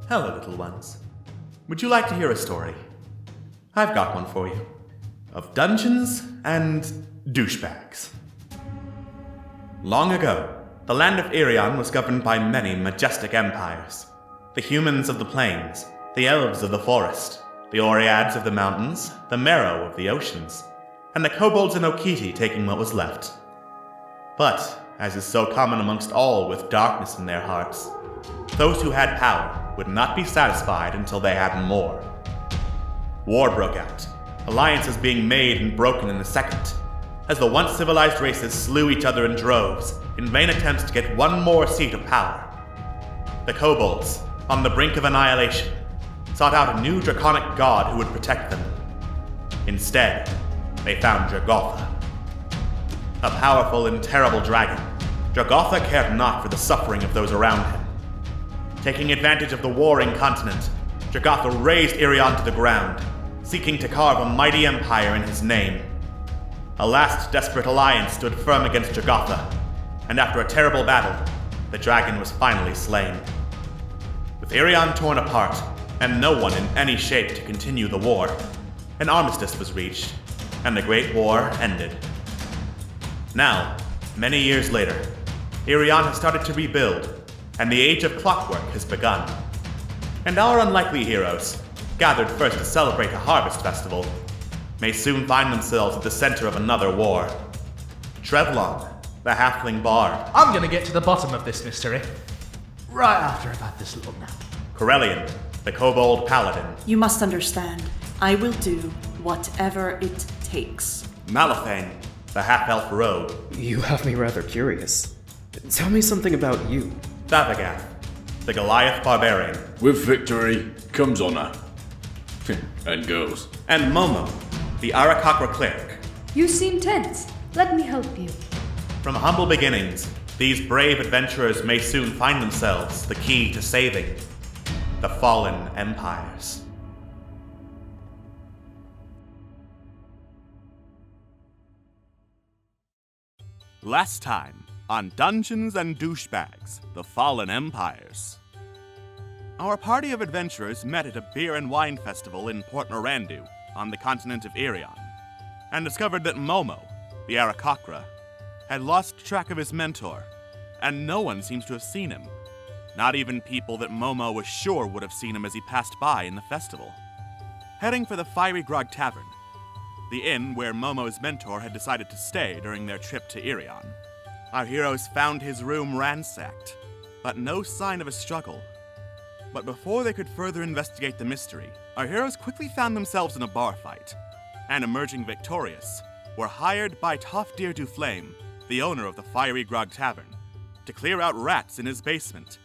Hello, little ones. Would you like to hear a story? I've got one for you. Of dungeons and douchebags. Long ago, the land of Irion was governed by many majestic empires. The humans of the plains, the elves of the forest, the Oreads of the mountains, the Merrow of the oceans, and the kobolds and Okiti taking what was left. But, as is so common amongst all with darkness in their hearts, those who had power would not be satisfied until they had more. War broke out, alliances being made and broken in a second, as the once civilized races slew each other in droves in vain attempts to get one more seat of power. The kobolds, on the brink of annihilation, sought out a new draconic god who would protect them. Instead, they found Jagotha. A powerful and terrible dragon, Jagotha cared not for the suffering of those around him. Taking advantage of the warring continent, Jagotha razed Irion to the ground, seeking to carve a mighty empire in his name. A last desperate alliance stood firm against Jagotha, and after a terrible battle, the dragon was finally slain. With Irion torn apart, and no one in any shape to continue the war, an armistice was reached, and the Great War ended. Now, many years later, Irion has started to rebuild, and the Age of Clockwork has begun. And our unlikely heroes, gathered first to celebrate a harvest festival, may soon find themselves at the center of another war. Trevlon, the halfling bard. I'm gonna get to the bottom of this mystery. Right after I've had this little nap. Corellian, the kobold paladin. You must understand, I will do whatever it takes. Malifane, the half-elf rogue. You have me rather curious. Tell me something about you. Thavagath, the Goliath barbarian. With victory comes honor. And goes. And Momo, the Arakakra cleric. You seem tense. Let me help you. From humble beginnings, these brave adventurers may soon find themselves the key to saving the fallen empires. Last time on Dungeons and Douchebags, the Fallen Empires. Our party of adventurers met at a beer and wine festival in Port Norandu on the continent of Irion, and discovered that Momo, the Arakakra, had lost track of his mentor, and no one seems to have seen him. Not even people that Momo was sure would have seen him as he passed by in the festival. Heading for the Fiery Grog Tavern, the inn where Momo's mentor had decided to stay during their trip to Irion, our heroes found his room ransacked, but no sign of a struggle. But before they could further investigate the mystery, our heroes quickly found themselves in a bar fight, and emerging victorious, were hired by Tofdir Duflame, the owner of the Fiery Grog Tavern, to clear out rats in his basement.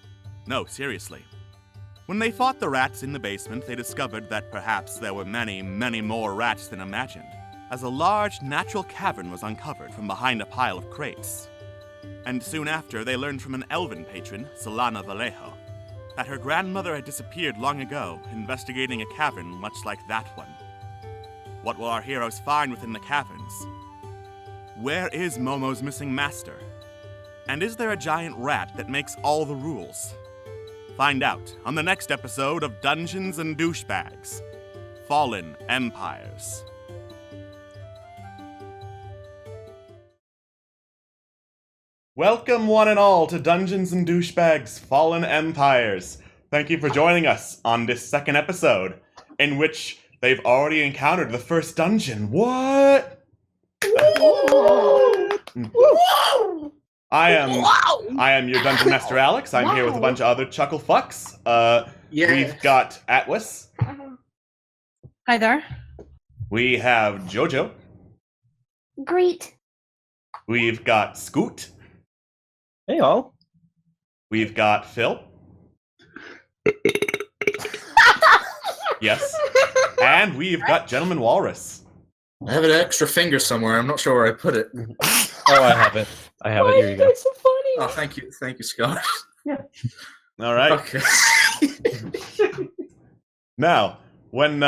No, seriously. When they fought the rats in the basement, they discovered that perhaps there were many, many more rats than imagined, as a large natural cavern was uncovered from behind a pile of crates. And soon after, they learned from an elven patron, Solana Vallejo, that her grandmother had disappeared long ago, investigating a cavern much like that one. What will our heroes find within the caverns? Where is Momo's missing master? And is there a giant rat that makes all the rules? Find out on the next episode of Dungeons and Douchebags, Fallen Empires. Welcome one and all to Dungeons and Douchebags Fallen Empires. Thank you for joining us on this second episode, in which they've already encountered the first dungeon. What? I am your Dungeon Master Alex. I'm here with a bunch of other chuckle fucks. We've got Atwis. Hi there. We have Jojo. Great. We've got Scoot. Hey, all. We've got Phil. Yes. And we've got Gentleman Walrus. I have an extra finger somewhere. I'm not sure where I put it. Oh, I have it. Here you go. It's so funny. Oh, thank you, Scott. Yeah. All right. Okay. Now, when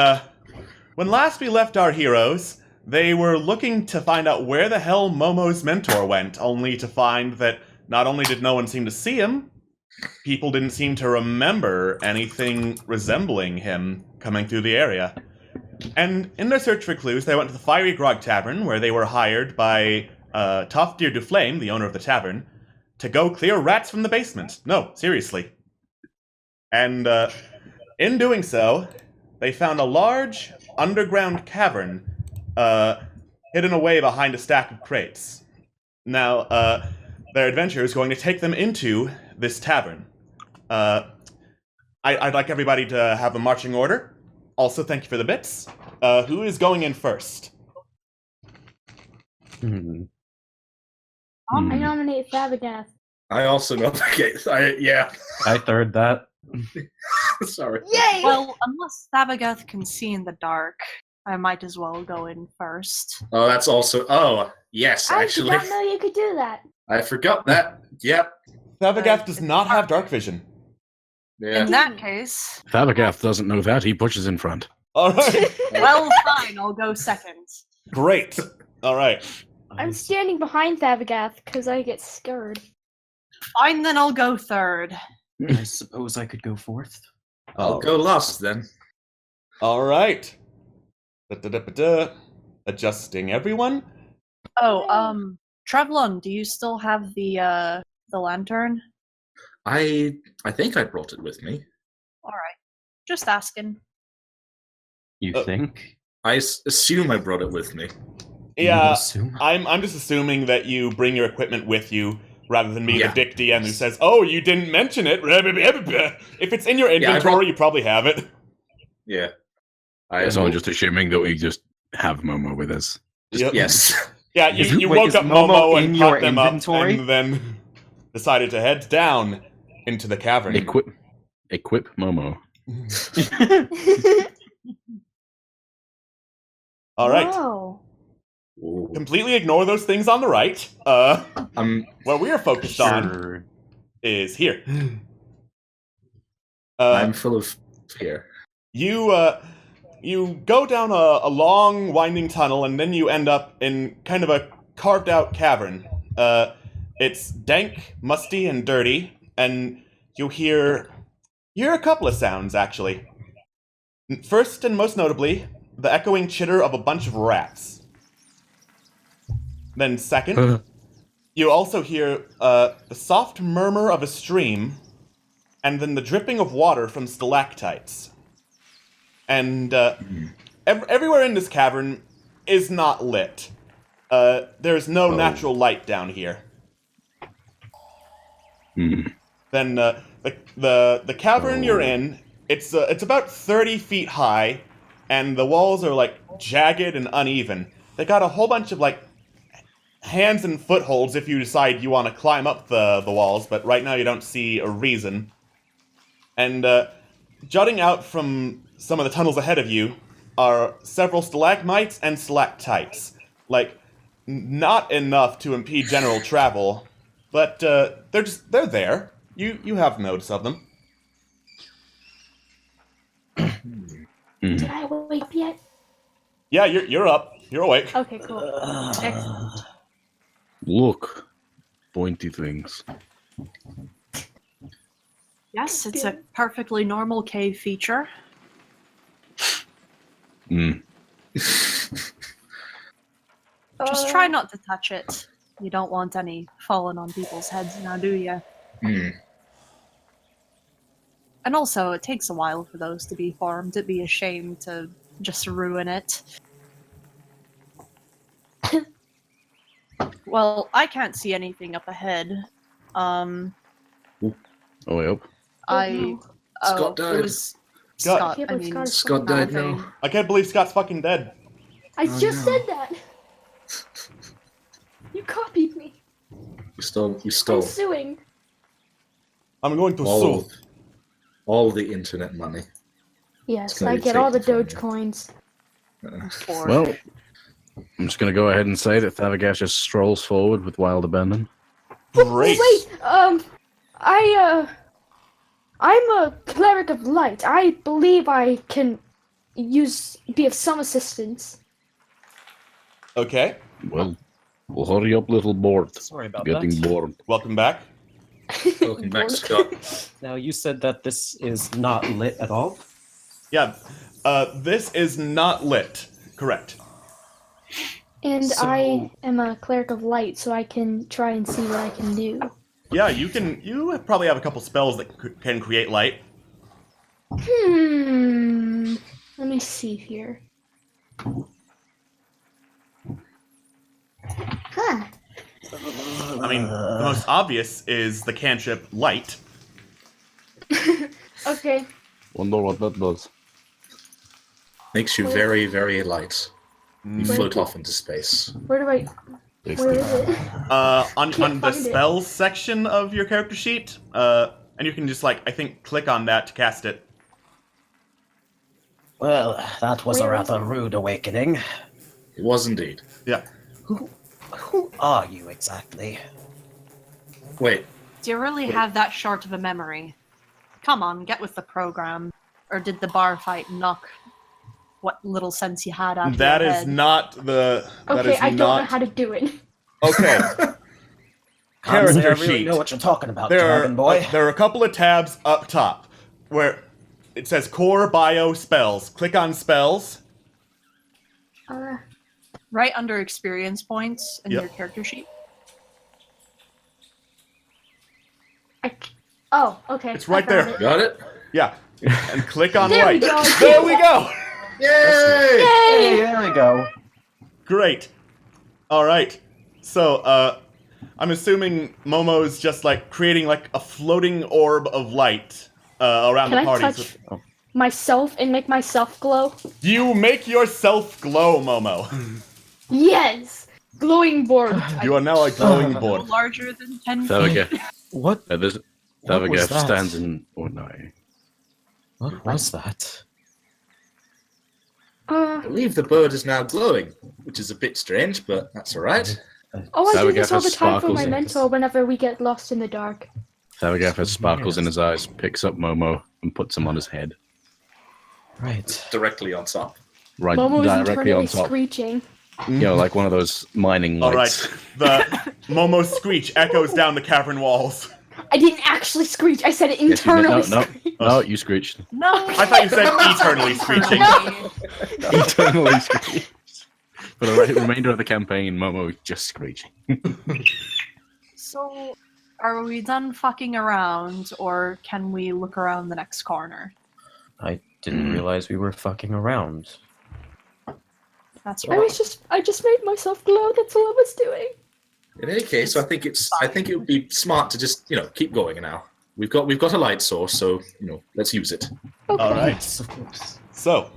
last we left our heroes, they were looking to find out where the hell Momo's mentor went, only to find that not only did no one seem to see him, people didn't seem to remember anything resembling him coming through the area. And in their search for clues, they went to the Fiery Grog Tavern, where they were hired by Toftir Duflame, the owner of the tavern, to go clear rats from the basement. No, seriously. And in doing so, they found a large underground cavern hidden away behind a stack of crates. Now, their adventure is going to take them into this tavern. I'd like everybody to have a marching order. Also, thank you for the bits. Who is going in first? I nominate Fabregas. I also navigate. I third that. Sorry. Yay! Well, unless Thabagath can see in the dark, I might as well go in first. Oh, that's also. Oh, yes, I did actually. not know you could do that. I forgot that. Yep. Thavagath does not have dark vision. Yeah. In that case, Thabagath doesn't know that. He pushes in front. All right. well, fine, I'll go second. Great. All right. I'm standing behind Fabregas because I get scared. Fine, then I'll go third. I suppose I could go fourth. I'll go last then. All right. Da-da-da-da-da. Adjusting everyone. Oh, Trevlon, do you still have the lantern? I think I brought it with me. All right, just asking. You think? I assume I brought it with me. You Yeah, assume? I'm just assuming that you bring your equipment with you rather than be Yeah. the dick DM who says, "Oh, you didn't mention it." If it's in your inventory, you probably have it. Yeah. It's only just assuming that we just have Momo with us. Yep. Yes. Yeah, you Wait, woke is up Momo Momo in and your caught them inventory? up, and then decided to head down into the cavern. Equip Momo. All right. Whoa. Ooh. Completely ignore those things on the right. What we are focused on Sure. is here. I'm full of fear. You go down a long, winding tunnel, and then you end up in kind of a carved-out cavern. It's dank, musty, and dirty, and you hear a couple of sounds, actually. First and most notably, the echoing chitter of a bunch of rats. Then second, you also hear the soft murmur of a stream, and then the dripping of water from stalactites. And everywhere in this cavern is not lit. There's no natural light down here. Then the cavern you're in, it's about 30 feet high, and the walls are like jagged and uneven. They got a whole bunch of like hands and footholds if you decide you want to climb up the walls, but right now you don't see a reason. And jutting out from some of the tunnels ahead of you are several stalagmites and stalactites. Like, not enough to impede general travel, but they're there. You have notice of them. Did I wake up yet? Yeah, you're up. You're awake. Okay, cool. Excellent. Look. Pointy things. Yes, it's a perfectly normal cave feature. Just try not to touch it. You don't want any falling on people's heads now, do you? And also, it takes a while for those to be formed. It'd be a shame to just ruin it. Well, I can't see anything up ahead. Oh, wait up. Scott died. It was Scott. Scott. Yeah, I but mean, Scott died okay. now. I can't believe Scott's fucking dead. I just said that. You copied me. You I'm stole suing. I'm going to all, sue. all the internet money. Yes, It's gonna I be get all the taken from Doge you. coins. Or- Well, I'm just going to go ahead and say that Thavagash just strolls forward with wild abandon. Great. Wait, I'm a cleric of light. I believe I can be of some assistance. Okay. Well, hurry up, little board. Sorry about Getting that. bored. Welcome back. Welcome back, Scott. Now, you said that this is not lit at all? Yeah, this is not lit. Correct. And So- I am a cleric of light, so I can try and see what I can do. Yeah, you can. You probably have a couple spells that can create light. Let me see here. Huh. I mean, the most obvious is the cantrip light. Okay. Wonder what that does. Makes you very, very light. You Where float do- off into space. Where do I... Where is it? On Can't the find it. spells section of your character sheet, and you can just I think click on that to cast it. Well, that was a Where is rather rude awakening. It was indeed. Yeah. Who are you exactly? Wait, Do you really have that short of a memory? Come on, get with the program. Or did the bar fight knock what little sense you had out of That your is head? not the. That Okay, is I don't know not. how to do it. Okay. Can't say I Character really sheet. know what you're talking about, There Dragon are Boy. there are a couple of tabs up top where it says Core Bio Spells. Click on Spells. Right under experience points in Yep. your character sheet. Oh, okay. It's right I found there. it. got it? Yeah. And click on There we light. go. There we go. Yay! Hey, there we go. Great. All right. So, I'm assuming Momo's just creating a floating orb of light around Can the I party. touch myself and make myself glow? You make yourself glow, Momo. Yes! Glowing board. You are now a glowing No board. larger than 10 feet. Thavageth. What? This What was Thavageth that? stands in. Oh no. What was that? I believe the bird is now glowing, which is a bit strange, but that's alright. Oh, I do Thavageth this all the has time for sparkles my in it. mentor whenever we get lost in the dark. Thavageth has sparkles in his eyes, picks up Momo, and puts him on his head. Right. Directly on top. Right Momo is directly internally on top. screeching. Like one of those mining All right. lights. The Momo screech echoes down the cavern walls. I didn't actually screech. I said it Yes, you did. internally. No, screech. no, you screeched. No! I thought you said eternally screeching. Eternally screeched. For the remainder of the campaign, Momo is just screeching. So, are we done fucking around, or can we look around the next corner? I didn't realize we were fucking around. That's I right. just made myself glow. That's all I was doing. In any case, I think it would be smart to just, keep going now. We've got a light source, so, let's use it. Okay. All right. Yes, of course. So,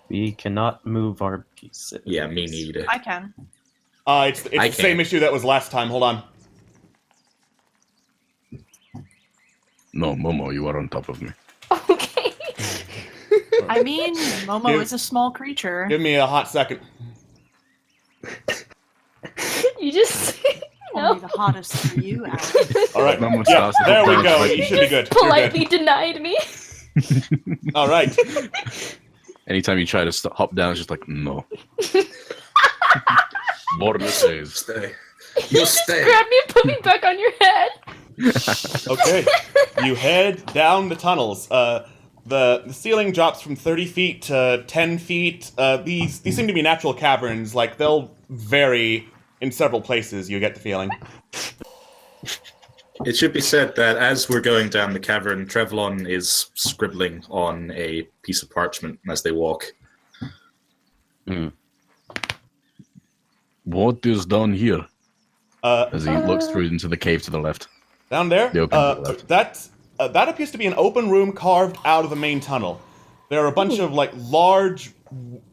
We cannot move our pieces. Yeah, me neither. I can. it's I the same can't. issue that was last time. Hold on. No, Momo, you are on top of me. Okay. I mean, Momo Give- is a small creature. Give me a hot second. You just Only no. the hottest for you, Alex. All right. Momo Yeah, starts to there put we down go. like- You should be good. You're Politely good. denied me. All right. Anytime you try to hop down, it's just like, no. Border says. Stay. You You just stay. grabbed me and put me back on your head. Okay. You head down the tunnels. The ceiling drops from 30 feet to 10 feet. These seem to be natural caverns. They'll vary in several places, you get the feeling. It should be said that as we're going down the cavern, Trevlon is scribbling on a piece of parchment as they walk. What is down here? As he looks through into the cave to the left. Down there? The open to the left. That appears to be an open room carved out of the main tunnel. There are a bunch of large,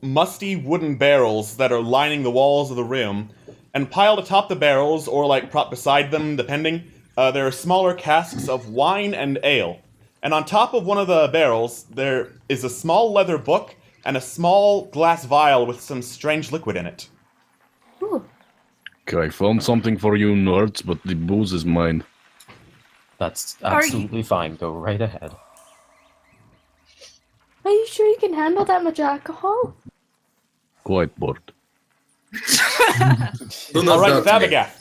musty wooden barrels that are lining the walls of the room, and piled atop the barrels or propped beside them, depending, there are smaller casks of wine and ale. And on top of one of the barrels, there is a small leather book and a small glass vial with some strange liquid in it. Okay, I found something for you nerds, but the booze is mine. That's absolutely fine. Go right ahead. Are you sure you can handle that much alcohol? Quite bored. Who knows All right, that to me? Thabagath.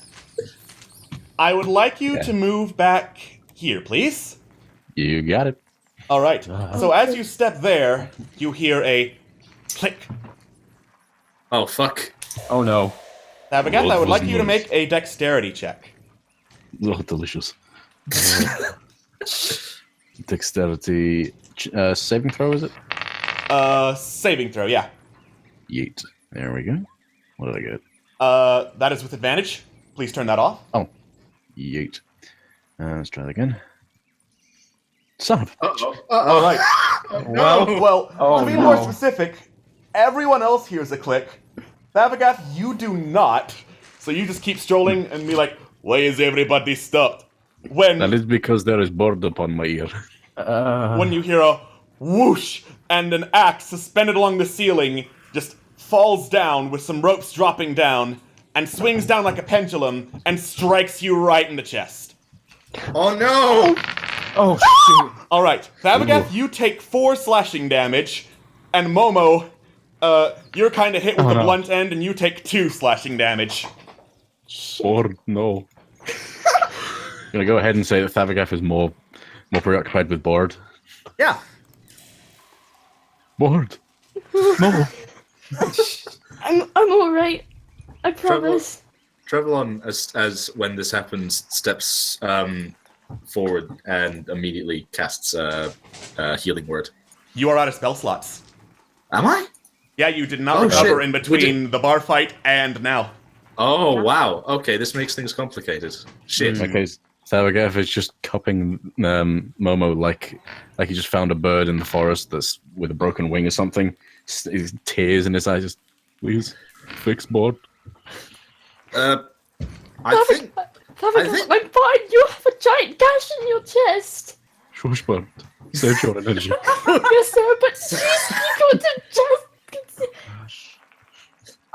I would like you to move back here, please. You got it. All right. So as you step there, you hear a click. Oh, fuck. Oh no. Abigath, I would like you to Noise. make a dexterity check. Oh, delicious. Dexterity. Saving throw, is it? Saving throw, yeah. Yeet. There we go. What did I get? That is with advantage. Please turn that off. Oh. Yeet. Let's try that again. Son of a bitch. All right. Well, to be more no. specific, everyone else hears a click. Abigath, you do not. So you just keep strolling and be like, why is everybody stopped? When That is because there is board upon my ear. when you hear a whoosh and an axe suspended along the ceiling just falls down with some ropes dropping down and swings down like a pendulum and strikes you right in the chest. Oh no! Oh, shoot. All right, Abigath, you take 4 slashing damage, and Momo, you're kind of hit with the blunt end, and you take 2 slashing damage. Board, no. I'm gonna go ahead and say that Thavagath is more preoccupied with board. Yeah. Board. No. I'm alright. I promise. Trevelyan, as when this happens, steps forward and immediately casts a healing word. You are out of spell slots. Am I? Yeah, you did not Oh, recover shit. in between the bar fight and now. Oh, wow. Okay, this makes things complicated. Shit. Okay, Thavagath is just cupping Momo like he just found a bird in the forest that's with a broken wing or something. Tears in his eyes. Just, please, fix board. I think... I'm fine. You have a giant gash in your chest. Shush, board. Save your energy. Yes, sir, but seriously, you got to just...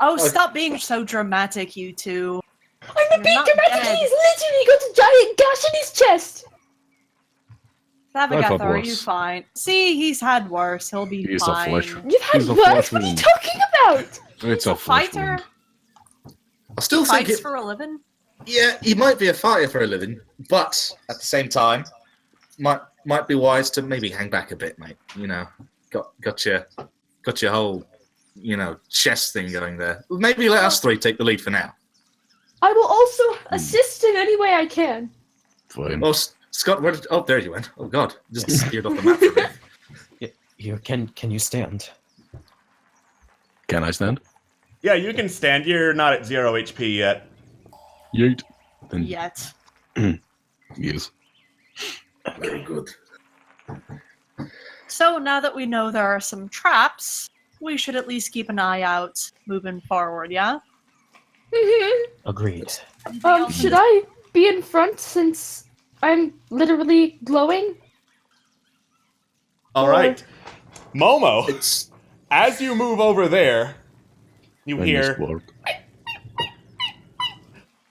Oh, stop being so dramatic, you two. I'm not being not dramatic. dead. He's literally got a giant gash in his chest. Abigath, thought are worse. you fine? See, he's had worse. He'll be He's a fine. flesh. You've had He's a worse. flesh What are you wound. talking about? It's a flesh Fighter wound. I still think fights it... for a living. Yeah, he might be a fighter for a living, but at the same time, might be wise to maybe hang back a bit, mate. You know, got your whole, chest thing going there. Maybe let us 3 take the lead for now. I will also assist in any way I can. Fine. Oh, Scott, where did... Oh, there you went. Oh God, just disappeared off the map for me. You can you stand? Can I stand? Yeah, you can stand. You're not at 0 HP yet. Yeet. Then Yet. yes. Very good. So now that we know there are some traps, we should at least keep an eye out moving forward, yeah? Agreed. Should I be in front since I'm literally glowing? All right. Momo, It's... as you move over there, you I miss hear, board.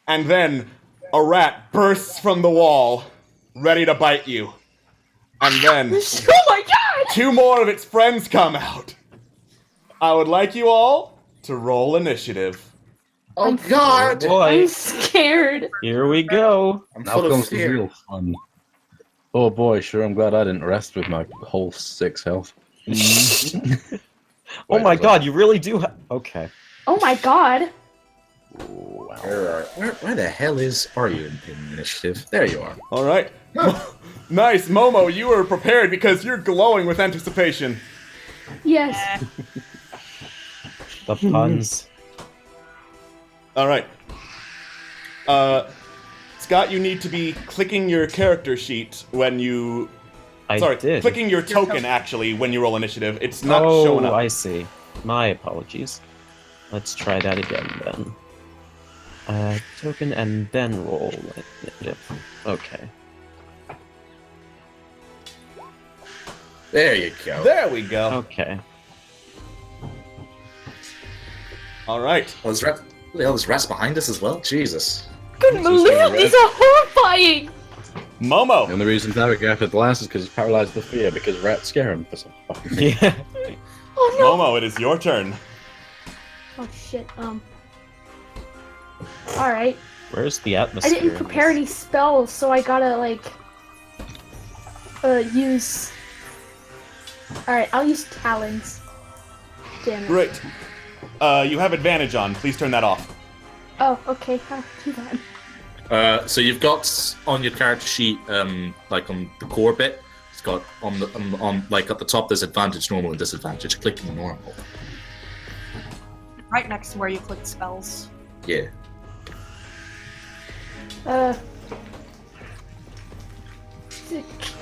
and then a rat bursts from the wall, ready to bite you. And then Oh my god! 2 more of its friends come out. I would like you all to roll initiative. Oh God! Boy, I'm scared. here we go. I'm Now full of comes the fear. real fun. Oh boy, sure, I'm glad I didn't rest with my whole 6 health. Oh my god, you really do okay. Oh my god. Where the hell are you in initiative? There you are. All right. Nice, Momo, you are prepared because you're glowing with anticipation. Yes. The puns. All right. Scott, you need to be clicking your character sheet when you... I Sorry, did. clicking your token, actually, when you roll initiative. It's not showing up. I see. My apologies. Let's try that again then. Token and then roll initiative. Okay. There you go. There we go. Okay. All right. Oh, there's rats behind us as well? Jesus. Couldn't believe these are horrifying. Momo. The only reason Thavagath had the last is because he's paralyzed with fear because rats scare him for some fucking reason. Yeah. Oh no. Momo, it is your turn. Oh shit. Alright. Where's the I atmosphere? didn't in prepare this? any spells, so I gotta like use. All right, I'll use talons. Damn it. Great. You have advantage on. Please turn that off. Oh, okay. I'll do that. So you've got on your character sheet, like on the core bit, it's got on like at the top there's advantage, normal, and disadvantage. Click on normal. Right next to where you click spells. Yeah.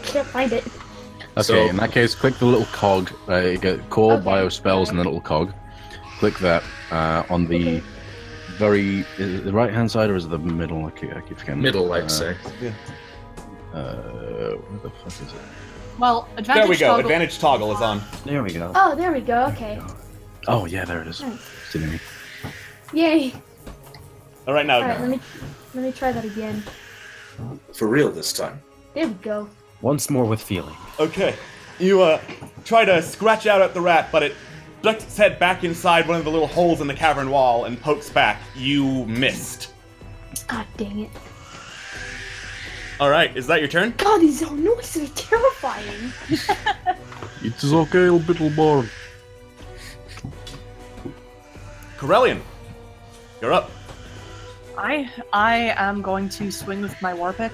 Can't find it. Okay, So- in that case, click the little cog. You get core, Okay, bio spells, and the alright. little cog. Click that on the Okay. is it the right hand side or is it the middle? I keep forgetting. Middle, I'd say. Where the fuck is it? Well, advantage. There we go. toggle- Advantage toggle is on. There we go. Oh, there we go. Okay. Oh yeah, there it is. Nice. Silly me. Yay. All right, now. All right, let me try that again. For real this time. There we go. Once more with feeling. Okay. You try to scratch out at the rat, but it ducks its head back inside one of the little holes in the cavern wall and pokes back. You missed. Ah, dang it. All right, is that your turn? God, these noises are terrifying. It is okay, little boy. Corellian, you're up. I am going to swing with my war pick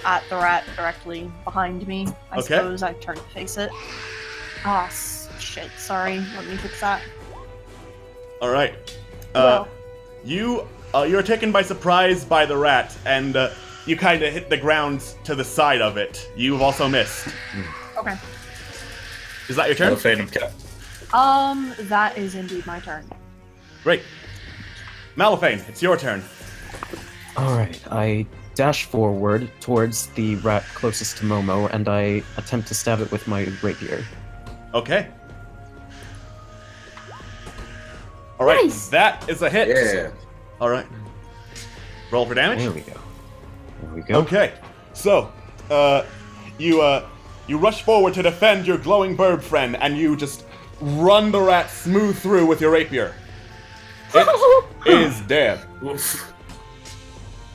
at the rat directly behind me. I Okay. suppose I turn to face it. Ah, shit. Sorry. Let me fix that. All right. Well. You're taken by surprise by the rat, and you kind of hit the ground to the side of it. You've also missed. Okay. Is that your turn? Malefane cat. That is indeed my turn. Great. Malefane, it's your turn. Alright, I dash forward towards the rat closest to Momo, and I attempt to stab it with my rapier. Okay. All right, Nice. that is a hit. Yeah. All right. Roll for damage. There we go. There we go. Okay. So, you rush forward to defend your glowing bird friend, and you just run the rat smooth through with your rapier. It is dead. Oof.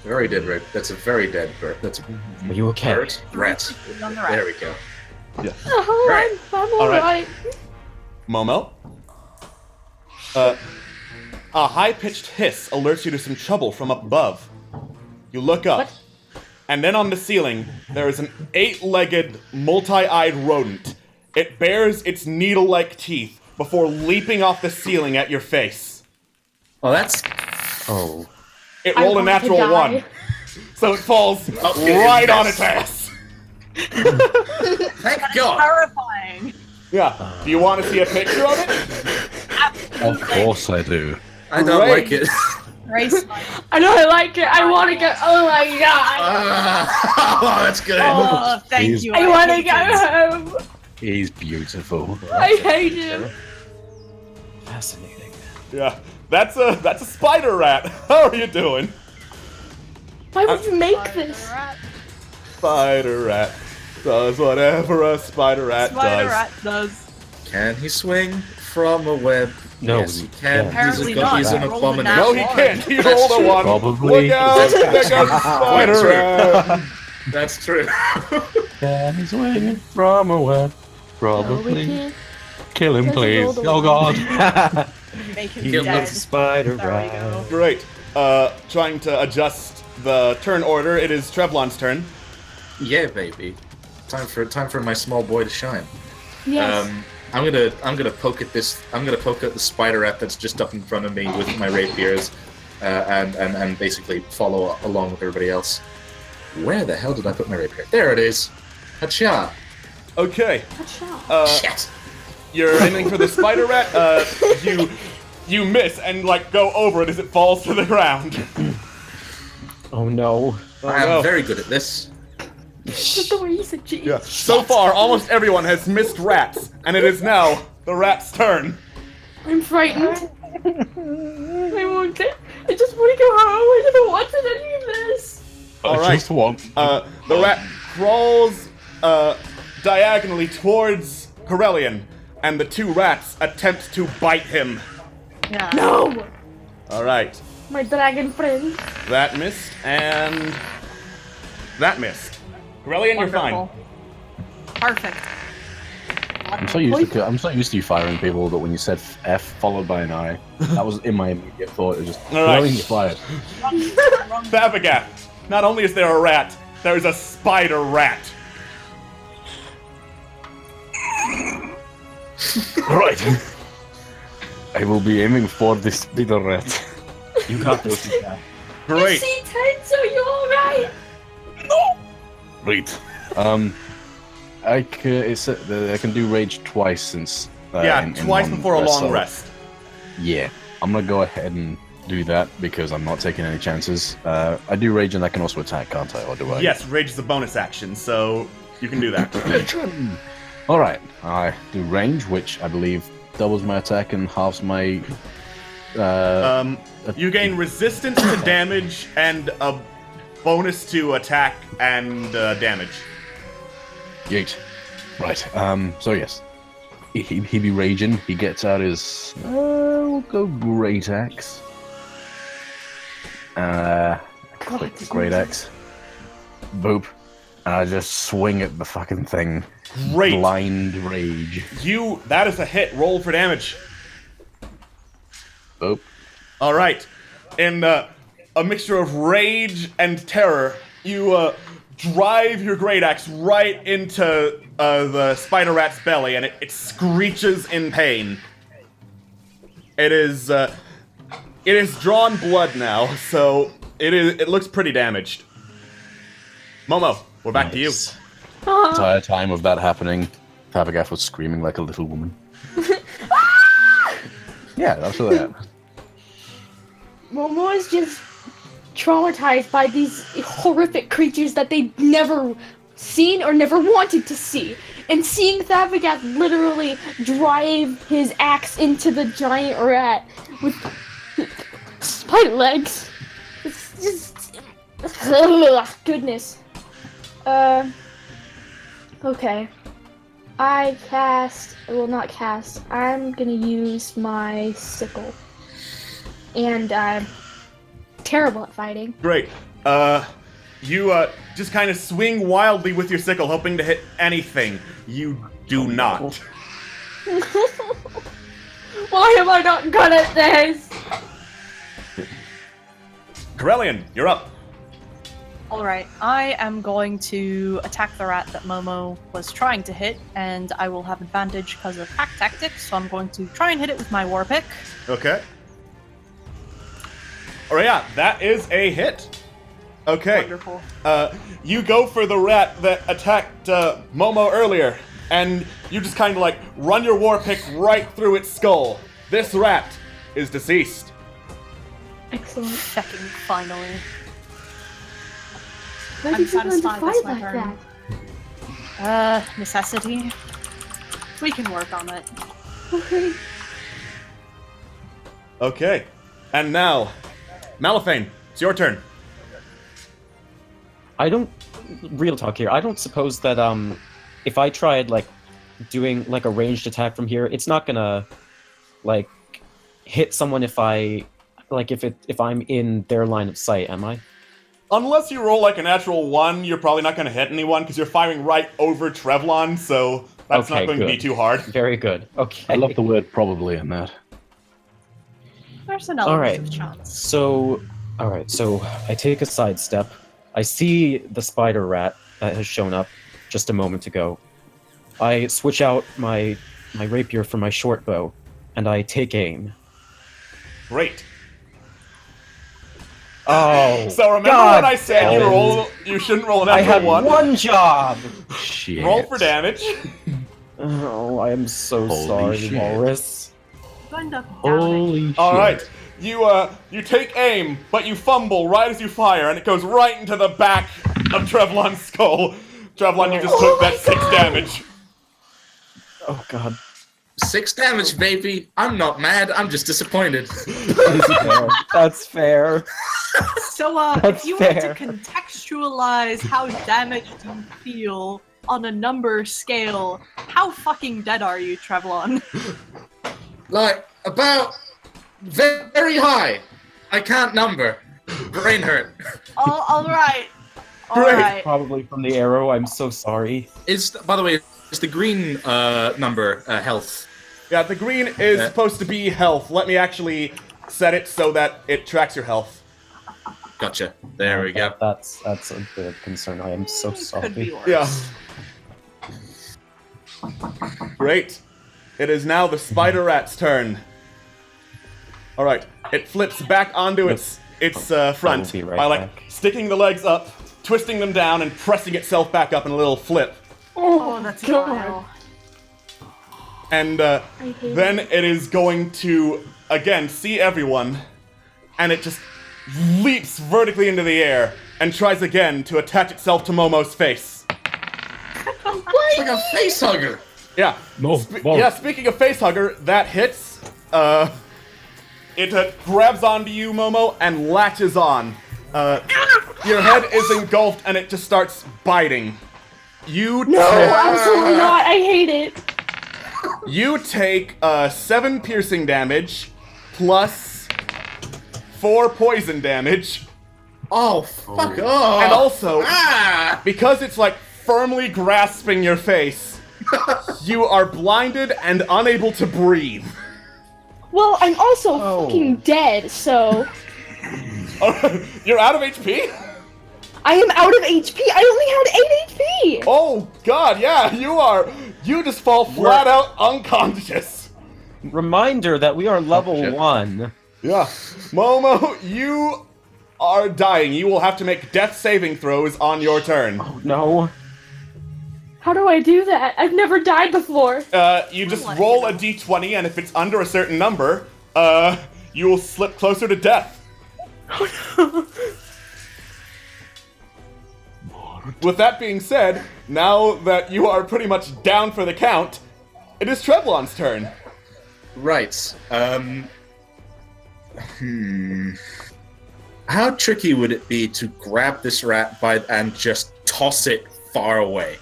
Very dead bird. That's a very dead bird. That's a Are you okay? bird. Rat. On the rat. There we go. Oh, Right. I'm All right. alright. Momo. A high-pitched hiss alerts you to some trouble from up above. You look up, and then on the ceiling, there is an 8-legged, multi-eyed rodent. It bares its needle-like teeth before leaping off the ceiling at your face. Oh, that's Oh. It I rolled a want to natural die. 1, so it falls Okay, right yes. on its ass. thank God. Terrifying. Yeah. Do you want to see a picture of it? Of course I do. I don't Great. like it. Grace, my I know I like it. I want to go. Oh my god. Oh, that's good. Oh, thank He's- you. I want to hate go it. home. He's beautiful. I hate him. Fascinating. Yeah. That's a spider rat. How are you doing? Why would you make this? Spider rat does whatever a spider rat Spider does. rat does. Can he swing from a web? No, Yes, he can. yeah. He's, Apparently a, not. he's an Roll the abomination. No, he That's can't. He That's rolled a true. 1. Probably. Look out! There goes spider true. rat. That's true. Yeah, he's swinging from a web. No, we Probably. can't. Kill him, Doesn't please. roll the Oh one. God. Make him Kill dead. him. Spider There we rat. go. Great. Trying to adjust the turn order. It is Trevlon's turn. Yeah, baby. Time for my small boy to shine. Yes. I'm gonna poke at this. I'm gonna poke at the spider rat that's just up in front of me with my rapiers, and basically follow along with everybody else. Where the hell did I put my rapier? There it is. Hacha. Okay. Good shot. Shit. You're aiming for the spider rat. You miss and like go over it as it falls to the ground. Oh no. I am no. very good at this. Just the way you said G. Yeah. So far, almost everyone has missed rats, and it is now the rat's turn. I'm frightened. I want it. I just want to go home. I don't want to do any of this. All I right. just want. The rat crawls diagonally towards Corellian, and the two rats attempt to bite him. Yeah. No. All right. my dragon friend. That missed, and that missed. Corellian, you're fine. Wonderful. Perfect. I'm so used to you firing people that when you said F followed by an I, that was in my immediate thought. It was just All right. you fired. Babagat, not only is there a rat, there's a spider rat. Right. I will be aiming for this spider rat. You got this. Great. You see 10, so you're alright. Right. I can do rage twice since. In twice one before a long so- rest. Yeah, I'm gonna go ahead and do that because I'm not taking any chances. I do rage and I can also attack, can't I? Or do I? Yes, rage is a bonus action, so you can do that. All right. I do range, which I believe doubles my attack and halves my. You gain resistance to damage and a bonus to attack and damage. Yeet. Right. So yes, he be raging. He gets out his. We'll go great axe. Click the great axe. Boop. And I just swing at the fucking thing. Great. Blind rage. That is a hit. Roll for damage. Boop. All right. In a mixture of rage and terror, you drive your great axe right into the spider rat's belly, and it screeches in pain. It is drawn blood now, so it looks pretty damaged. Momo, we're back to you. The entire time of that happening, Pavagath was screaming like a little woman. Yeah, that's what that. Momo is just traumatized by these horrific creatures that they've never seen or never wanted to see. And seeing Thavagat literally drive his axe into the giant rat with spider legs. It's just... Ugh, goodness. Okay. I'm gonna use my sickle. And I'm terrible at fighting. Great. You just kind of swing wildly with your sickle, hoping to hit anything. You do not. Why am I not good at this? Corellian, you're up. Alright, I am going to attack the rat that Momo was trying to hit, and I will have advantage because of pack tactics, so I'm going to try and hit it with my war pick. Okay. Alright, yeah, that is a hit. Okay. Wonderful. You go for the rat that attacked Momo earlier, and you just kind of like run your war pick right through its skull. This rat is deceased. Excellent. Checking, finally. Why I'm did you learn to satisfied fight that's my like turn. that? Necessity. We can work on it. Okay. Okay. And now, Malifane, it's your turn. Real talk here, I don't suppose that, if I tried, like, doing, like, a ranged attack from here, it's not gonna, like, hit someone if I'm in their line of sight, am I? Unless you roll like a natural 1, you're probably not going to hit anyone because you're firing right over Trevlon, so that's not going to be too hard. Very good. Okay. I love the word probably in that. There's an element of chance. So I take a sidestep. I see the spider rat that has shown up just a moment ago. I switch out my rapier for my short bow, and I take aim. Great. Oh, So remember God. when I said you shouldn't roll an I natural had 1? one job! Shit. Roll for damage. Oh, I am so Holy sorry, shit. Walrus. You end up downing. Holy shit. All right. You take aim, but you fumble right as you fire, and it goes right into the back of Trevlon's skull. Trevlon, you just took that 6 damage. Oh, God. 6 damage, baby. I'm not mad. I'm just disappointed. That's fair. So, That's if you were fair. to contextualize how damaged you feel on a number scale, how fucking dead are you, Trevlon? Like, about very high. I can't number. Brain hurt. All right. All Great. right. Probably from the arrow. I'm so sorry. By the way, is the green number health? Yeah, the green is supposed to be health. Let me actually set it so that it tracks your health. Gotcha. There we go. That's a bit of concern. I am so Could be sorry. worse. Yeah. Great. It is now the spider rat's turn. All right. It flips back onto its front be right by back. sticking the legs up, twisting them down, and pressing itself back up in a little flip. Oh, that's vile. And then it is going to again see everyone, and it just leaps vertically into the air and tries again to attach itself to Momo's face. It's like a face hugger. Yeah. No. Speaking of face hugger, that hits. It grabs onto you, Momo, and latches on. Your head is engulfed, and it just starts biting. No, absolutely not. I hate it. You take 7 piercing damage plus 4 poison damage. Oh, fuck off. And also, because it's firmly grasping your face, you are blinded and unable to breathe. Well, I'm also fucking dead, so You're out of HP? I am out of HP. I only had 8 HP. Oh god, yeah, you just fall flat out unconscious. Reminder that we are level 1. Yeah. Momo, you are dying. You will have to make death saving throws on your turn. Oh no. How do I do that? I've never died before. You just roll a d20, and if it's under a certain number, you will slip closer to death. With that being said, now that you are pretty much down for the count, it is Trevlon's turn. Right. How tricky would it be to grab this rat and just toss it far away?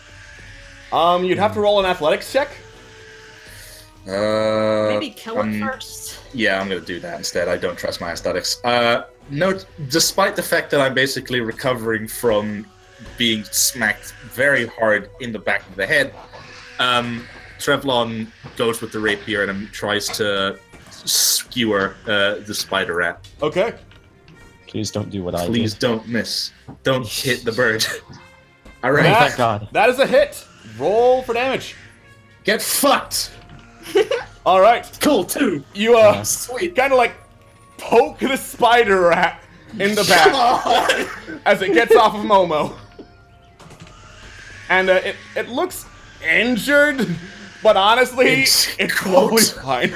You'd have to roll an athletics check. Maybe kill it first. Yeah, I'm gonna do that instead. I don't trust my aesthetics. No, despite the fact that I'm basically recovering from being smacked very hard in the back of the head, Trevlon goes with the rapier and tries to skewer the spider rat. Okay. Please don't do what I did. Please don't miss. Don't hit the bird. All right. Thank God. That is a hit. Roll for damage. Get fucked. All right. Cool too. You Sweet. kind of poke the spider rat in the back as it gets off of Momo. And it looks injured, but honestly, it's totally fine.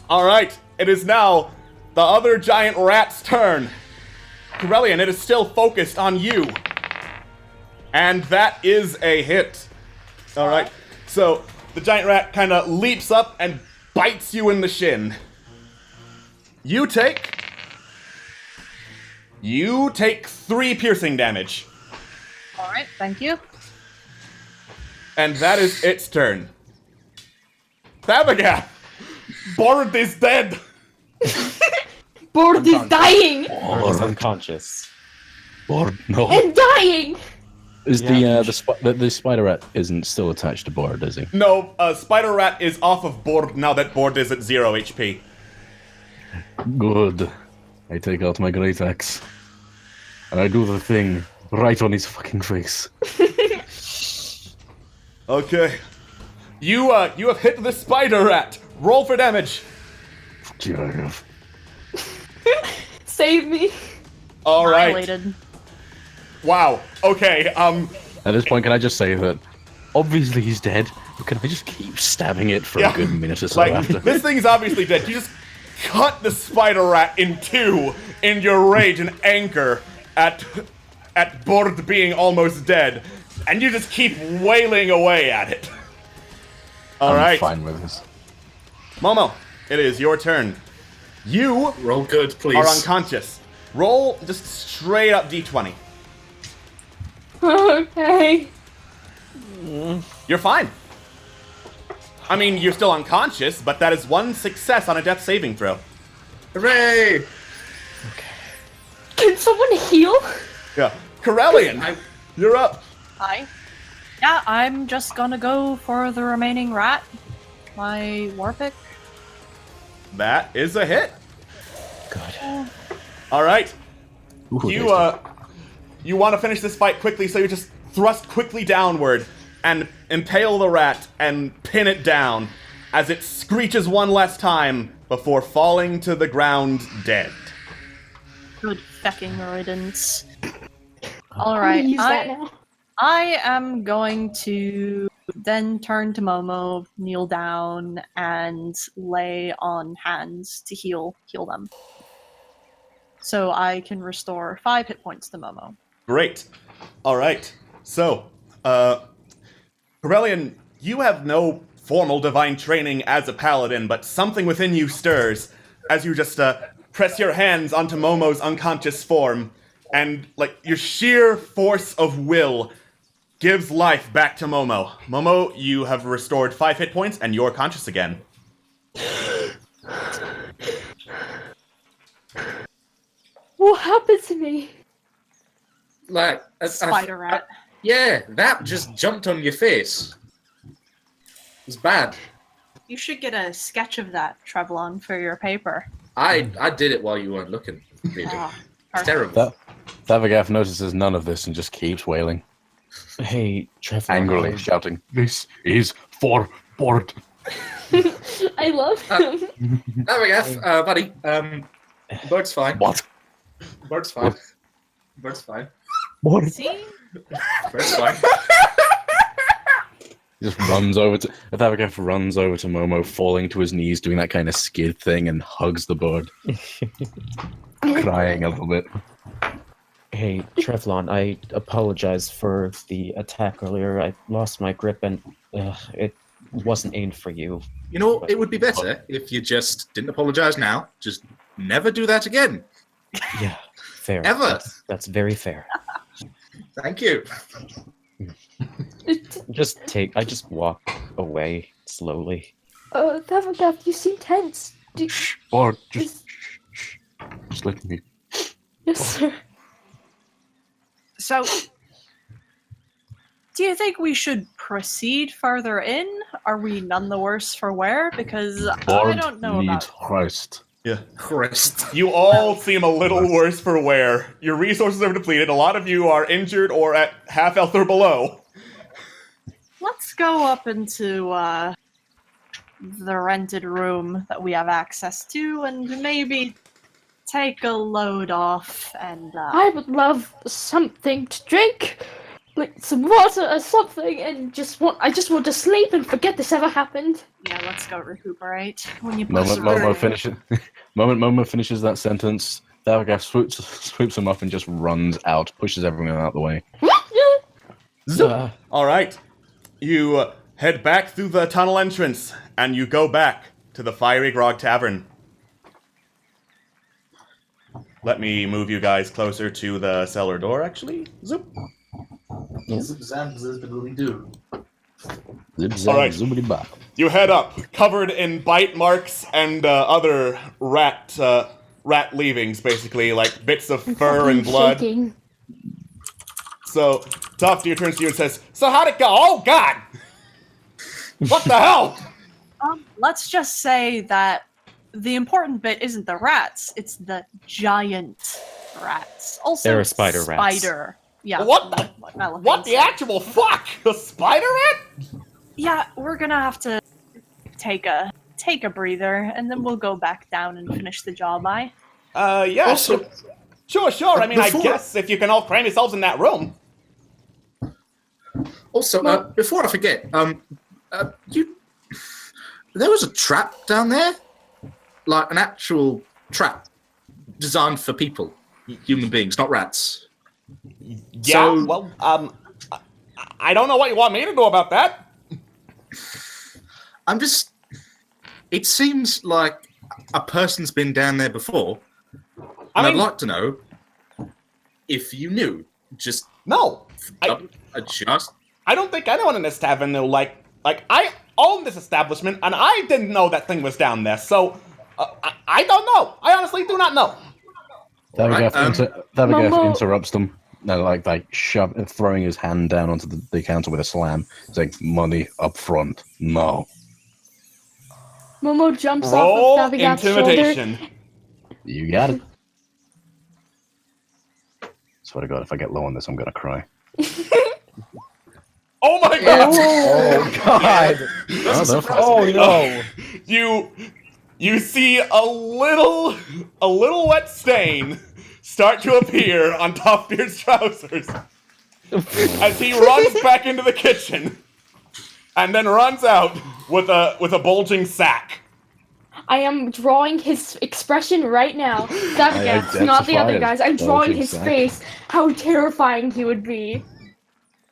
All right, it is now the other giant rat's turn. Corellian, it is still focused on you. And that is a hit. All right, so the giant rat kind of leaps up and bites you in the shin. You take 3 piercing damage. Alright, thank you. And that is its turn. Thabaga! Bord is dead! Bord is dying He's unconscious. Board, no. and dying. Is the spider rat isn't still attached to Board, is he? No, Spider Rat is off of Bord now that Bord is at 0 HP. Good. I take out my great axe. And I do the thing right on his fucking face. Okay. You have hit the Spider Rat. Roll for damage. Fuck you, I have. Save me. All right. Violated. Wow. Okay. At this point, can I just say that obviously he's dead, but can I just keep stabbing it for a good minute or so after? This thing's obviously dead. You just cut the Spider Rat in 2 in your rage and anger at Bord being almost dead, and you just keep wailing away at it. All right. I'm fine with this. Momo, it is your turn. You Roll good, please. are unconscious. Roll just straight up d20. Okay. You're fine. I mean, you're still unconscious, but that is 1 success on a death saving throw. Hooray! Can someone heal? Yeah. Corellian, I- you're up. Hi. Yeah, I'm just gonna go for the remaining rat. My war pick. That is a hit. Good. All right. Ooh, You want to finish this fight quickly, so you just thrust quickly downward and impale the rat and pin it down as it screeches one last time before falling to the ground dead. Good fecking riddance. I'm Alright, gonna use that now. I am going to then turn to Momo, kneel down, and lay on hands to heal them. So I can restore 5 hit points to Momo. Great. All right. So, Corellian, you have no formal divine training as a paladin, but something within you stirs as you just press your hands onto Momo's unconscious form, and like your sheer force of will gives life back to Momo. Momo, you have restored 5 hit points, and you're conscious again. What happened to me? Like Spider rat. Yeah, that just jumped on your face. It was bad. You should get a sketch of that, Trevlon, for your paper. I did it while you weren't looking. Really. Ah, It's perfect. terrible. Thavagath notices none of this and just keeps wailing, Hey, Trevor. angrily shouting, "This is for board." I love him. There we go, buddy. Bird's fine. What? Bird's fine. Bird's fine. What? See? Bird's fine. He just runs over to Thavagath runs over to Momo, falling to his knees, doing that kind of skid thing, and hugs the bird, crying a little bit. Hey, Trevlon, I apologize for the attack earlier. I lost my grip and it wasn't aimed for you. You know, it would be better if you just didn't apologize now. Just never do that again. Yeah, fair. Ever. That's very fair. Thank you. I just walk away slowly. Thavagath, you seem tense. Board, just let me. Yes, sir. So, do you think we should proceed further in? Are we none the worse for wear? Because I Board don't know needs about... Christ. Yeah. Christ. You all seem a little worse for wear. Your resources are depleted. A lot of you are injured or at half health or below. Let's go up into the rented room that we have access to and maybe take a load off and... I would love something to drink, like some water or something, and I just want to sleep and forget this ever happened. Yeah, let's go recuperate. When you Moment Momo finishes that sentence. Thavagath swoops him up and just runs out, pushes everyone out of the way. All right. You head back through the tunnel entrance, and you go back to the Fiery Grog Tavern. Let me move you guys closer to the cellar door, actually. Zoop. All right. You head up, covered in bite marks and other rat leavings, basically, like bits of fur and blood. Shaking. So, Tofty turns to you and says, "So how'd it go? Oh, God! What the hell?" Let's just say that the important bit isn't the rats, it's the giant rats. Also, They're spider rats. Spider. Yeah. What the actual fuck? A spider rat? Yeah, we're gonna have to take a breather, and then we'll go back down and finish the job, Yeah. Also, Sure. I mean, before- I guess if you can all cram yourselves in that room. Also, before I forget, there was a trap down there, like an actual trap designed for people, human beings, not rats. Yeah, So- well, I don't know what you want me to do about that. It seems like a person's been down there before. And I'd like to know if you knew. Just No. I don't think anyone in this tavern knew, like, I own this establishment, and I didn't know that thing was down there, so, I don't know. I honestly do not know. Thavagaf Momo- interrupts them. No, like throwing his hand down onto the counter with a slam, saying, "Money up front, no." Momo jumps Roll off of Thavagaf's intimidation. shoulder. You got it. Swear to God, if I get low on this, I'm gonna cry. Oh my god! Oh God! Oh no! You see a little wet stain start to appear on Topbeard's trousers as he runs back into the kitchen and then runs out with a bulging sack. I am drawing his expression right now. Thavagaf, not the other guys. I'm drawing his face. How terrifying he would be.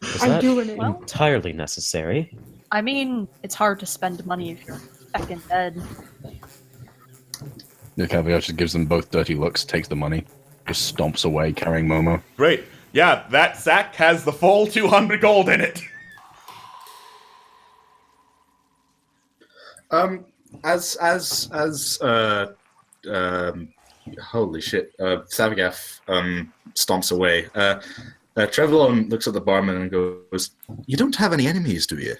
Is I'm that doing it. entirely necessary? I mean, it's hard to spend money if you're fucking dead. The Caviar just gives them both dirty looks, takes the money, just stomps away carrying Momo. Great. Yeah, that sack has the full 200 gold in it. Holy shit, Savagaf stomps away. Trevelyan looks at the barman and goes, "You don't have any enemies, do you?"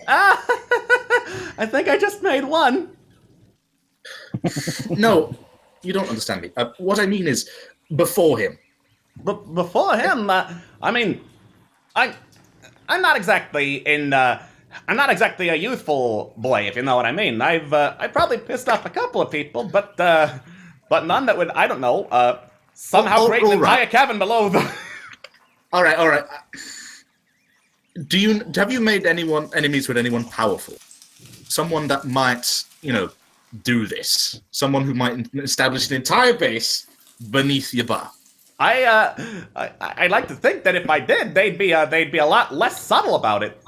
I think I just made one. No, you don't understand me. What I mean is, before him. Before him, I mean, I'm not exactly I'm not exactly a youthful boy, if you know what I mean. I've probably pissed off a couple of people, but none that would, I don't know, somehow create an entire cavern below the... All right. Have you made enemies with anyone powerful? Someone that might, do this. Someone who might establish an entire base beneath your bar. I'd like to think that if I did, they'd be a lot less subtle about it.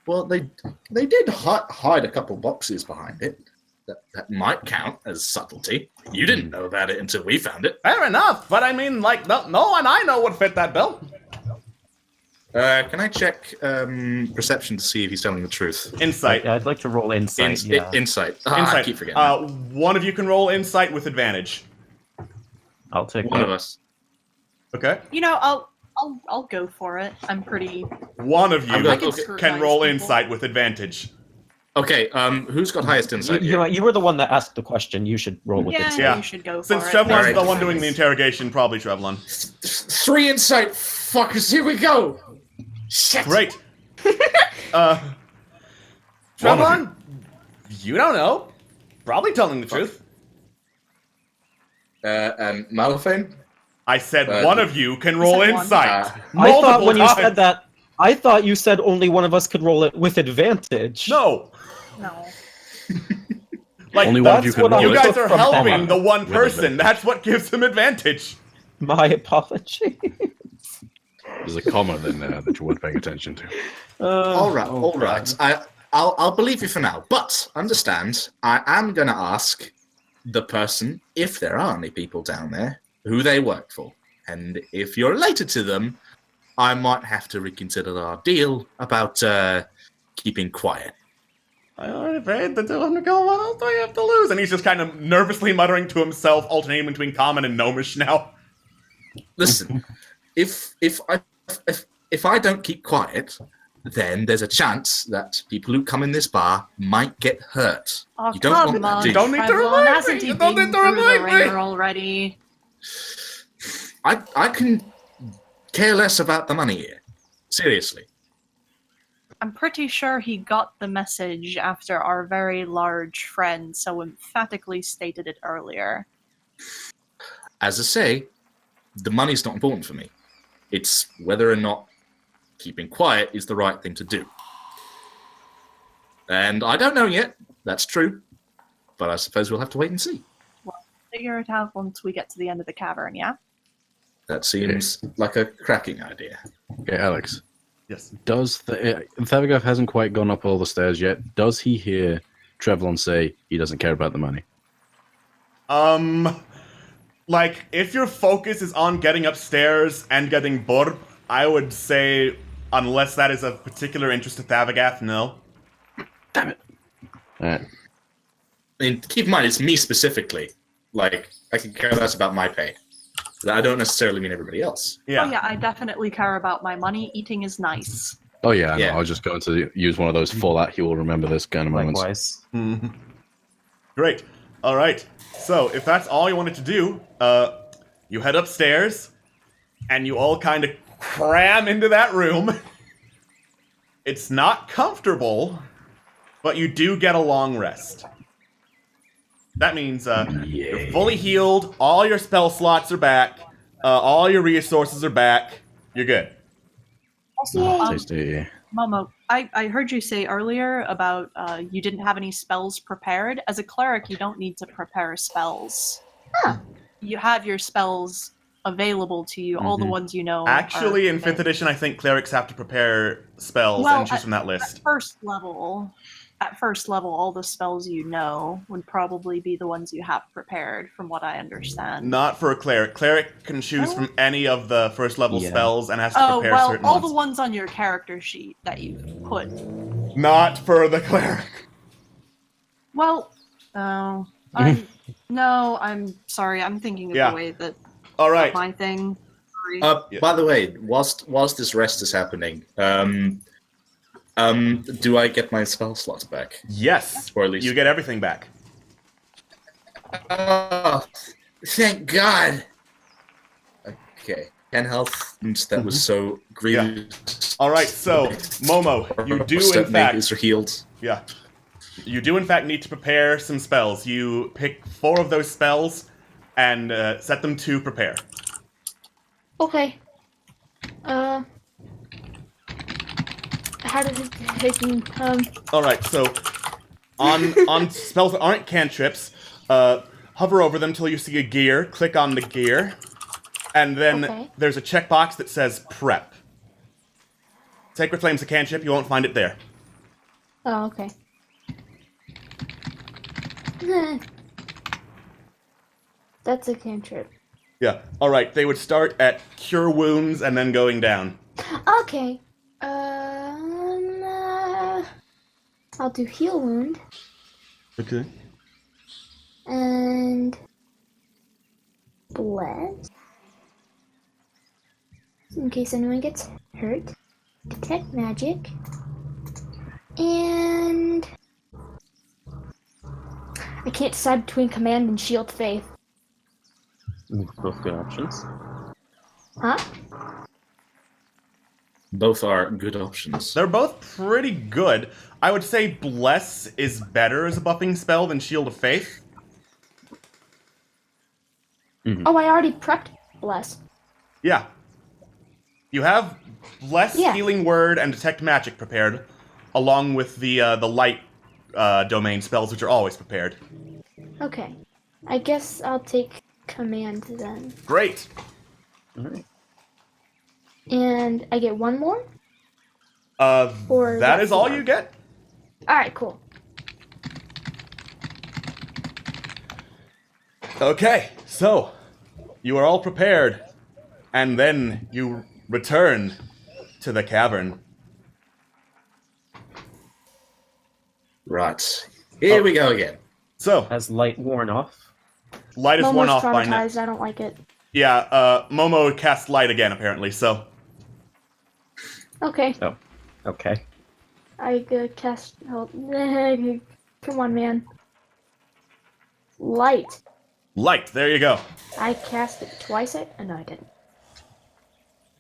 Well, they did hide a couple boxes behind it. That might count as subtlety. You didn't know about it until we found it. Fair enough, but I mean, like, no one I know would fit that bill. Can I check perception to see if he's telling the truth? Insight. I'd like to roll insight. Insight. Insight. I keep forgetting. One of you can roll insight with advantage. I'll take one of us. Okay. I'll go for it. I'm pretty. One of you can roll people. insight with advantage. Okay. Who's got highest insight? You were the one that asked the question. You should roll with insight. Yeah, you should go for Since it. Trevlon's the one doing the interrogation, probably Trevlon. 3 insight, fuckers. Here we go. Shit. Great. Trevlon, you don't know. Probably telling the truth. And Malafane? I said one of you can roll said one. insight. I thought when you times. said that, I thought you said only one of us could roll it with advantage. No. No. Like, Only one of you that's can what roll I you it. guys are From helping Emma. the one With person. advantage. That's what gives him advantage. My apology. There's a comma in there that you weren't paying attention to. All right. I'll believe you for now, but understand, I am going to ask the person, if there are any people down there, who they work for. And if you're related to them, I might have to reconsider our deal about keeping quiet. I already paid the 200 gold. What else do I have to lose? And he's just kind of nervously muttering to himself, alternating between common and gnomish now. Listen, if I don't keep quiet, then there's a chance that people who come in this bar might get hurt. Oh, You don't come want that, on, do you? Don't need to Trevlon. remind Hasn't me. he You don't been need to through the remind me. ringer already? I can care less about the money here. Seriously. I'm pretty sure he got the message after our very large friend so emphatically stated it earlier. As I say, the money's not important for me. It's whether or not keeping quiet is the right thing to do. And I don't know yet. That's true. But I suppose we'll have to wait and see. Figure it out once we get to the end of the cavern, yeah? That seems like a cracking idea. Okay, Alex. Yes. Thavagaf hasn't quite gone up all the stairs yet. Does he hear Trevlon say he doesn't care about the money? Like, if your focus is on getting upstairs and getting Borb, I would say, unless that is of particular interest to Thavagath, no. Damn it. Alright. mean, keep in mind, it's me specifically. Like, I can care less about my pay. I don't necessarily mean everybody else. Yeah. Oh yeah, I definitely care about my money. Eating is nice. Oh yeah, Yeah. No, I was just going to use one of those full at he will remember this kind of moments. Likewise. Mhm. Great. All right. So if that's all you wanted to do, you head upstairs, and you all kind of cram into that room. It's not comfortable, but you do get a long rest. That means you're fully healed, all your spell slots are back, all your resources are back, you're good. Oh, tasty. Momo, I heard you say earlier about you didn't have any spells prepared. As a cleric, you don't need to prepare spells. Huh. You have your spells available to you, all the ones you know. Actually, are in 5th edition, I think clerics have to prepare spells Well, and choose from that list. At first level, all the spells you know would probably be the ones you have prepared, from what I understand. Not for a cleric. Cleric can choose from any of the first level Yeah. spells and has to Oh prepare well, certain all ones. the ones on your character sheet that you put. Not for the cleric. Well, I'm sorry. I'm thinking of Yeah. the way that All right. my thing. Sorry. By the way, whilst this rest is happening, do I get my spell slots back? Yes. Or at least You get everything back. Oh, thank God. Okay, 10 health. That was so grievous. All right, so Momo, you do in fact Is healed. Yeah. You do, in fact, need to prepare some spells. You pick 4 of those spells and set them to prepare. Okay. How does it taking All right, so on spells that aren't cantrips, hover over them till you see a gear. Click on the gear, and then Okay. there's a checkbox that says prep. Sacred Flame's a cantrip. You won't find it there. Oh, okay. That's a cantrip. Yeah. All right. They would start at Cure Wounds and then going down. Okay. I'll do heal wound Okay. and bless in case anyone gets hurt. Detect magic and I can't decide between command and shield faith. Both good options. Huh? Both are good options. They're both pretty good. I would say Bless is better as a buffing spell than Shield of Faith. Oh, I already prepped bless. Yeah. You have Bless, Yeah. Healing Word, and Detect Magic prepared, along with the light domain spells, which are always prepared. Okay. I guess I'll take command then. Great. Alright. And I get one more? That that's is all more. you get. Alright, cool. Okay, so you are all prepared, and then you return to the cavern. Right. Here we go again. So, Has light worn off? light is worn Momo's off by now. traumatized, I don't like it. Yeah, Momo cast light again, apparently, so. Okay. Oh. Okay. I cast. Oh, come on, man. Light. Light, there you go. I cast it twice. No, I didn't.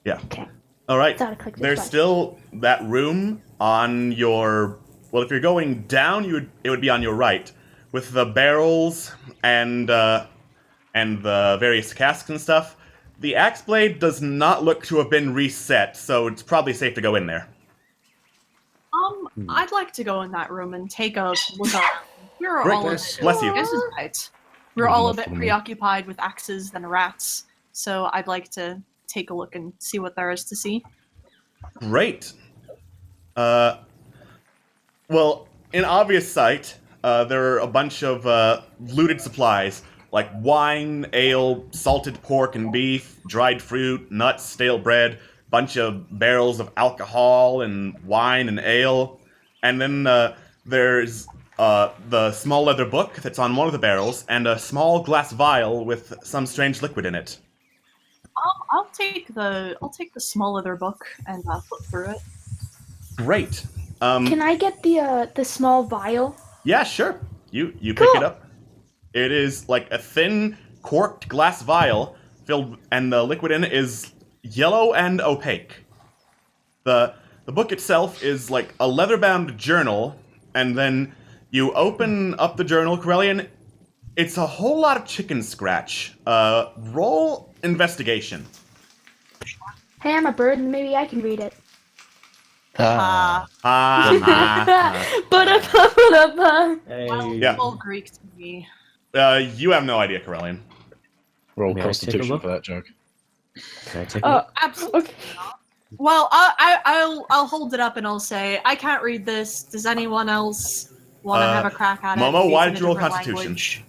Yeah. Okay. Alright, Thought I clicked it there's twice. still that room on your... Well, if you're going down, it would be on your right, with the barrels and the various casks and stuff. The axe blade does not look to have been reset, so it's probably safe to go in there. I'd like to go in that room and take a look around. We're Great, all a bless bit, you. This is right. We're all a Enough bit for me. preoccupied with axes than rats, so I'd like to take a look and see what there is to see. Great. Well, in obvious sight, there are a bunch of looted supplies, like wine, ale, salted pork and beef, dried fruit, nuts, stale bread, bunch of barrels of alcohol and wine and ale. And then there's the small leather book that's on one of the barrels, and a small glass vial with some strange liquid in it. I'll take the small leather book and flip through it. Great. Can I get the small vial? Yeah, sure. You pick Cool. it up. It is like a thin, corked glass vial filled, and the liquid in it is yellow and opaque. The book itself is like a leather-bound journal, and then you open up the journal, Corellian. It's a whole lot of chicken scratch. Roll investigation. Hey, I'm a bird, and maybe I can read it. Ah. Ba-da-ba-ba-da-ba. Hey, Yeah. Full Greek to me. You have no idea, Corellian. Roll May I take a Constitution look? for that joke. can I take a look? Absolutely. Okay. Well, I'll hold it up and I'll say I can't read this. Does anyone else want to have a crack at it? Momo, if it's why in did a you roll different Constitution? language?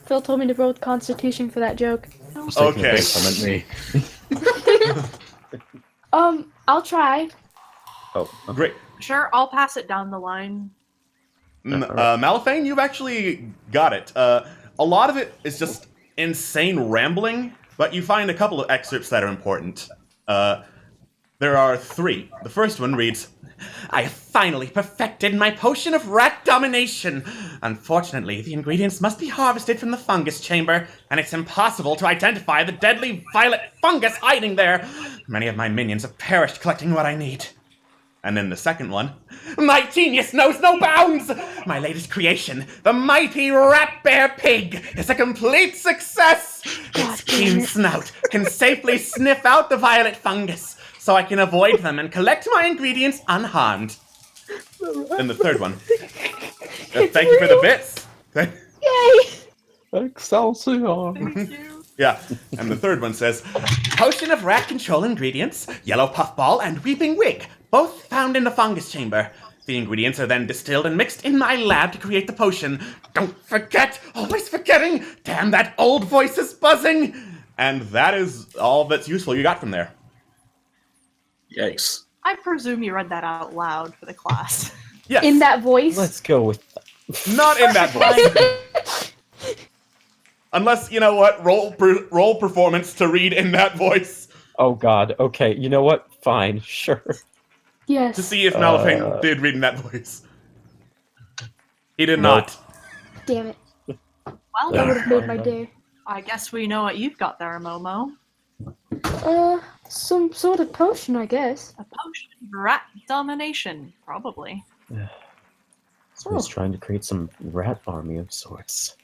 Phil told me to roll Constitution for that joke. I was taking Okay. a piss, I meant me. I'll try. Oh, Great. Sure, I'll pass it down the line. Malifane, you've actually got it. A lot of it is just insane rambling, but you find a couple of excerpts that are important. There are 3. The first one reads, I have finally perfected my potion of rat domination. Unfortunately, the ingredients must be harvested from the fungus chamber, and it's impossible to identify the deadly violet fungus hiding there. Many of my minions have perished collecting what I need. And then the second one, my genius knows no bounds! My latest creation, the mighty rat bear pig, is a complete success! Its keen snout can safely sniff out the violet fungus, so I can avoid them and collect my ingredients unharmed. And the third one, thank you for the bits! Yay! Excelsior! Yeah, and the third one says, potion of rat control ingredients, yellow puffball, and weeping wig, both found in the fungus chamber. The ingredients are then distilled and mixed in my lab to create the potion. Don't forget! Always forgetting! Damn, that old voice is buzzing! And that is all that's useful you got from there. Yikes. I presume you read that out loud for the class. Yes, In that voice. let's go with that. not in that voice. Unless, you know what, roll performance to read in that voice. Oh god, okay, you know what? Fine, sure. Yes. To see if Malifane did read in that voice. He did not. Damn it. Well, That would have made my day. I guess we know what you've got there, Momo. Some sort of potion, I guess. A potion of rat domination, probably. So he's trying to create some rat army of sorts.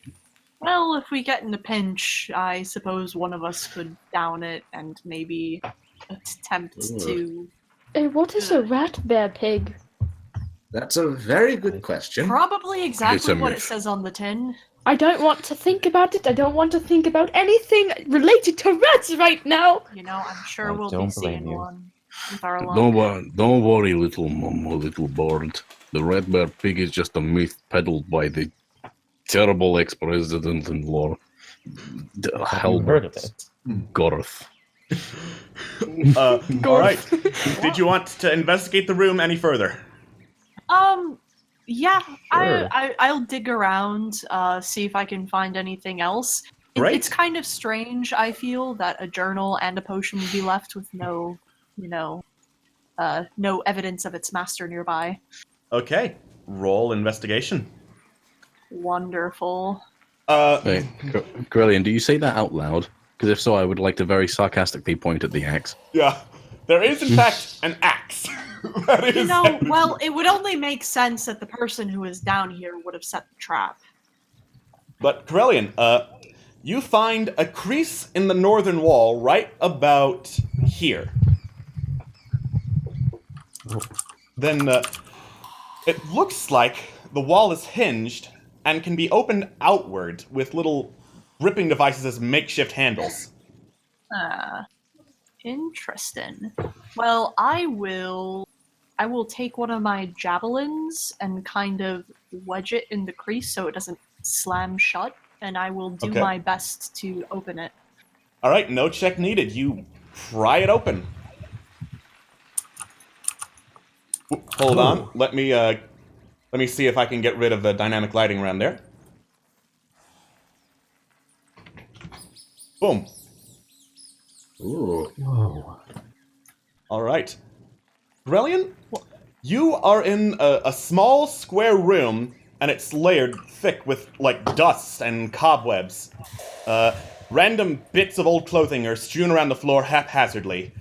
Well, if we get in a pinch, I suppose one of us could down it and maybe attempt to... Hey, what is a rat bear pig? That's a very good question. Probably It's exactly a what it myth. says on the tin. I don't want to think about it. I don't want to think about anything related to rats right now. You know, I'm sure I we'll be don't seeing blame you. one with our luck. Don't worry, little Momo, little bird. The red bear pig is just a myth peddled by the terrible ex-president-in-law, Haven't heard of it. Gorth. All right. Did you want to investigate the room any further? Yeah, Sure. I'll dig around, see if I can find anything else. Great. It's kind of strange, I feel, that a journal and a potion would be left with no, no evidence of its master nearby. Okay. Roll investigation. Wonderful. Hey, Corellian, do you say that out loud? Because if so, I would like to very sarcastically point at the axe. Yeah. There is, in fact, an axe. That is... You know, well, it would only make sense that the person who is down here would have set the trap. But, Corellian, you find a crease in the northern wall right about here. Then, it looks like the wall is hinged and can be opened outward with little gripping devices as makeshift handles. Interesting. Well, I will take one of my javelins and kind of wedge it in the crease so it doesn't slam shut, and I will do Okay. my best to open it. All right, no check needed. You pry it open. Hold on. Let me Let me see if I can get rid of the dynamic lighting around there. Boom. Ooh. Whoa. All right. Brilliant. You are in a small square room, and it's layered thick with, like, dust and cobwebs. Random bits of old clothing are strewn around the floor haphazardly.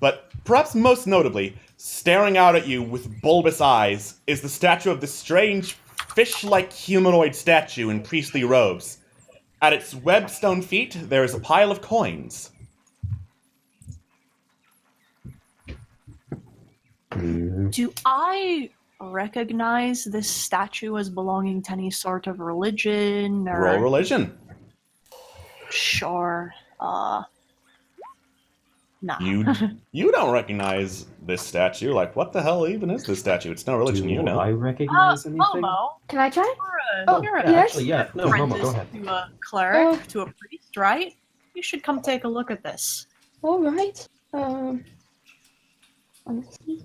But perhaps most notably, staring out at you with bulbous eyes, is the statue of this strange, fish-like humanoid statue in priestly robes. At its webstone feet, there is a pile of coins. Do I recognize this statue as belonging to any sort of religion or Roll religion. Sure. Nah. You don't recognize this statue. Like, what the hell even is this statue? It's no religion, Do you know. I recognize anything? Momo, Can I try? you're a yes? Actually, yeah. No, Momo, go ahead. to a cleric, Oh. to a priest, right? You should come take a look at this. All right. Let me see.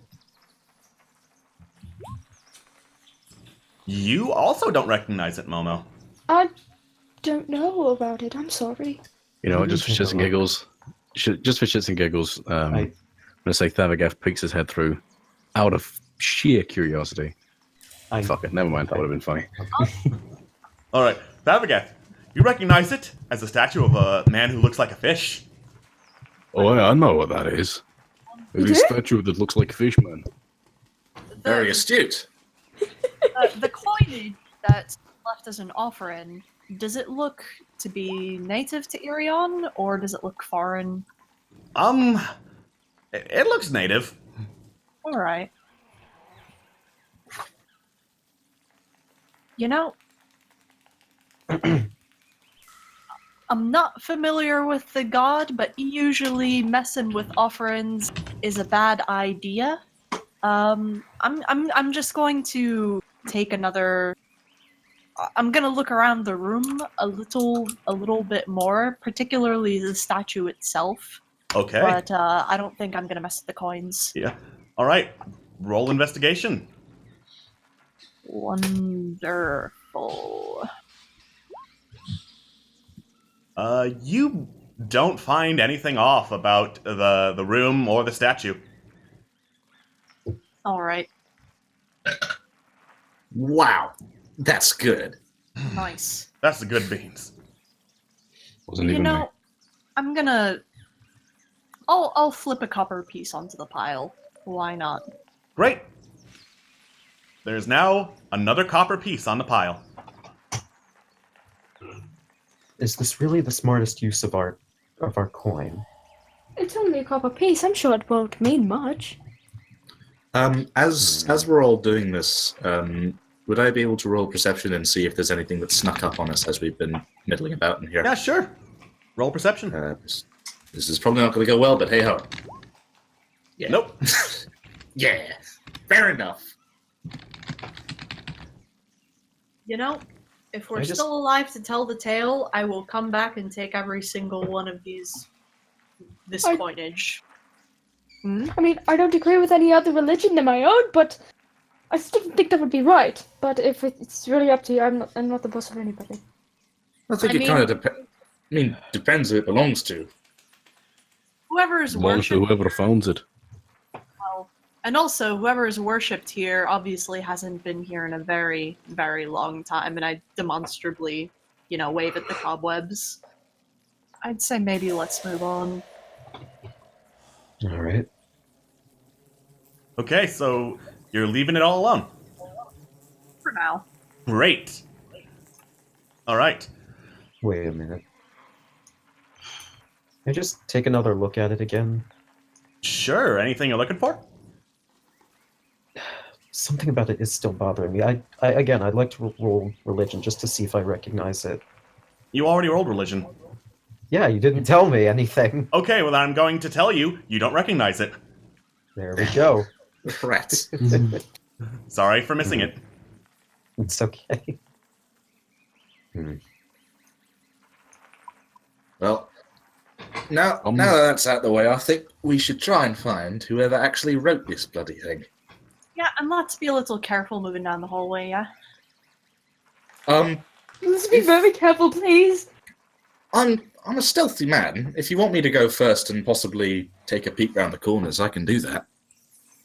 You also don't recognize it, Momo. I don't know about it. I'm sorry. You know, just for shits and giggles. Just for shits and giggles, I'm going to say Thavageth peeks his head through out of sheer curiosity. Fuck it, never mind, that would have been funny. Alright, Thavageth, you recognize it as a statue of a man who looks like a fish. Oh, I know what that is. It's a statue that looks like a fish, man. Very astute. The coinage that's left as an offering, does it look to be native to Irion, or does it look foreign? It looks native. Alright. You know, I'm not familiar with the god, but usually messing with offerings is a bad idea. I'm just going to take another. I'm gonna look around the room a little bit more, particularly the statue itself. Okay. But I don't think I'm gonna mess with the coins. Yeah. Alright, roll investigation. Wonderful. You don't find anything off about the room or the statue. Alright, Wow. That's good. nice. That's the good beans. Wasn't You even know, I'm gonna. I'll flip a copper piece onto the pile. Why not? Great. There's now another copper piece on the pile. Is this really the smartest use of our coin? It's only a copper piece. I'm sure it won't mean much. As we're all doing this, would I be able to roll perception and see if there's anything that snuck up on us as we've been middling about in here? Yeah, sure. Roll perception. This is probably not going to go well, but hey ho. Yeah. Nope. Yeah. Fair enough. You know, if we're I just- still alive to tell the tale, I will come back and take every single one of this I- coinage. I mean, I don't agree with any other religion than my own, but I still think that would be right. But if it's really up to you, I'm not the boss of anybody. I think I it mean- kind of depends who it belongs to. Whoever is belongs to worshipped, whoever founds it. and also whoever is worshipped here, obviously hasn't been here in a very, very long time, and I demonstrably, wave at the cobwebs. I'd say maybe let's move on. All right. Okay, so you're leaving it all alone. For now. Great. Alright. Wait a minute. Can I just take another look at it again? Sure, anything you're looking for? Something about it is still bothering me. I'd like to roll religion just to see if I recognize it. You already rolled religion. Yeah, you didn't tell me anything. Okay, well, I'm going to tell you, you don't recognize it. There we go. Rats. Sorry for missing it. It's okay. Well, now that that's out the way, I think we should try and find whoever actually wrote this bloody thing. Yeah, and let's be a little careful moving down the hallway, yeah? Let's be very careful, please. I'm a stealthy man. If you want me to go first and possibly take a peek round the corners, I can do that.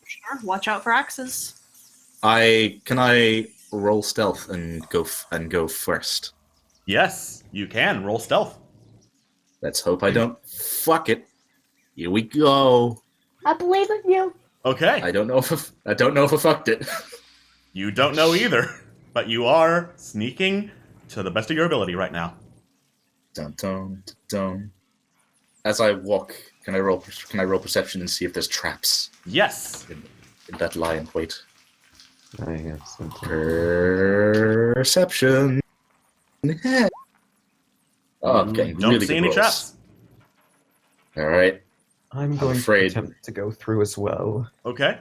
Sure, watch out for axes. Can I roll stealth and go first? Yes, you can. Roll stealth. Let's hope I don't fuck it. Here we go. I believe in you. Okay. I don't know if I fucked it. You don't know either, but you are sneaking to the best of your ability right now. Dun dun dun. As I walk, can I roll perception and see if there's traps Yes. in that lie in wait? I guess. Perception. Oh, I'm getting Don't really see good any rolls. traps. All right. I'm going afraid. to attempt to go through as well. Okay.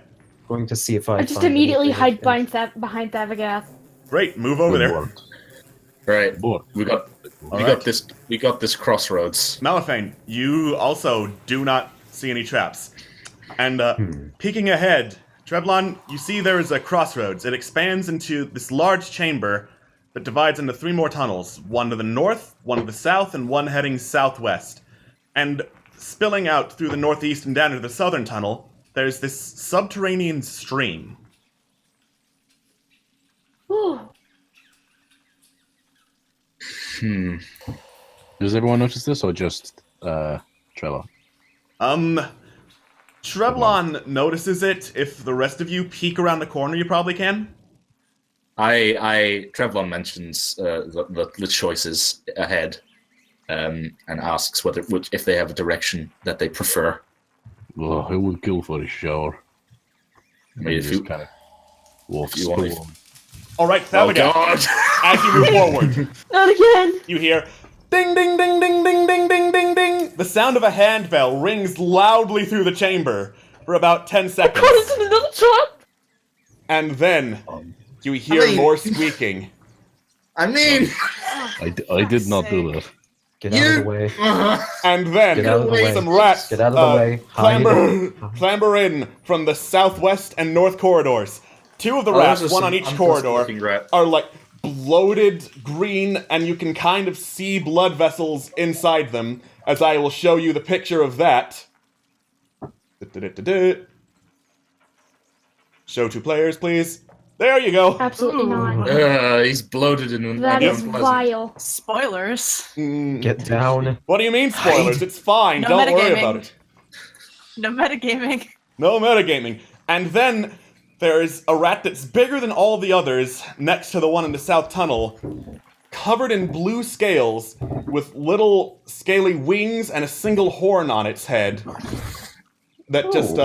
Going to see if I I just find immediately anything hide behind Thavagoth. Great. Move over there. Right. Board. We got right. this crossroads. Malifane, you also do not see any traps. And peeking ahead, Treblon, you see there is a crossroads. It expands into this large chamber that divides into 3 more tunnels. One to the north, one to the south, and one heading southwest. And spilling out through the northeast and down into the southern tunnel, there's this subterranean stream. Does everyone notice this, or just Trevor? Treblon notices it. If the rest of you peek around the corner, you probably can. Trevlon mentions the choices ahead, and asks if they have a direction that they prefer. Well, who would kill for a shower? I mean, if you kind of walks if you want forward. All right, Oh Thavagoth, God! as you move forward, Not again. you hear ding, ding, ding, ding, ding, ding, ding, ding, ding. The sound of a handbell rings loudly through the chamber for about 10 seconds. Caught us in another trap. And then you hear more squeaking. I mean, I did not do that. Get out of the way. And then Get out of the way. some rats Get out of the way. clamber in from the southwest and north corridors. 2 of the rats, one on each corridor, are like bloated green, and you can kind of see blood vessels inside them, as I will show you the picture of that. Show 2 players, please. There you go. Absolutely not. he's bloated and That is unpleasant. vile. Spoilers. Get down. What do you mean spoilers? It's fine. No Don't worry metagaming. about it. No metagaming. No metagaming. And then there's a rat that's bigger than all the others next to the one in the south tunnel, covered in blue scales with little scaly wings and a single horn on its head that just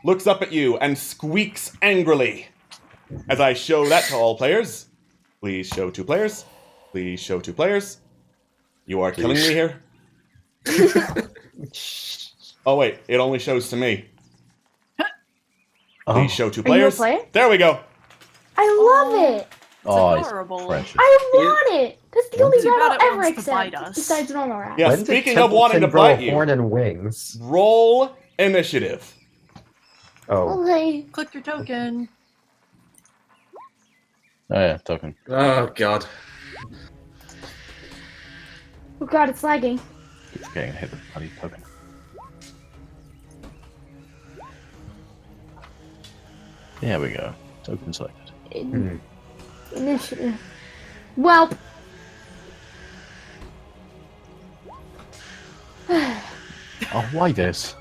looks up at you and squeaks angrily. As I show that to all players, please show 2 players. Please show 2 players. You are killing me here. Oh wait, it only shows to me. Please show 2 Are you a players. player? There we go. I love it. Oh, adorable. it's precious. I want it. That's the only Too rat bad I'll it ever wants to bite accept. us. Besides normal rats. Yeah, When did speaking of wanting to Templeton grow bite a you, horn and wings. roll initiative. Oh. Okay. Click your token. Oh yeah, token. Oh God! Oh God, it's lagging. Keeps getting hit with bloody token. There we go. Token selected. Initiative. Well. Oh, why this?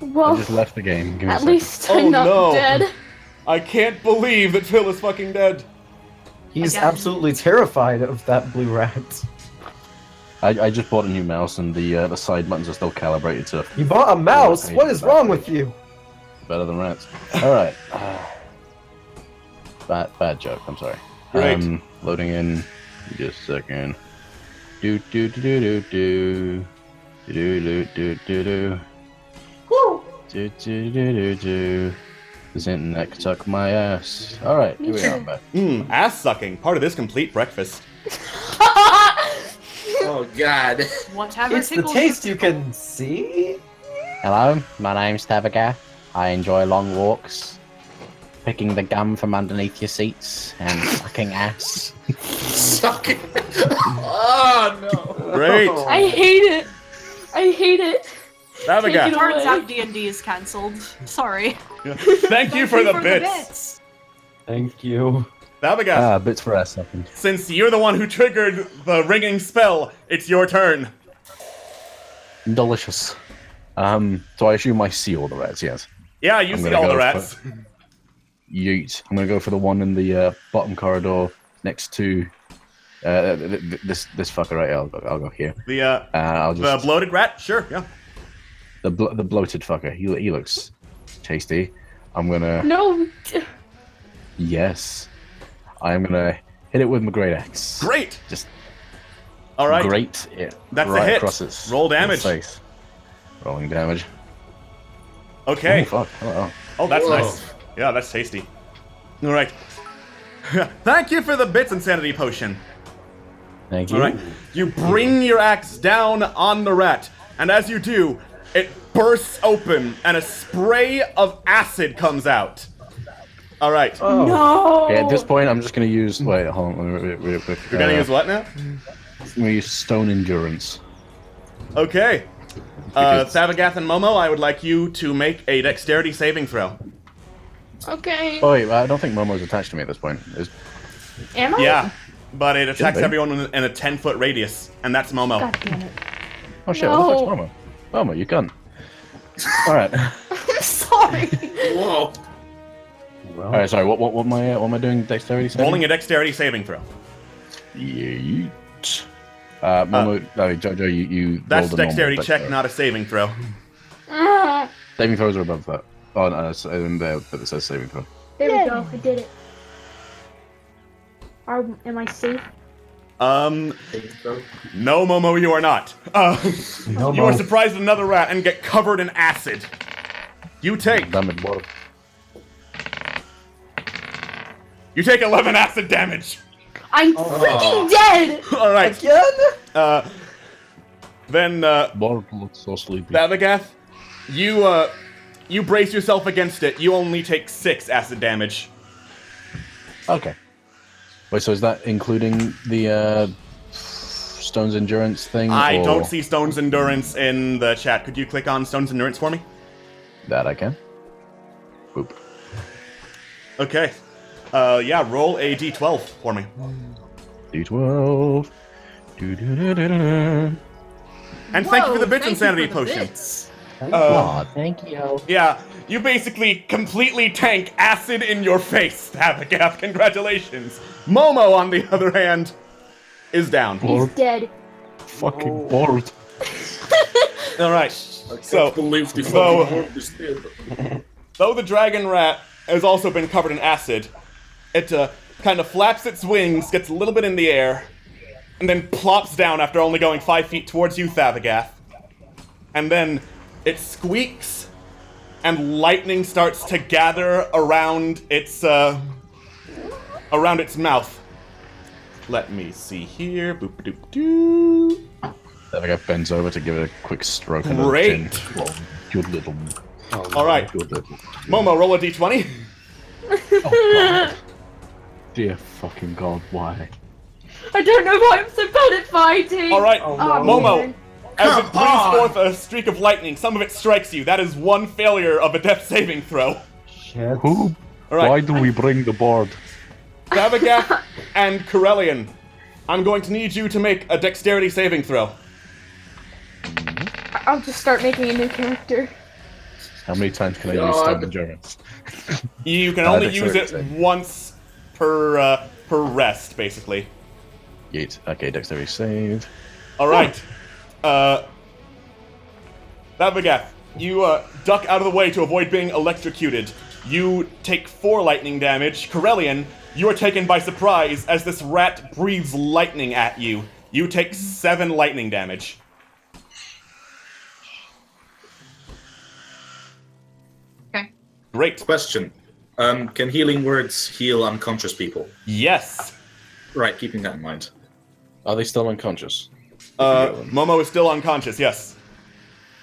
I Well. just left the game. Give me a At second. least Oh, I'm not no. dead. I can't believe that Phil is fucking dead. He's Again. absolutely terrified of that blue rat. I just bought a new mouse, and the side buttons are still calibrated to You bought a mouse? What is wrong with you? better than rats. All right. Bad joke. I'm sorry. Great. Loading in. Just a second. Do do do do do do do do do do do Woo! do do do do do. This internet can suck my ass. All right, here we are. I'm back. Ass sucking. Part of this complete breakfast. Oh God! Whatever It's the tickles taste your you can see. Hello, my name's Tavaga. I enjoy long walks. picking the gum from underneath your seats and sucking ass. Sucking. Oh no. Great. I hate it. I hate it. Abigail. Take it Turns away. out D&D is cancelled. Sorry. Thank you for the bits. Thank you. Abigail, Bits for ass sucking. since you're the one who triggered the ringing spell, it's your turn. Delicious. So I assume I see all the rats, yes. Yeah, you I'm see gonna all go the rats. Yeet. I'm gonna go for the one in the bottom corridor next to this fucker right here. I'll go here. I'll The just bloated rat? Sure, yeah. the bloated fucker. He looks tasty. I'm gonna No. yes. I'm gonna hit it with my great axe. Great. Just All right. great it That's a right hit. across its Roll damage. face. Rolling damage. Okay. Oh fuck. Oh. Oh, that's Whoa. nice. Yeah, that's tasty. All right. Thank you for the bits insanity potion. Thank you. All right. You bring your axe down on the rat, and as you do, it bursts open, and a spray of acid comes out. All right. No. Okay, at this point, I'm just gonna use. Wait, hold on. Real quick. You're gonna use what now? I'm gonna use stone endurance. Okay. Because- Savagath and Momo, I would like you to make a dexterity saving throw. Okay. Oh wait, I don't think Momo's attached to me at this point. Am I? Yeah, but it attacks be. everyone in a 10-foot radius, and that's Momo. God damn it. Oh shit! No. What the fuck's Momo? Momo, you cunt. All right. I'm sorry. Whoa. All right. Sorry. What am I doing? Dexterity saving. Rolling a dexterity saving throw. Yeet. Momo, no, Jojo, you. That's rolled a normal dexterity check, dexterity. not a saving throw. Saving throws are above that. Oh no, it's in there, but it says saving throw. There we go. I did it. Am I safe? No, Momo, you are not. You are surprised at another rat and get covered in acid. You take Damn it, what? 11 acid damage. I'm freaking dead. All right. Again? Then, Bard looks so sleepy. Savagath, you brace yourself against it. You only take 6 acid damage. Okay. Wait, so is that including the Stone's Endurance thing? I or... don't see Stone's Endurance in the chat. Could you click on Stone's Endurance for me? That I can. Boop. Okay. Yeah, roll a d12 for me. D12. And thank you for the bits insanity potion. Aw, thank you. Yeah, you basically completely tank acid in your face, Abigail. Congratulations. Momo, on the other hand, is down. He's dead. Fucking bored. All right. So, Believe the so- fucking word is dead. though the dragon rat has also been covered in acid, it kind of flaps its wings, gets a little bit in the air, and then plops down after only going 5 feet towards you, Thavagath. And then it squeaks, and lightning starts to gather around its mouth. Let me see here. Boop doop doo. Then I bends over to give it a quick stroke on the Great. chin. Oh, good little. All right, Good little. Momo, roll a d20. Oh, God. Dear fucking God, why? I don't know why I'm so bad at fighting. All right, Oh, Momo. man. As it breathes forth a streak of lightning, some of it strikes you. That is one failure of a death saving throw. Shit. Who? All right. Why do we bring the board? Savagath and Corellian, I'm going to need you to make a dexterity saving throw. I'll just start making a new character. How many times can I use God. Stone Endurance? You can only use it dexterity save. once per rest, basically. Yeet. Okay, dexterity save. All right. Savagath, you duck out of the way to avoid being electrocuted. You take 4 lightning damage. Corellian, you are taken by surprise as this rat breathes lightning at you. You take 7 lightning damage. Okay. Great. Question. Can healing words heal unconscious people? Yes. Right, keeping that in mind. Are they still unconscious? Momo is still unconscious, yes.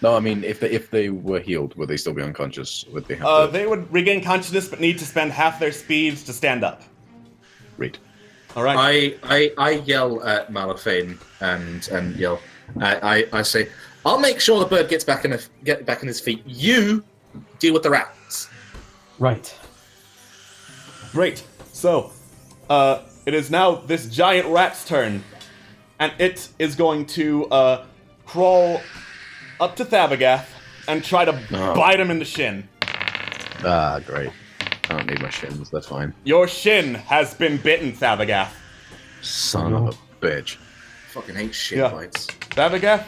No, I mean, if they were healed, would they still be unconscious? Would they have to... They would regain consciousness, but need to spend half their speeds to stand up. Read. All right. I yell at Malafane and yell. I say, I'll make sure the bird gets back in his feet. You deal with the rats. Right. Great. So, it is now this giant rat's turn, and it is going to crawl up to Thabagath and try to bite him in the shin. Ah, great. I don't need my shins, that's fine. Your shin has been bitten, Thabagath. Son of a bitch. Fucking hate shit bites. Thabagath,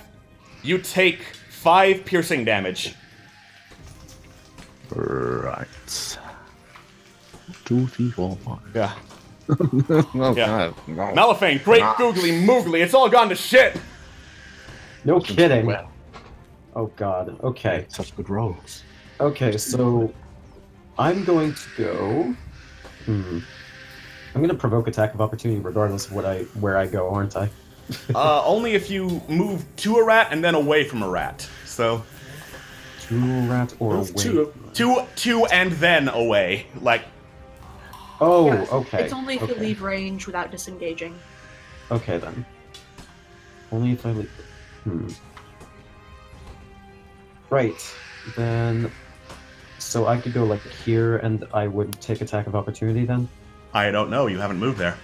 you take 5 piercing damage. Right. 2, 3, 4, 5. Yeah. Oh, Yeah. God. No. Malafane, great googly moogly, it's all gone to shit! No kidding. Oh god. Okay. Such good rolls. Okay, so I'm going to go. I'm going to provoke attack of opportunity regardless of where I go, aren't I? Only if you move to a rat and then away from a rat. So To a rat or away? two and then away. Like Oh, Yeah, okay. It's only if you okay. leave range without disengaging. Okay then. Only if I leave. Right. Then. So I could go like here and I would take attack of opportunity then? I don't know, you haven't moved there.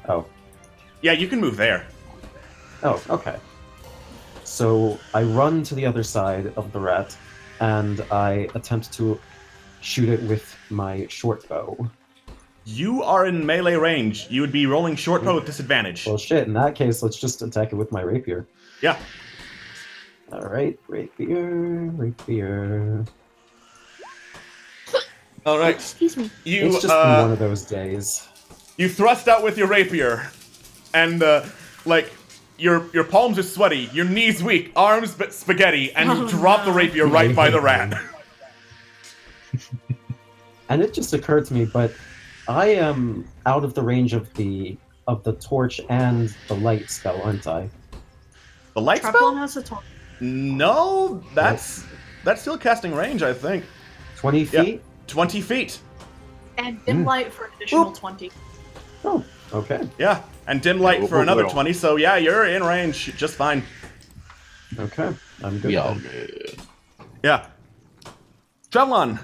Oh. Yeah, you can move there. Oh, okay. So I run to the other side of the rat and I attempt to shoot it with my short bow. You are in melee range. You would be rolling short bow with disadvantage. Well, shit, in that case, let's just attack it with my rapier. Yeah. Alright, rapier. All right. Excuse me. You It's just been one of those days. you thrust out with your rapier, and like your palms are sweaty, your knees weak, arms but spaghetti, and you drop the rapier right by the rat. And it just occurred to me, but I am out of the range of the torch and the light spell, aren't I? The light Trapline spell? has a torch. No, that's still casting range, I think. 20 Yeah. feet? 20 feet. And dim light for an additional 20. Oh, okay. Yeah, and dim light Yeah, for another we'll- 20, so yeah, you're in range just fine. Okay. I'm good. We all then. good. Yeah. Trevlon,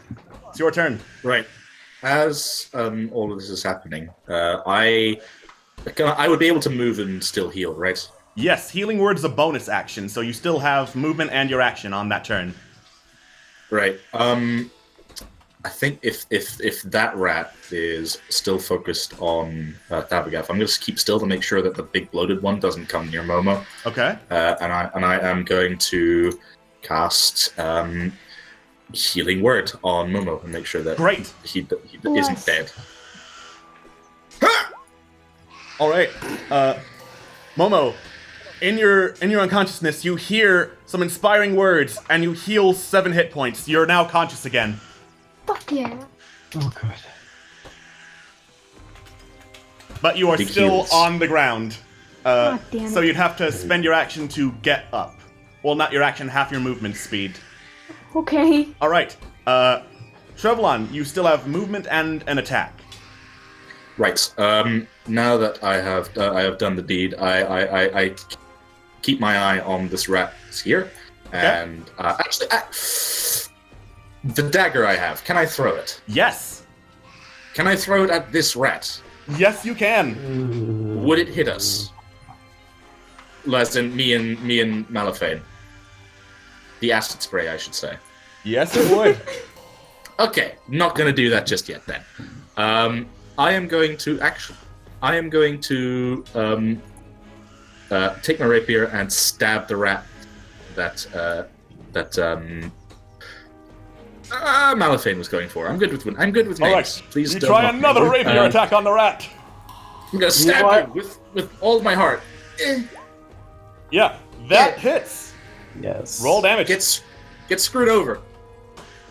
it's your turn. Right. As all of this is happening, I would be able to move and still heal, right? Yes, healing word is a bonus action, so you still have movement and your action on that turn. Right. I think if that rat is still focused on Thabagath, I'm going to keep still to make sure that the big bloated one doesn't come near Momo. Okay. And I am going to cast Healing Word on Momo and make sure that Great. he isn't dead. All right. Momo, in your unconsciousness, you hear some inspiring words, and you heal 7 hit points. You're now conscious again. Fuck yeah. Oh, good. But you are Big still heals. on the ground. God damn it. So you'd have to spend your action to get up. Well, not your action, half your movement speed. Okay. All right. Trevlon, you still have movement and an attack. Right. Now that I have done the deed, I keep my eye on this rat here, and actually, the dagger I have. Can I throw it? Yes. Can I throw it at this rat? Yes, you can. Would it hit us? Less than me and Malafane. The acid spray, I should say. Yes, it would. Okay, not going to do that just yet then. I am going to take my rapier and stab the rat that Malafane was going for. I'm good with names. All right. Please you don't try mock me. another rapier attack on the rat. I'm going to stab you with all my heart. Yeah, that hits. Yes. Roll damage. Get screwed over.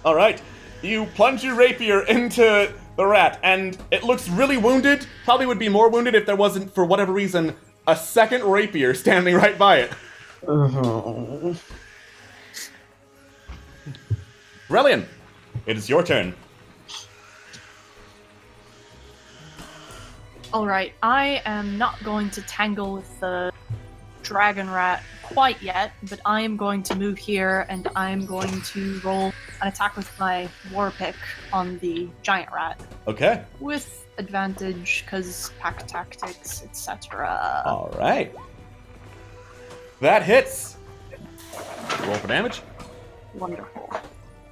All right. You plunge your rapier into the rat, and it looks really wounded. Probably would be more wounded if there wasn't, for whatever reason, a second rapier standing right by it. Relian, it is your turn. Alright, I am not going to tangle with the dragon rat quite yet, but I am going to move here and I'm going to roll an attack with my war pick on the giant rat. Okay. With advantage, because pack tactics, etc. All right. That hits. Roll for damage. Wonderful.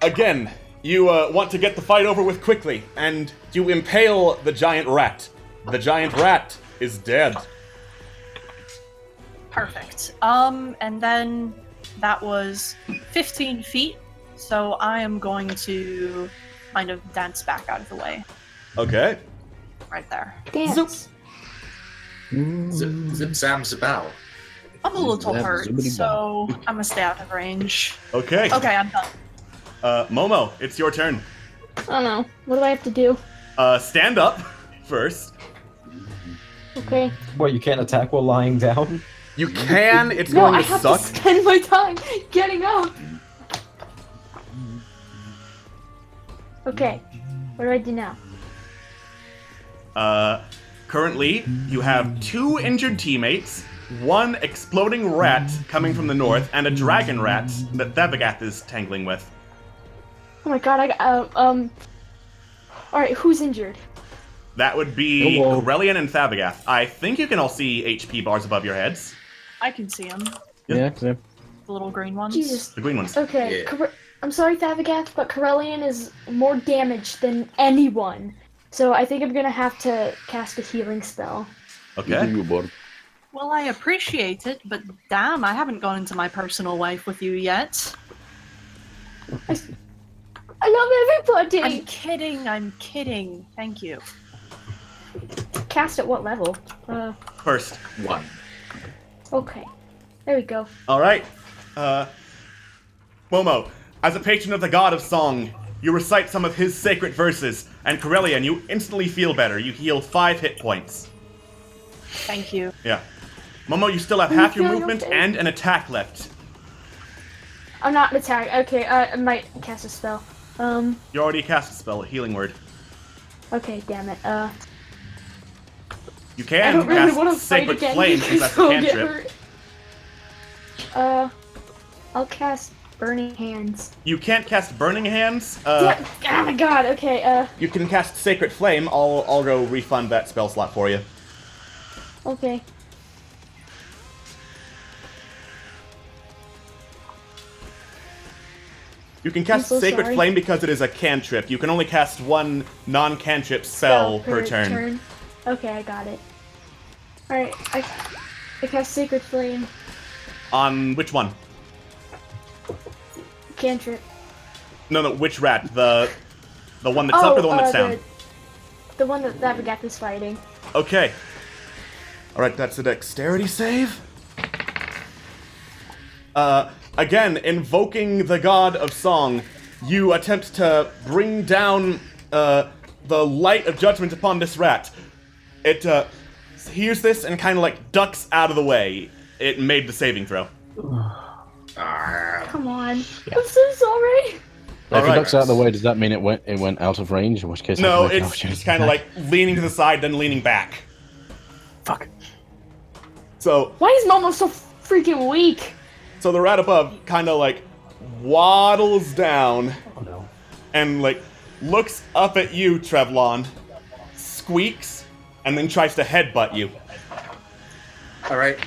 Again, you want to get the fight over with quickly, and you impale the giant rat. The giant rat is dead. Perfect. And then that was 15 feet, so I am going to kind of dance back out of the way. Okay. Right there. Dance. Zip Zam Zabow. I'm a little Zap, hurt, zippity so I'm gonna stay out of range. Okay. Okay, I'm done. Momo, it's your turn. I don't know. What do I have to do? Stand up first. Okay. What, you can't attack while lying down? You can. It's No, going I to have suck. to spend my time getting up. Okay. What do I do now? Currently, you have 2 injured teammates, 1 exploding rat coming from the north, and a dragon rat that Thevagath is tangling with. Oh my god, I got, Alright, who's injured? That would be Hello. Relian and Thevagath. I think you can all see HP bars above your heads. I can see him. Yeah. The little green ones. Jesus. The green ones. Okay, Yeah. I'm sorry, Thavaгаth, but Corellian is more damaged than anyone. So I think I'm gonna have to cast a healing spell. Okay. Well, I appreciate it, but damn, I haven't gone into my personal life with you yet. I love everybody! I'm kidding. Thank you. Cast at what level? First. 1. Okay. There we go. All right. Momo, as a patron of the god of song, you recite some of his sacred verses, and Corellian, you instantly feel better. You heal 5 hit points. Thank you. Yeah. Momo, you still have I'm half your feeling movement okay. and an attack left. I'm not an attack. Okay, I might cast a spell. You already cast a spell, a healing word. Okay, damn it. You I can don't really want to cast fight Sacred again Flame since because that's a I'll get cantrip. hurt. I'll cast Burning Hands. You can't cast Burning Hands. Yeah. Oh my god, okay, You can cast Sacred Flame. I'll go refund that spell slot for you. okay. You can cast so Sacred sorry. Flame because it is a cantrip. You can only cast 1 non-cantrip spell per turn. Okay, I got it. Alright, I cast Sacred Flame. On which one? Cantrip. No, which rat? The one that's up or the one that's down? The one that Thavaгаth is fighting. Okay. Alright, that's a dexterity save. Again, invoking the god of song, you attempt to bring down the light of judgment upon this rat. It hears this and kind of like ducks out of the way. It made the saving throw. Come on. I'm so sorry. If Alright. it ducks out of the way, does that mean it went out of range? In which case, I No, can make an it's opportunity just kind of attack? like leaning to the side, then leaning back. Fuck. So Why is Momo so freaking weak? So the rat above kind of like waddles down Oh no. and like looks up at you, Trevlon, squeaks, and then tries to headbutt you. Alright.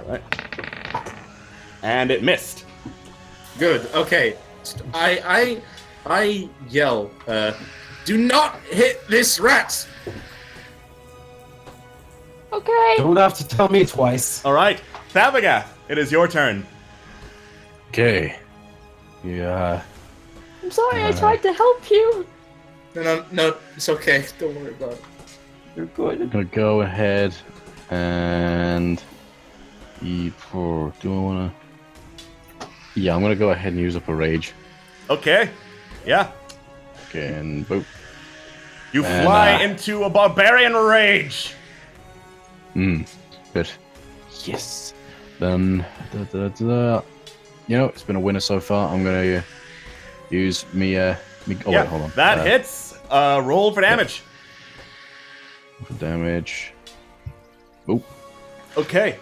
Alright. And it missed. Good. Okay. I yell, do not hit this rat! Okay. Don't have to tell me twice. Alright, Thavaгаth, it is your turn. Okay. Yeah. I'm sorry, I tried to help you. No, it's okay. Don't worry about it. You're good. I'm gonna go ahead and do I wanna? Yeah, I'm gonna go ahead and use up a rage. Okay. Yeah. Okay, and boop. You And, fly into a barbarian rage. Good. Yes. Then, you know, it's been a winner so far. I'm gonna use me. Oh yeah, wait, hold on. That hits. Roll for damage. Damage. Oop. Okay.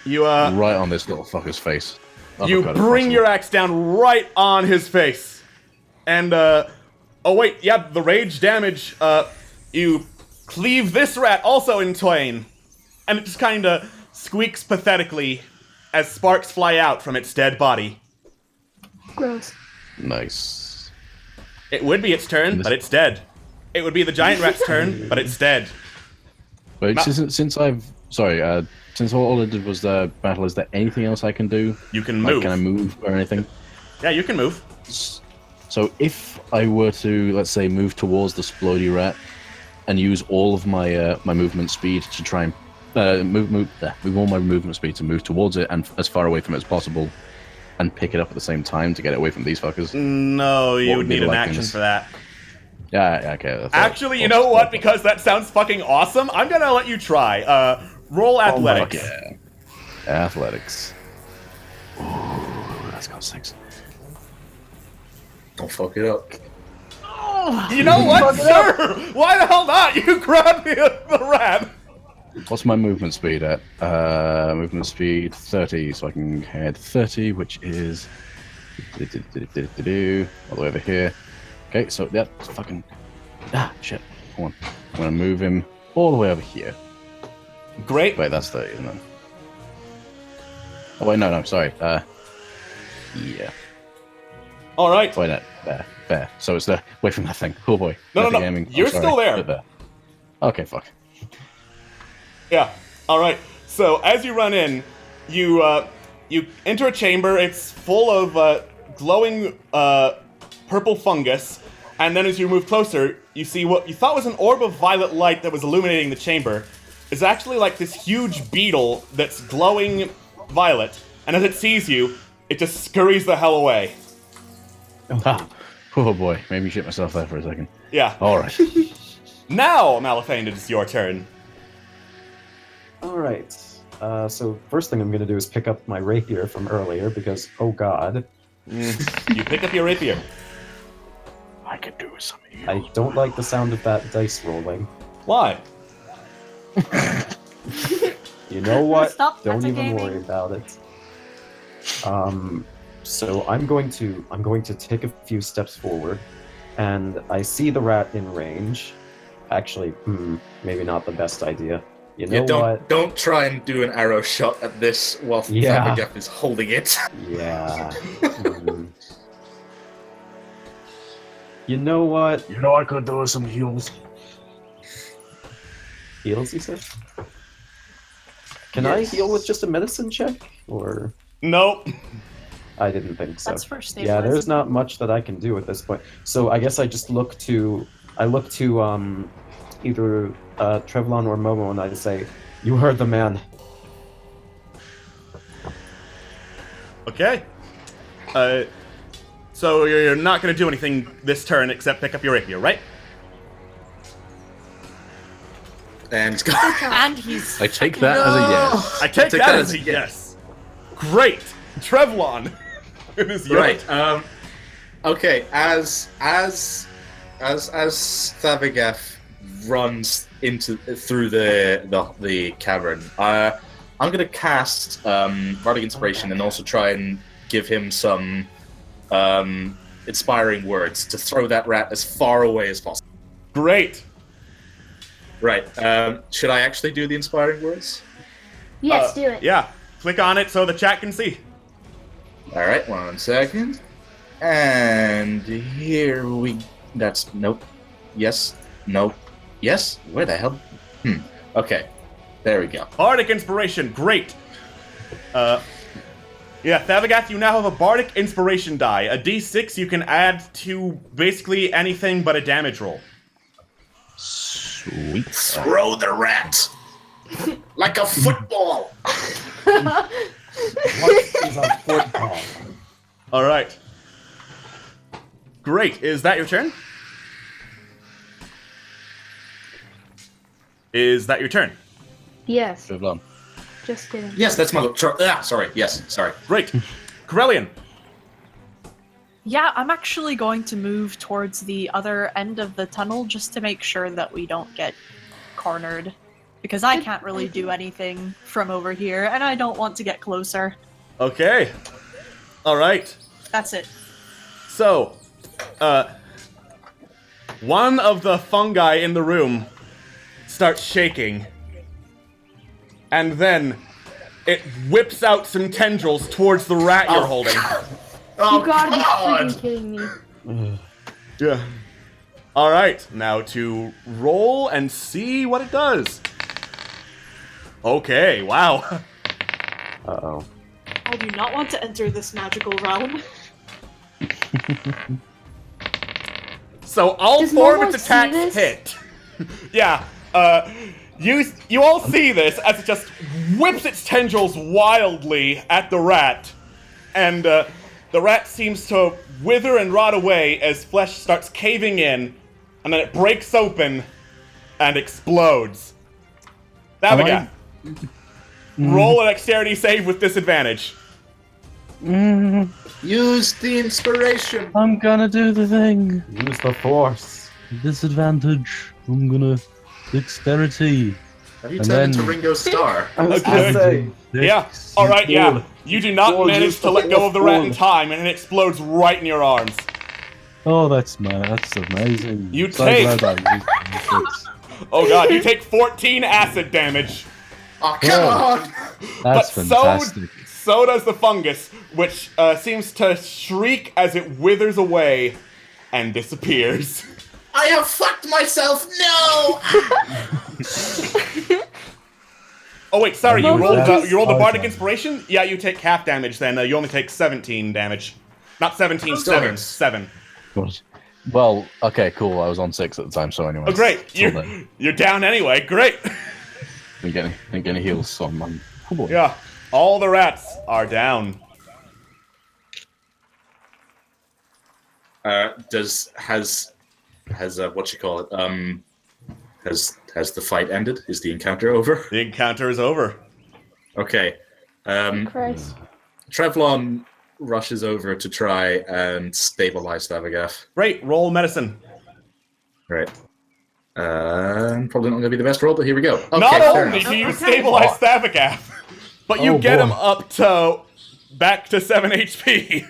You right on this little fucker's face. You bring your axe down right on his face. And oh wait, yeah, the rage damage, you cleave this rat also in twain. And it just kinda squeaks pathetically as sparks fly out from its dead body. Gross. Nice. It would be its turn, but it's dead. It would be the giant rat's turn, but it's dead. But since all I did was the battle, is there anything else I can do? You can move. Can I move or anything? Yeah, you can move. So if I were to, let's say, move towards the Splody rat and use all of my my movement speed to try and move all my movement speed to move towards it and as far away from it as possible, and pick it up at the same time to get it away from these fuckers. No, you would need an action for that. Yeah, okay. Actually, you know what? Because that sounds fucking awesome, I'm gonna let you try. Roll athletics. Oh, yeah. Athletics. Ooh, that's got 6. Don't fuck it up. You know what, sir? Why the hell not? You grab the rat. What's my movement speed at? Movement speed 30, so I can head 30, which is all the way over here. Okay, so that's fucking shit. Hold on. I'm gonna move him all the way over here. Great. Wait, that's 30, isn't it? Oh wait, no, sorry. Yeah. All right. Wait, no, there. So it's away from that thing. Oh boy. No. Aiming. You're still there. Okay, fuck. Yeah. All right. So as you run in, you enter a chamber. It's full of glowing purple fungus, and then as you move closer, you see what you thought was an orb of violet light that was illuminating the chamber. It's actually like this huge beetle that's glowing violet, and as it sees you, it just scurries the hell away. Oh boy, made me shit myself there for a second. Yeah. Alright. Now, Malithane, it is your turn. Alright. So first thing I'm gonna do is pick up my rapier from earlier because, oh god. You pick up your rapier. I could do with some heals. I don't like the sound of that dice rolling. Why? You know what? Stop Don't even metagaming. worry about it. So I'm going to take a few steps forward, and I see the rat in range. Actually, maybe not the best idea. You know what? Don't try and do an arrow shot at this while Fabagaf is holding it. Yeah. You know what? You know I could do with some heals. Heals, you said? Can I heal with just a medicine check? Or Nope. I didn't think so. That's for Yeah, stabilizing. there's not much that I can do at this point. So I guess I just look to either Trevlon or Momo, and I say, "You heard the man." Okay. So you're not going to do anything this turn except pick up your rapier, right? And it's And he's. I take that as a yes. I take that as a yes. Great, Trevlon. It is your right. Okay. As Thavagaf runs through the cavern, I'm gonna cast Bardic Inspiration and also try and give him some inspiring words to throw that rat as far away as possible. Great. Right. Should I actually do the inspiring words? Yes, do it. Yeah. Click on it so the chat can see. All right. 1 second. And here we. That's nope. Yes. Nope. Yes. Where the hell? Okay. There we go. Bardic Inspiration. Great. Yeah, Thavagath, you now have a Bardic Inspiration die. A D6 you can add to basically anything but a damage roll. Sweet. Throw the rat like a football. What is a football? All right. Great. Is that your turn? Is that your turn? Yes, Trevlon. just kidding. Yes, that's my. Sorry. Yes. Sorry. Great. Corellian. Yeah, I'm actually going to move towards the other end of the tunnel just to make sure that we don't get cornered. Because I can't really do anything from over here, and I don't want to get closer. Okay. All right. That's it. So, one of the fungi in the room starts shaking, and then it whips out some tendrils towards the rat you're holding. You gotta be freaking kidding me. Yeah. All right, now to roll and see what it does. Okay, wow. Uh-oh. I do not want to enter this magical realm. So all Does four of Momo its see attacks this? hit. Yeah, you all see this as it just whips its tendrils wildly at the rat, and the rat seems to wither and rot away as flesh starts caving in, and then it breaks open and explodes. Thavaga, roll a dexterity save with disadvantage. Use the inspiration. I'm gonna do the thing. Use the force. Disadvantage. I'm gonna dexterity. Have you And turned into then- Ringo Starr? I was Okay. gonna say. Yeah, alright, yeah. You do not Fall, manage just to let go of the rat in fall. time, and it explodes right in your arms. Oh, that's amazing. You So take- glad I used this. Oh god, you take 14 acid damage. Oh, come on! That's But fantastic. So does the fungus, which seems to shriek as it withers away and disappears. I have fucked myself. No! Oh wait, sorry, you rolled the Okay. bardic inspiration? Yeah, you take half damage then. You only take 17 damage. Not 17, Still 7. hurts. 7. God. Well, okay, cool. I was on 6 at the time, so anyway. Oh great, you're down anyway. Great. Didn't get any heals, so I'm oh boy. Yeah, all the rats are down. Has what you call it? Has the fight ended? Is the encounter over? The encounter is over. Okay. Christ. Trevlon rushes over to try and stabilize Thavagath. Great, roll medicine. Right. Probably not going to be the best roll, but here we go. Okay, Not fair only enough. do you stabilize Thavagath, but you Oh, get boy. him up to back to 7 HP.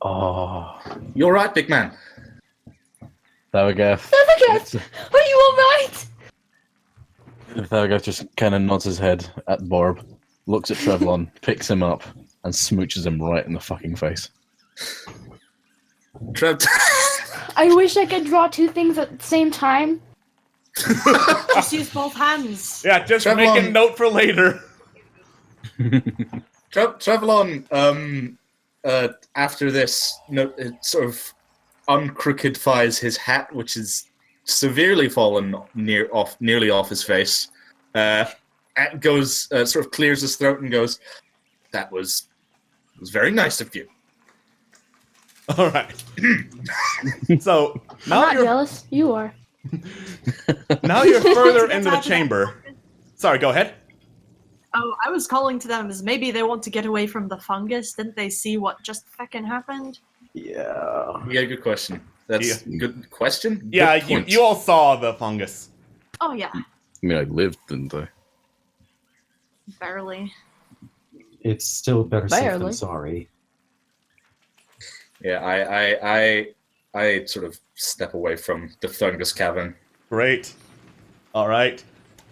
Oh, You're right, big man. Thavagath. Thavagath, are you alright? Thavagath just kind of nods his head at Borb, looks at Trevlon, picks him up, and smooches him right in the fucking face. Trev. I wish I could draw two things at the same time. Just use both hands. Yeah, just Trevlon- make a note for later. Trevlon, after this, it sort of uncrookedifies his hat, which is severely fallen nearly off his face. Goes sort of clears his throat and goes, "That was very nice of you." All right. So I'm now not you're jealous. You are. further Let's into the add that. chamber. Sorry, go ahead. Oh, I was calling to them as maybe they want to get away from the fungus. Didn't they see what just feckin' happened? Yeah. Yeah, good question. That's Yeah. good question. Good Yeah, point. you all saw the fungus. Oh yeah, I mean, I lived, didn't I? barely. It's still better safe Barely. than sorry. Yeah, I sort of step away from the fungus cavern. Great. All right.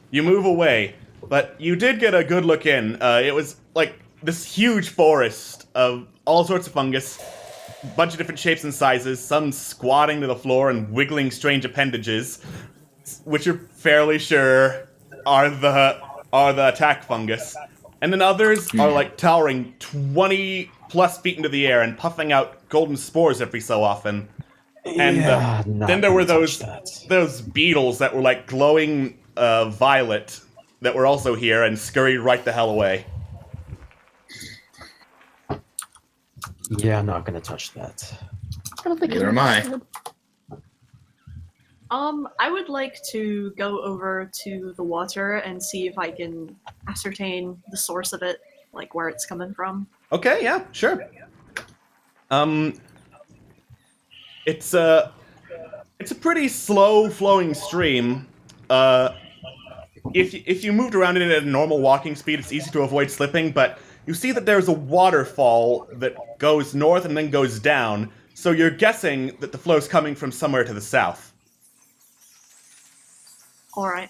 You move away, but you did get a good look in. It was like this huge forest of all sorts of fungus, bunch of different shapes and sizes, some squatting to the floor and wiggling strange appendages, which you're fairly sure are the attack fungus. And then others are like towering 20 plus feet into the air and puffing out golden spores every so often. And Yeah, not then there were gonna touch those beetles that were like glowing violet that were also here and scurried right the hell away. Yeah, I'm not gonna touch that. I don't think Neither it's am I. good. I would like to go over to the water and see if I can ascertain the source of it, like where it's coming from. Okay, yeah, sure. It's a pretty slow flowing stream. If you moved around it at a normal walking speed, it's easy to avoid slipping. But you see that there's a waterfall that goes north and then goes down. So you're guessing that the flow's coming from somewhere to the south. All right.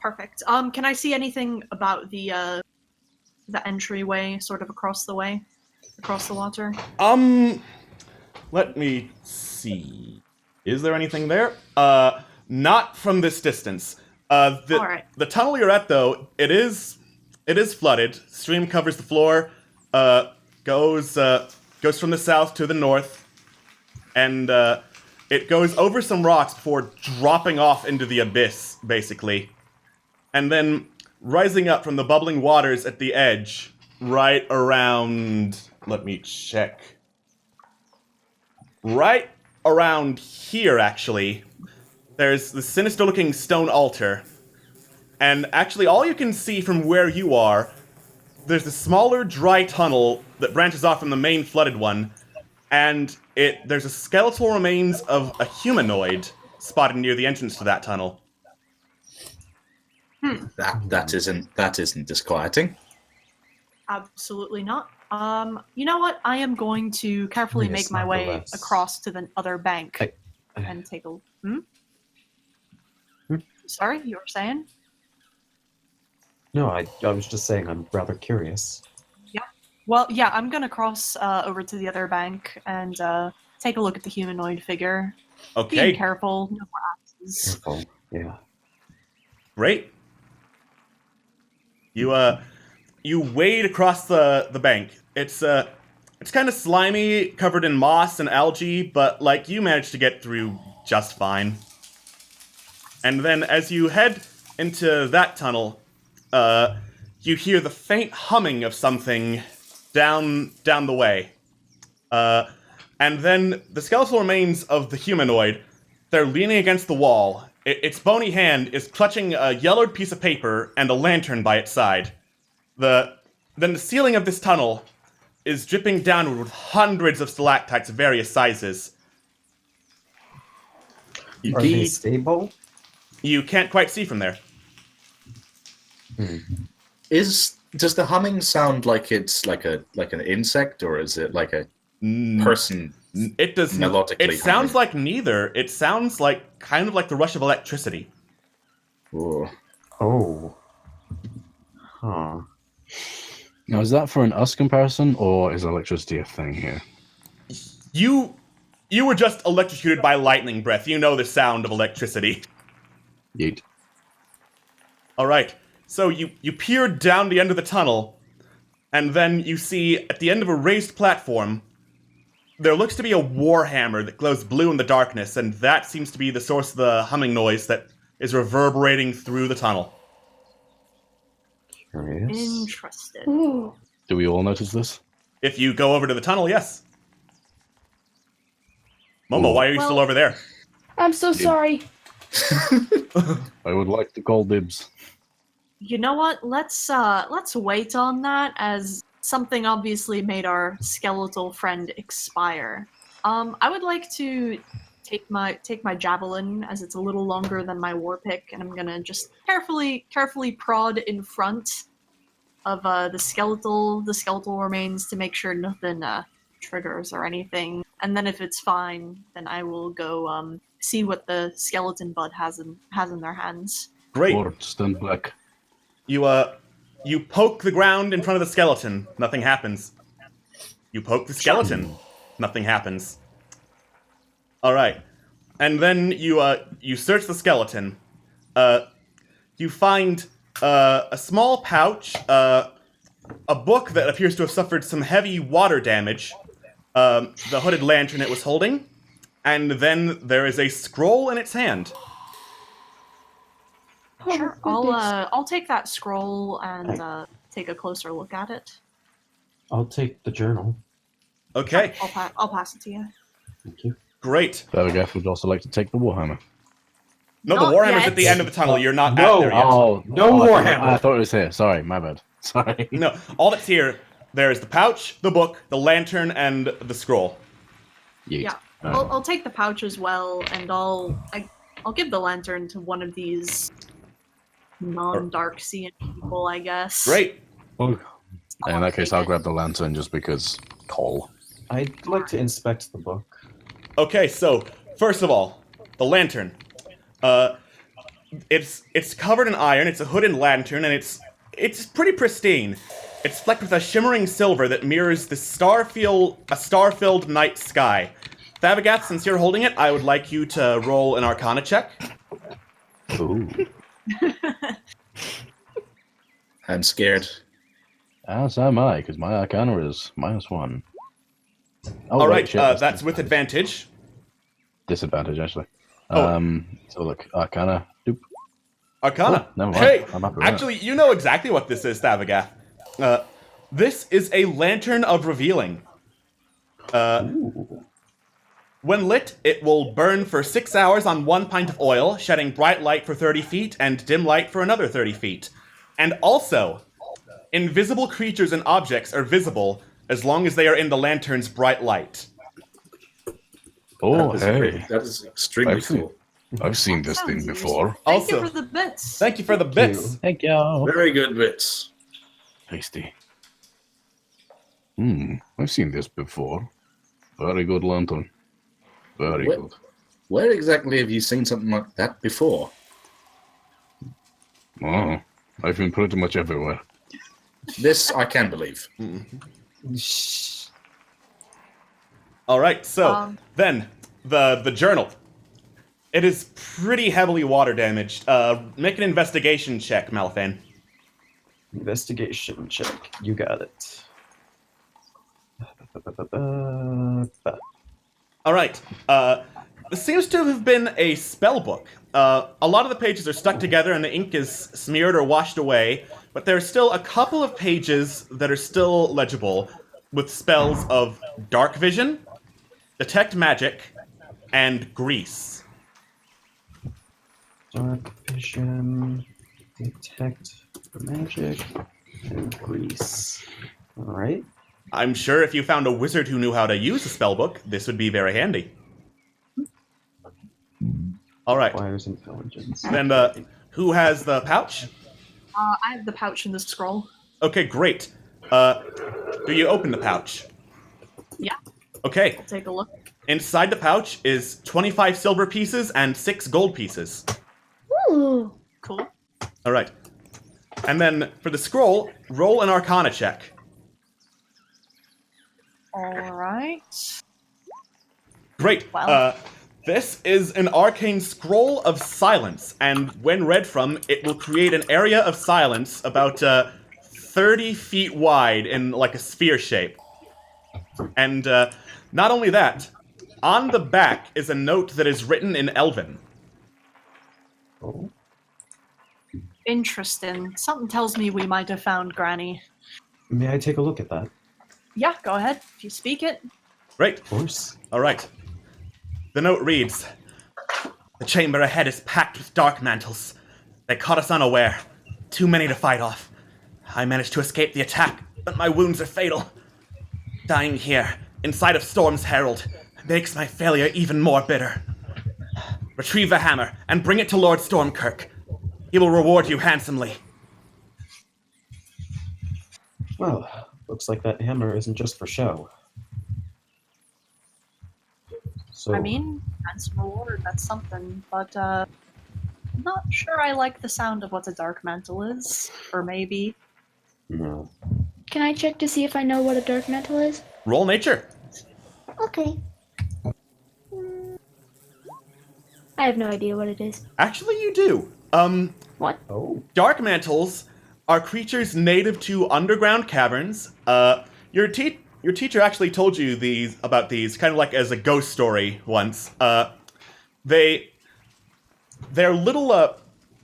Perfect. Can I see anything about the entryway, sort of across the way, across the water? Let me see. Is there anything there? Not from this distance. All right. The tunnel you're at, though, it is flooded. Stream covers the floor. Goes from the south to the north, and it goes over some rocks before dropping off into the abyss, basically. And then rising up from the bubbling waters at the edge, right around... Let me check. Right around here, actually, there's the sinister-looking stone altar. And actually, all you can see from where you are, there's a smaller, dry tunnel that branches off from the main flooded one, and there's a skeletal remains of a humanoid spotted near the entrance to that tunnel. That isn't disquieting. Absolutely not. You know what? I am going to carefully make my way across to the other bank and take a... Sorry, you were saying? No, I was just saying I'm rather curious. Yeah. Well, yeah, I'm gonna cross over to the other bank and take a look at the humanoid figure. Okay. Being careful, no more axes. Careful, yeah. Great. You wade across the bank. It's kind of slimy, covered in moss and algae, but like you managed to get through just fine. And then as you head into that tunnel, you hear the faint humming of something down the way. And then the skeletal remains of the humanoid, they're leaning against the wall. Its bony hand is clutching a yellowed piece of paper and a lantern by its side. Then the ceiling of this tunnel is dripping downward with hundreds of stalactites of various sizes. Are they stable? You can't quite see from there. Does the humming sound like it's like an insect, or is it like a person? It does. Melodically It sounds humming? like neither. It sounds like kind of like the rush of electricity. Ooh. Oh. Huh. Now, is that for an us comparison, or is electricity a thing here? You were just electrocuted by lightning breath. You know the sound of electricity. Yeet. All right. So you peer down the end of the tunnel, and then you see at the end of a raised platform, there looks to be a warhammer that glows blue in the darkness, and that seems to be the source of the humming noise that is reverberating through the tunnel. Curious. Interesting. Ooh. Do we all notice this? If you go over to the tunnel, yes. Momo, Ooh. why are you still over there? I'm so sorry. I would like to call dibs. You know what? Let's wait on that, as something obviously made our skeletal friend expire. I would like to take my javelin, as it's a little longer than my war pick, and I'm gonna just carefully prod in front of the skeletal remains to make sure nothing triggers or anything. And then if it's fine, then I will go see what the skeleton bud has in their hands. Great. Or stand back. You poke the ground in front of the skeleton. Nothing happens. You poke the skeleton. Nothing happens. All right. And then you search the skeleton. You find a small pouch, a book that appears to have suffered some heavy water damage, the hooded lantern it was holding, and then there is a scroll in its hand. Sure. I'll take that scroll and take a closer look at it. I'll take the journal. Okay, I'll pass it to you. Thank you. great. Bergaf would also like to take the warhammer. No, Not the warhammer's yet. at the end of the tunnel. You're not No. at there yet. No I warhammer. thought it was here. Sorry, my bad. Sorry. No, all that's here, there's the pouch, the book, the lantern, and the scroll. Yeet. Yeah, Alright. I'll take the pouch as well, and I'll give the lantern to one of these non-dark seeing people, I guess. Great. Oh. In that case, I'll grab the lantern just because call. I'd like to inspect the book. Okay, so first of all, the lantern. It's covered in iron. It's a hooded lantern, and it's pretty pristine. It's flecked with a shimmering silver that mirrors a star-filled night sky. Thavagath, since you're holding it, I would like you to roll an Arcana check. Ooh. I'm scared. As am I, because my Arcana is -1. Oh, All wait, right, shit, that's with advantage. disadvantage, actually. Oh. So look, Arcana. Doop. Arcana. Oh, never mind. Hey, I'm happy with actually, you know exactly what this is, Thavagath. This is a lantern of revealing. When lit, it will burn for 6 hours on 1 pint of oil, shedding bright light for 30 feet and dim light for another 30 feet. And also, invisible creatures and objects are visible as long as they are in the lantern's bright light. Oh, That is hey. great. That is extremely I've seen- cool. I've seen this thing Sounds before. useful. Thank Also- you for the bits. Thank you for the bits. Thank you. Very good bits. Tasty. I've seen this before. Very good lantern. Very What? good. Where exactly have you seen something like that before? Oh, I've been pretty much everywhere. This I can believe. All right, so Um, the journal. It is pretty heavily water damaged. Make an investigation check, Malphane. Investigation check. You got it. All right. This seems to have been a spell book. A lot of the pages are stuck together and the ink is smeared or washed away, but there are still a couple of pages that are still legible with spells of Dark Vision, Detect Magic, and Grease. Dark vision, detect magic, and grease. Alright. I'm sure if you found a wizard who knew how to use a spell book, this would be very handy. All right. Requires intelligence. Then, who has the pouch? I have the pouch and the scroll. Okay, great. Do you open the pouch? Yeah, Okay. I'll take a look. Inside the pouch is 25 silver pieces and 6 gold pieces. Ooh. Cool. All right. And then for the scroll, roll an Arcana check. All right. Great. Wow. This is an arcane scroll of silence, and when read from, it will create an area of silence about 30 feet wide in like a sphere shape. And not only that, on the back is a note that is written in Elven. Oh. Interesting. Something tells me we might have found Granny. May I take a look at that? Yeah, go ahead. If you speak it. Great. Of course. All right. The note reads, "The chamber ahead is packed with dark mantles. They caught us unaware. Too many to fight off. I managed to escape the attack, but my wounds are fatal. Dying here, inside of Storm's Herald, makes my failure even more bitter. Retrieve the hammer and bring it to Lord Stormkirk. He will reward you handsomely." Well, looks like that hammer isn't just for show. So, I mean, that's reward, that's something, but I'm not sure I like the sound of what a dark mantle is. Or maybe. no. Can I check to see if I know what a dark mantle is? Roll nature. Okay. I have no idea what it is. Actually, you do. What? Oh. Dark mantles are creatures native to underground caverns. Your teacher actually told you about these, kind of like as a ghost story once. They're little,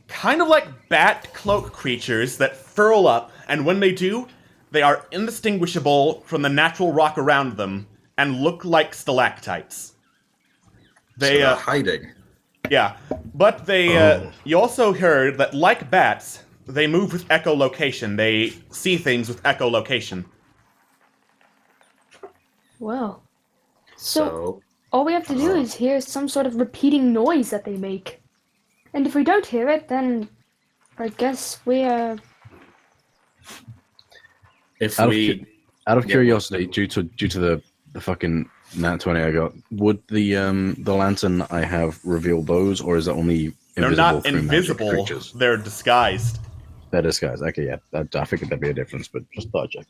kind of like bat cloak creatures that furl up, and when they do, they are indistinguishable from the natural rock around them and look like stalactites. They Hiding. Yeah, but they, you also heard that, like bats, they move with echolocation. They see things with echolocation. Well, So all we have to do is hear some sort of repeating noise that they make. And if we don't hear it, then I guess we if Out of, we out of Yeah. curiosity, due to the fucking nat 20 I got, would the lantern I have reveal those, or is it only They're invisible not through magic invisible. creatures? They're disguised. They're disguised. Okay, yeah, I figured there'd be a difference, but just thought I'd check.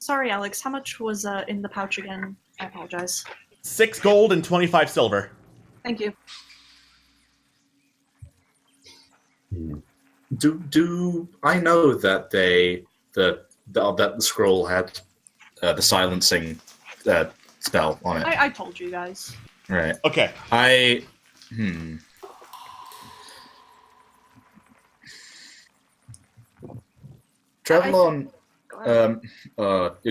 Sorry, Alex. How much was in the pouch again? I apologize. 6 gold and 25 silver. Thank you. do I know that that the scroll had the silencing spell on it? I told you guys. Right. Okay. Travelon. Go ahead.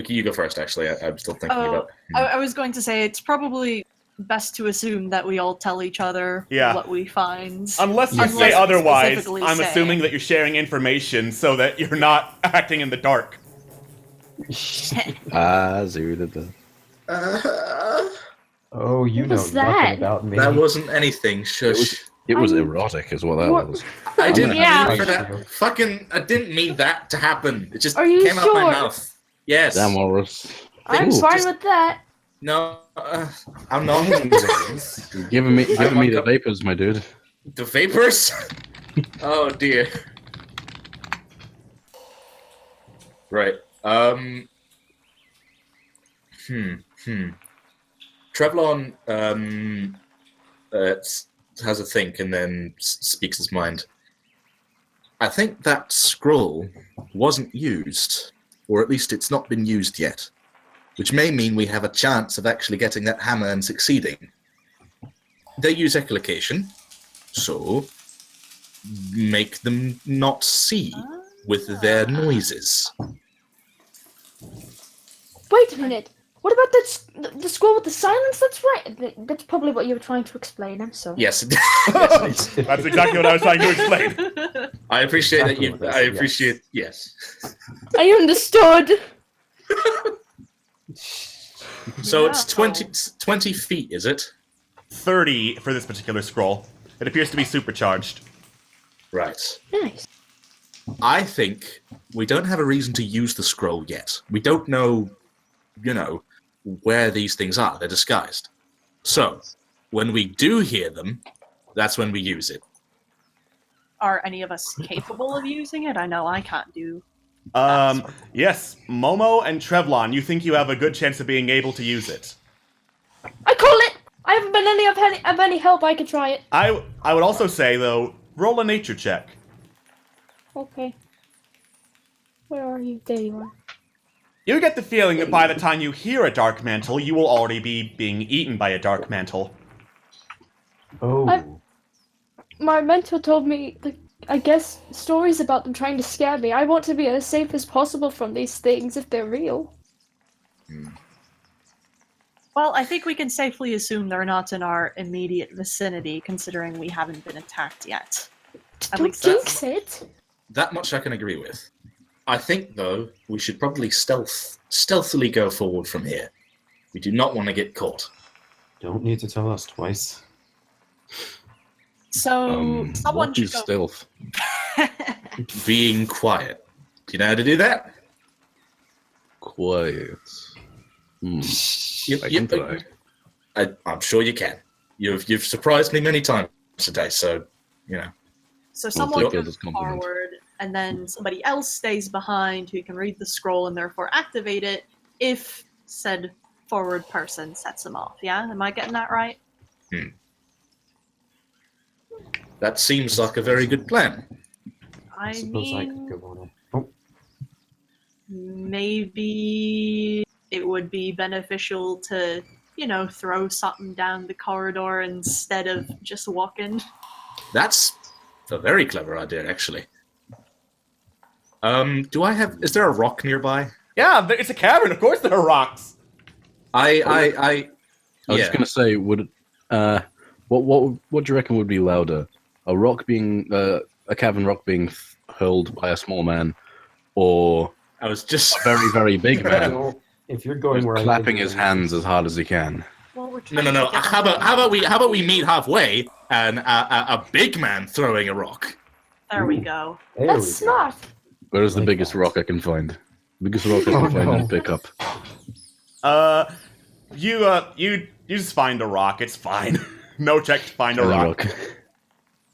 You go first. Actually, I'm still thinking about. I was going to say it's probably best to assume that we all tell each other Yeah. what we find. Unless you Unless say we otherwise, specifically I'm say. assuming that you're sharing information so that you're not acting in the dark. Oh, you What know was nothing that? about me. That wasn't anything. Shush. It was I'm- erotic, is what that What- was. I didn't Yeah. mean for that. Fucking, I didn't mean that to happen. It just Are you came out my sure? mouth. Yes. Damn, Walrus. I'm Ooh, fine just- with that. No, I'm not. Giving me my the God. vapors, my dude. The vapors? Oh dear. Right. Trevlon has a think and then speaks his mind. I think that scroll wasn't used, or at least it's not been used yet, which may mean we have a chance of actually getting that hammer and succeeding. They use echolocation, so make them not see with their noises. Wait a minute. What about the scroll with the silence? That's right. That's probably what you were trying to explain. I'm sorry. Yes, That's exactly what I was trying to explain. I appreciate Exactly that what you. I I said, appreciate. Yes. I understood. So Yeah. it's 20 feet, is it? 30 for this particular scroll. It appears to be supercharged. Right. Nice. I think we don't have a reason to use the scroll yet. We don't know, where these things are. They're disguised. So, when we do hear them, that's when we use it. Are any of us capable of using it? I know I can't do. Yes, Momo and Trevlon, you think you have a good chance of being able to use it. I call it. I haven't been of any help. I could try it. I would also say, though, roll a nature check. Okay. Where are you? There you are. You get the feeling that by the time you hear a dark mantle, you will already be being eaten by a dark mantle. Oh. My mentor told me, I guess, stories about them trying to scare me. I want to be as safe as possible from these things if they're real. Well, I think we can safely assume they're not in our immediate vicinity, considering we haven't been attacked yet. At Don't least that's- jinx it. That much I can agree with. I think, though, we should probably stealthily go forward from here. We do not want to get caught. Don't need to tell us twice. So someone What should is go. stealth? Being quiet. Do you know how to do that? Quiet. I can try. I'm sure you can. You've surprised me many times today, so, So take someone it as goes a compliment. forward, and then somebody else stays behind who can read the scroll and therefore activate it if said forward person sets them off. Yeah, am I getting that right? That seems like a very good plan. I Suppose I mean, could go on it. Oh, maybe it would be beneficial to, throw something down the corridor instead of just walking. That's a very clever idea, actually. Is there a rock nearby? Yeah, it's a cavern. Of course there are rocks. I was just gonna say, what do you reckon would be louder? A rock being a cavern rock being hurled by a small man, or I was just a very very big man If you're going He's where clapping his hands as hard as he can. Well, we're No, trying no, no. to get How about we meet halfway and a big man throwing a rock? There we go. There That's we go. smart. Where's the Like biggest that. rock I can find? Biggest rock I can find and pick up. You just find a rock. It's fine. No check to find a Find the rock.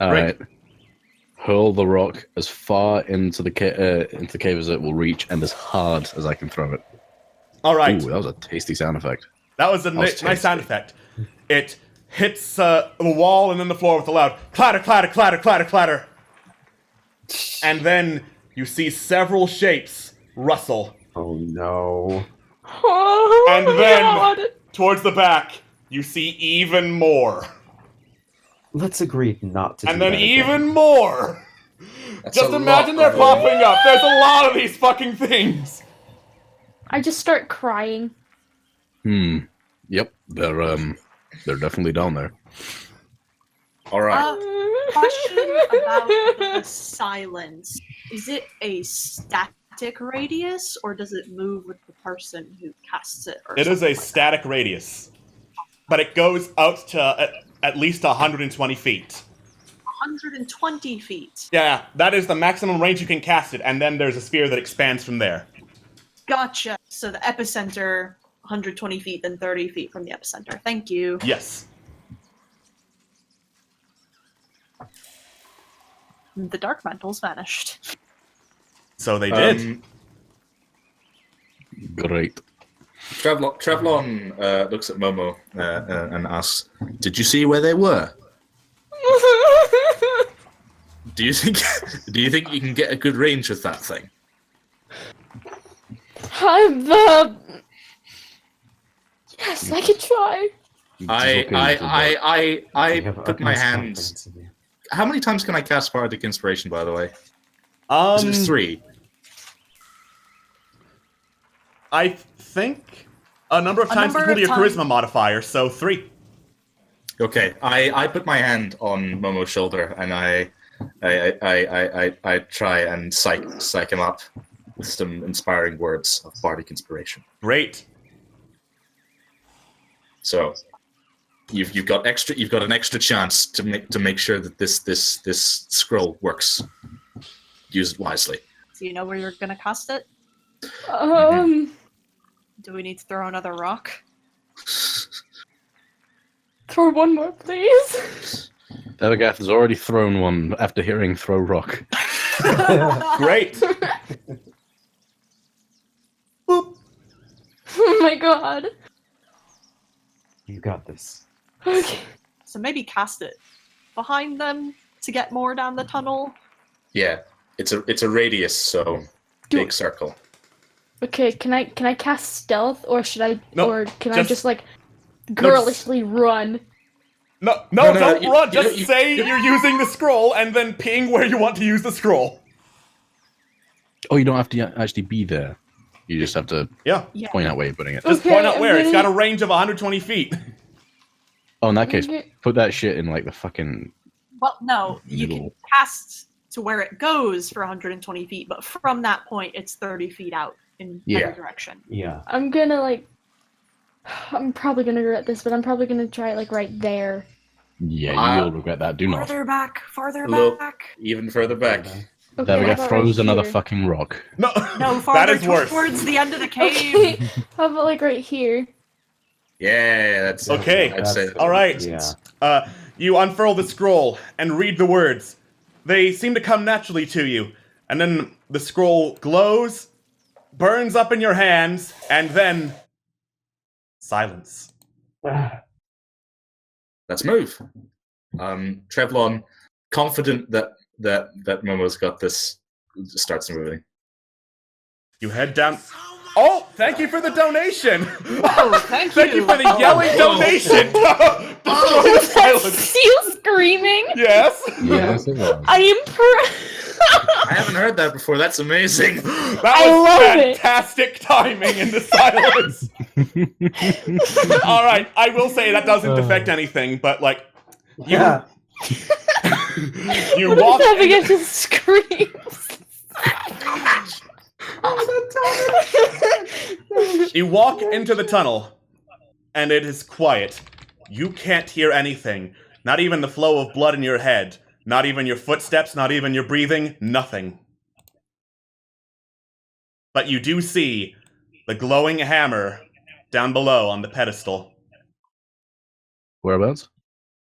All Right. right. Hurl the rock as far into the cave as it will reach, and as hard as I can throw it. All right. Ooh, that was a tasty sound effect. That was a was nice sound tasty. effect. It hits the wall and then the floor with a loud clatter, clatter, clatter, clatter, clatter. And then you see several shapes rustle. Oh no. Oh, And then, God. towards the back, you see even more. Let's agree not to. And do then that even again. more. That's Just a imagine lot they're of popping up. There's a lot of these fucking things. I just start crying. Yep, they're definitely down there. All right. Question about the silence. Is it a static radius, or does it move with the person who casts it? Or It is a something like static radius. But it goes out to at least 120 feet. that? 120 feet. Yeah, that is the maximum range you can cast it, and then there's a sphere that expands from there. Gotcha. So the epicenter, 120 feet, then 30 feet from the epicenter. Thank you. Yes. The dark mantles vanished. So they did. Great. Trevlon looks at Momo and asks, "Did you see where they were? Do you think you can get a good range with that thing?" Yes, I can try. I have put my utmost hands. confidence in you. How many times can I cast Bardic Inspiration, by the way? Is it 3? I think a number of times number equal to of your times. charisma modifier, so 3. Okay, I put my hand on Momo's shoulder and I try and psych him up with some inspiring words of Bardic Inspiration. Great. So you've got an extra chance to make sure that this scroll works. Use it wisely. Do you know where you're gonna cast it? Do we need to throw another rock? Throw one more, please. Delagath has already thrown one after hearing throw rock. Great. Boop. Oh my god. You got this. Okay. So maybe cast it behind them to get more down the tunnel. Yeah, it's a radius, so big circle. Okay, can I cast stealth, or should I, No, or can I just- just like girlishly run? No, No, don't you- run. you- Just you- say you're using the scroll and then ping where you want to use the scroll. Oh, you don't have to actually be there. You just have to Yeah. Yeah. point out where you're putting it. Just Okay, point out I'm where. It's gonna- got a range of 120 feet. Oh, in that case, Okay. put that shit in like the fucking. Well, no, you can Middle. cast to where it goes for 120 feet, but from that point, it's 30 feet out in Yeah. every direction. Yeah. I'm gonna like. I'm probably gonna regret this, but I'm probably gonna try it like right there. Yeah, you'll regret that. Do not. Farther Look. back. Even further back. Okay, Delagath how about throws right another here? fucking rock. No, No, that farther is worse. towards the end of the cave. Okay, how about like right here? Yeah, that's Okay. I'd say All right. Yeah. You unfurl the scroll and read the words. They seem to come naturally to you. And then the scroll glows, burns up in your hands, and then silence. Let's move. Trevlon, confident that Momo's got this, starts moving. You head down. Oh, thank you for the donation. Oh, thank Thank you you. for the yelling donation. Destroy the silence. Seal screaming. Yes. Yes, it was. I am I haven't heard that before. That's amazing. That I was love it. fantastic timing in the silence. All right, I will say that doesn't affect anything, but like you, Yeah. you What walk. if Abigail just screams? You walk into the tunnel, and it is quiet. You can't hear anything. Not even the flow of blood in your head. Not even your footsteps, not even your breathing. Nothing. But you do see the glowing hammer down below on the pedestal. Whereabouts?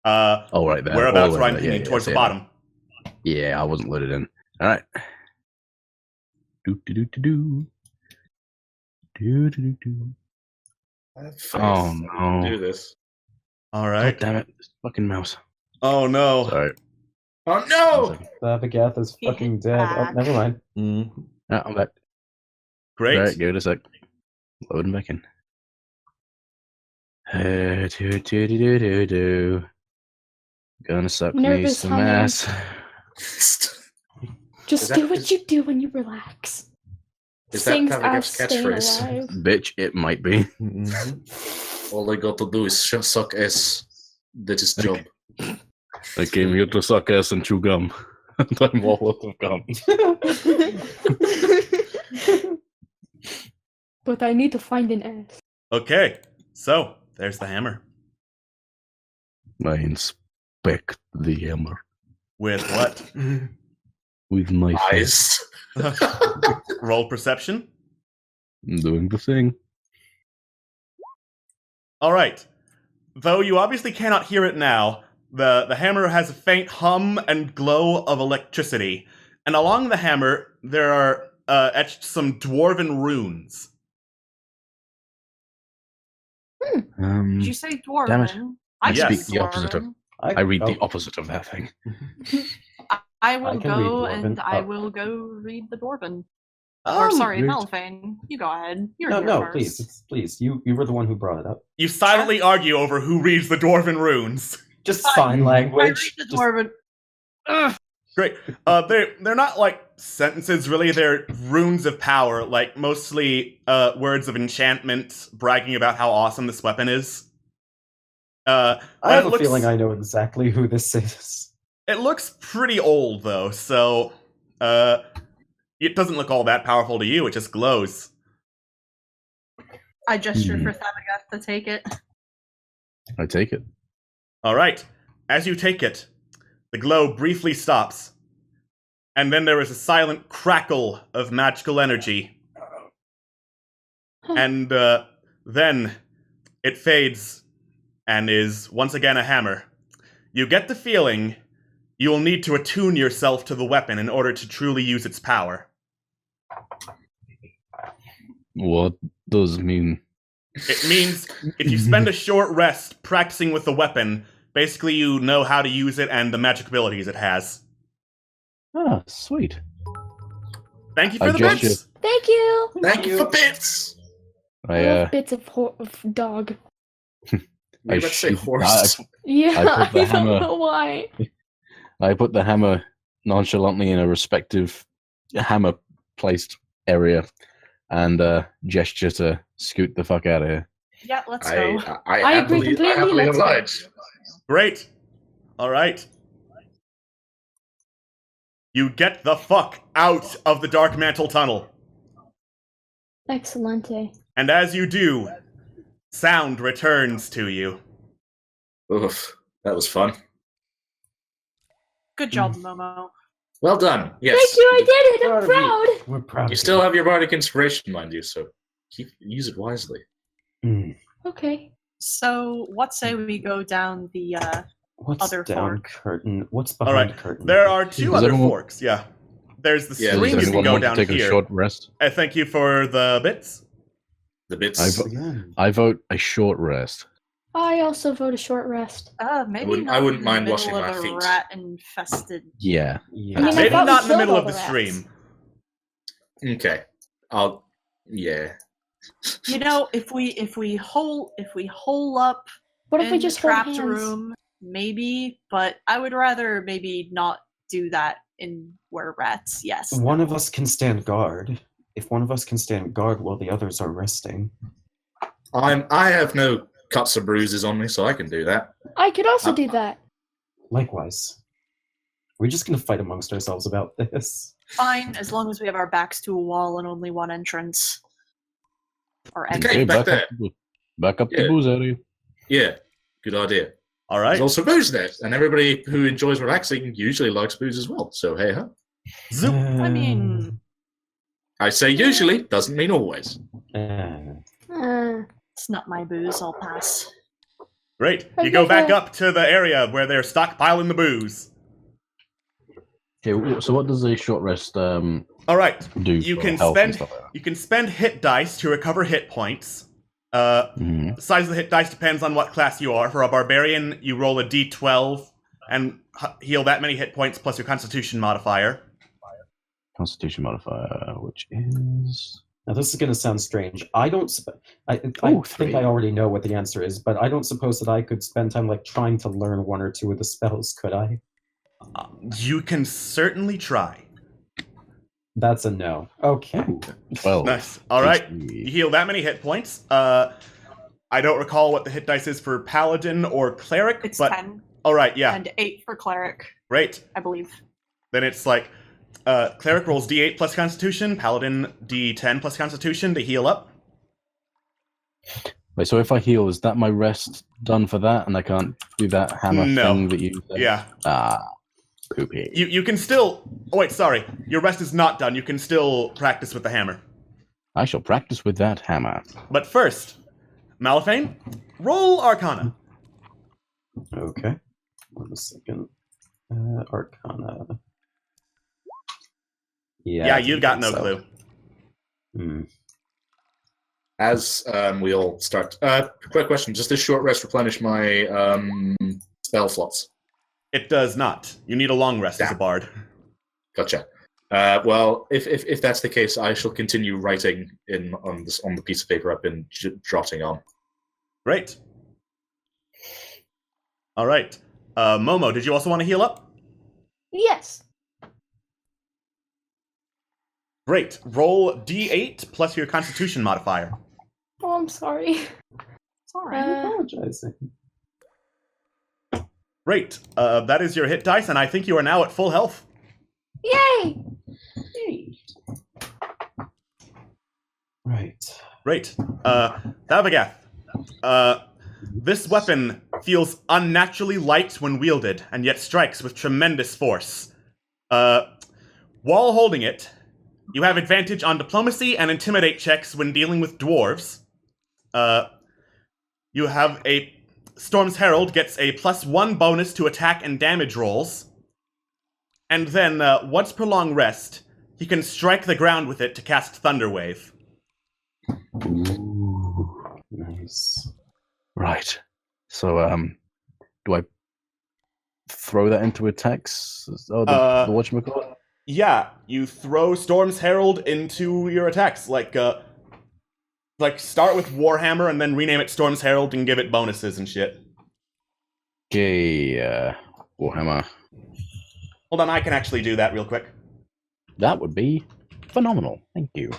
Oh, right there. Whereabouts All the way where I'm there. pointing Yeah, towards the yeah. bottom. Yeah, I wasn't loaded in. All right. Do do do do do. Do do do do. I have faith Oh, that we can no. do this. All God right. damn it! This fucking mouse. Oh no. Sorry. Oh One no! second. Abagath is He fucking hit dead. Oh, back. never mind. Ah, I'm back. Great. All right, give it a sec. Loading back in. Do do do do do do. Gonna suck me Nervous some humming. ass. Just Is that- do what you do when you relax. Is that Sings Tavagav's as staying catchphrase? alive. Bitch, it might be. All I got to do is suck ass. That is job. I came here to suck ass and chew gum. And I'm all out of gum. But I need to find an ass. Okay. So, there's the hammer. I inspect the hammer With what? with my Eyes. Roll perception. I'm doing the thing. All right. Though you obviously cannot hear it now, the hammer has a faint hum and glow of electricity. And along the hammer, there are etched some dwarven runes. Did you say dwarven? Damn it. I Yes. can speak the opposite of- dwarven. I read the opposite of that thing. I will I can go read dwarven. and I Oh. will go read the dwarven. Oh, or sorry, great. Melfane. You go ahead. You're No, here no, first. please. You were the one who brought it up. You silently argue over who reads the dwarven runes. Just Fine. sign I language. read the Just- dwarven. Ugh. Great. They're not like sentences, really. They're runes of power, like mostly words of enchantment, bragging about how awesome this weapon is. I but have it a looks- feeling I know exactly who this is. It looks pretty old, though, so it doesn't look all that powerful to you. It just glows. I gesture Hmm. for Thabagath to take it. I take it. All right. As you take it, the glow briefly stops, and then there is a silent crackle of magical energy, and then it fades and is once again a hammer. You get the feeling you will need to attune yourself to the weapon in order to truly use its power. What does it mean? It means if you spend a short rest practicing with the weapon, basically you know how to use it and the magic abilities it has. Ah, sweet. Thank you for I the gesture- bits! Thank you. Thank you for bits. I I love bits of dog. You were about to say shoot- horse. Yeah, I I, put the hammer- don't know why. I put the hammer nonchalantly in a respective hammer placed area and gesture to scoot the fuck out of here. Yeah, let's go. I agree completely, happily let's go. oblige. Great. All right. You get the fuck out of the Dark Mantle Tunnel. Excellente. And as you do, sound returns to you. Oof, that was fun. Good job, Momo. Well done. Yes. Thank you, I did it. I'm Proud of you. proud. We're proud. You of still have your bardic inspiration, mind you, so use it wisely. Mm. Okay. So, what say we go down the What's Other down fork. curtain? What's All behind right. curtain? There are two Does other anyone- forks, yeah. There's the Yeah, stream Does you can anyone go want down to take here. a short rest? Thank you for the bits. The bits. Again. I vote a short rest. I also vote a short rest. maybe wouldn't- not I wouldn't in the mind middle washing of my a feet. rat infested. Yeah. Yeah. I mean, I Maybe thought we not in the killed middle all of the the rats. stream. Okay. Yeah. You know, if we hole up What if in we the just hold trapped hands? room, maybe, but I would rather maybe not do that in where rats. Yes. One of us can stand guard. If one of us can stand guard while the others are resting. I have no cuts or bruises on me, so I can do that. I could also do that. Likewise. We're just gonna fight amongst ourselves about this. Fine, as long as we have our backs to a wall and only one entrance. Or Okay, exit. Okay, back there. back up Yeah. the booze area. Yeah, good idea. All There's right. also booze there, and everybody who enjoys relaxing usually likes booze as well. So hey ho. Zoop. I mean, I say usually, doesn't mean always. it's not my booze, I'll pass. Great. You go back up to the area where they're stockpiling the booze. Okay, so what does a short rest All right. do? You for can health and spend stuff like you can spend hit dice to recover hit points. that? Mhm. The size of the hit dice depends on what class you are. For a barbarian, you roll a d12 and heal that many hit points plus your Constitution modifier. Constitution modifier, which is Now this is gonna sound strange. I don't. I Ooh, think 3. I already know what the answer is, but I don't suppose that I could spend time like trying to learn one or two of the spells, could I? You can certainly try. That's a no. Okay. 12. Nice. All right. HP. You heal that many hit points. I don't recall what the hit dice is for paladin or cleric, It's but 10 all right, yeah, and 8 for cleric, great. I believe. Then it's like cleric rolls d8 plus Constitution, paladin d10 plus Constitution to heal up. Wait, so if I heal, is that my rest done for that, and I can't do that hammer No. thing that you said? Yeah. Poopy. You can still. Oh wait, sorry. Your rest is not done. You can still practice with the hammer. I shall practice with that hammer. But first, Malifane, roll Arcana. Okay. 1 second. Arcana. Yeah, I you've didn't got think no so. clue. As we all start. Quick question: does this short rest replenish my spell slots? It does not. You need a long rest as a Damn. bard. Gotcha. Well, if that's the case, I shall continue writing on the piece of paper I've been jotting on. Great. All right. Momo, did you also want to heal up? Yes. Great. Roll d8 plus your Constitution modifier. Oh, I'm sorry. Sorry. I'm apologizing. Great. That is your hit dice, and I think you are now at full health. Yay! Right. Great. Thavagath. This weapon feels unnaturally light when wielded, and yet strikes with tremendous force. While holding it, you have advantage on diplomacy and intimidate checks when dealing with dwarves. You have a Storm's Herald gets a +1 bonus to attack and damage rolls. And then, once per long rest, he can strike the ground with it to cast Thunder Wave. Ooh, nice. Right. So, do I throw that into attacks? Oh, the whatchamacallit? Yeah, you throw Storm's Herald into your attacks. Like start with Warhammer and then rename it Storm's Herald and give it bonuses and shit. Okay, Warhammer. Hold on, I can actually do that real quick. That would be phenomenal. Thank you.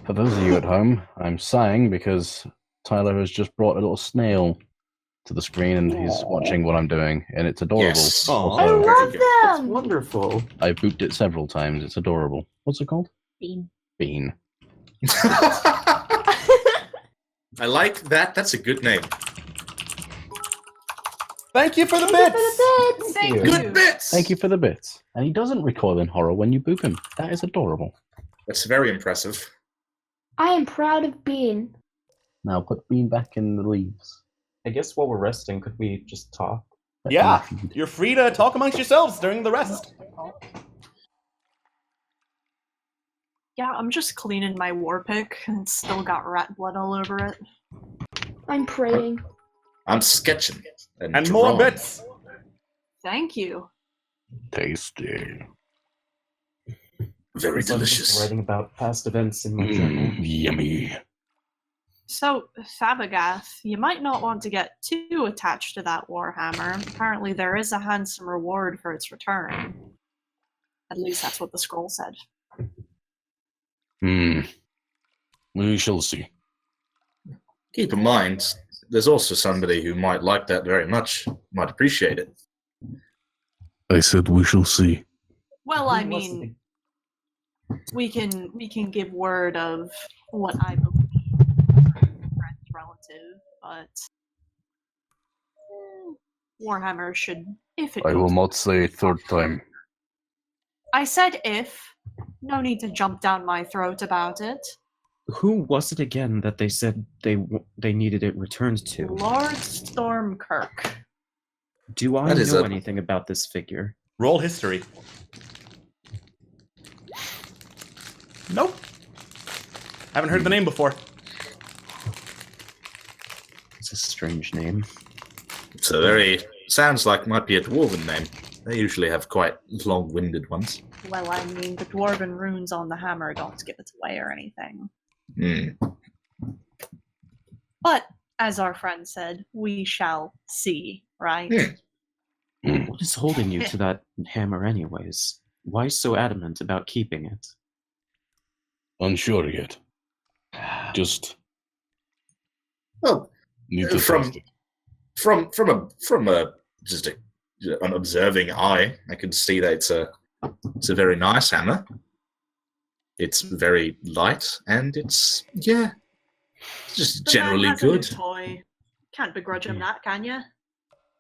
For those of you at home, I'm sighing because Tyler has just brought a little snail to the screen and he's watching what I'm doing, and it's adorable. Yes. I Also, love That's them! wonderful. I booped it several times. It's adorable. What's it called? Bean. Bean. I like that. That's a good name. Thank you for the Thank you bits! for the bits. Thank you. you. Good bits. Thank you for the bits. And he doesn't recoil in horror when you boop him. That is adorable. That's very impressive. I am proud of Bean. Now put Bean back in the leaves. I guess while we're resting, could we just talk? Yeah, you're free to talk amongst yourselves during the rest. Yeah, I'm just cleaning my war pick and it's still got rat blood all over it. I'm praying. I'm sketching. And more drawing. bits. Thank you. Tasty. Very So I'm just delicious. writing about past events in my journal. Yummy. So, Fabagath, you might not want to get too attached to that Warhammer. Apparently there is a handsome reward for its return. At least that's what the scroll said. We shall see. Keep in mind, there's also somebody who might like that very much, might appreciate it. I said we shall see. Well, I mean, we can give word of what I believe friend relative, but Warhammer should, if it I will goes- not say a third time. I said if. No need to jump down my throat about it. Who was it again that they said they needed it returned to? Lord Stormkirk. Do I That is know a- anything about this figure? Roll history. Nope. Haven't heard the name before. It's a strange name. It's a very sounds like might be a dwarven name. They usually have quite long-winded ones. Well, I mean, the dwarven runes on the hammer don't give it away or anything. But, as our friend said, we shall see, right? What is holding you to that hammer, anyways? Why so adamant about keeping it? Unsure yet. Just Well, need to from test it. from a just an observing eye, I can see that it's a very nice hammer. It's very light, and it's just The man generally has a new good. toy. Can't begrudge him that, can you?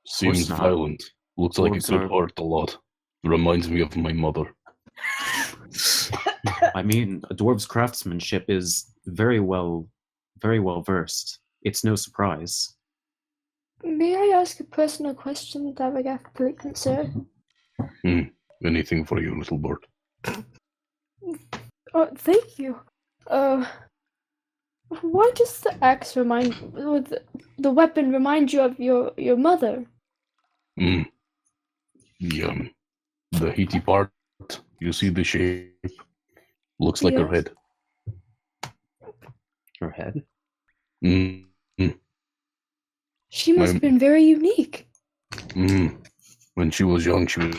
Seems not. violent. Looks like it Dwarves could are- hurt a lot. Reminds me of my mother. I mean, a dwarf's craftsmanship is very well versed. It's no surprise. May I ask a personal question, Davagath, sir? Anything for you, little bird. Oh, thank you. Why does the axe the weapon remind you of your mother? The heaty part, you see the shape? Looks like her Yes. head. Her head? She must My- have been very unique. When she was young, she was...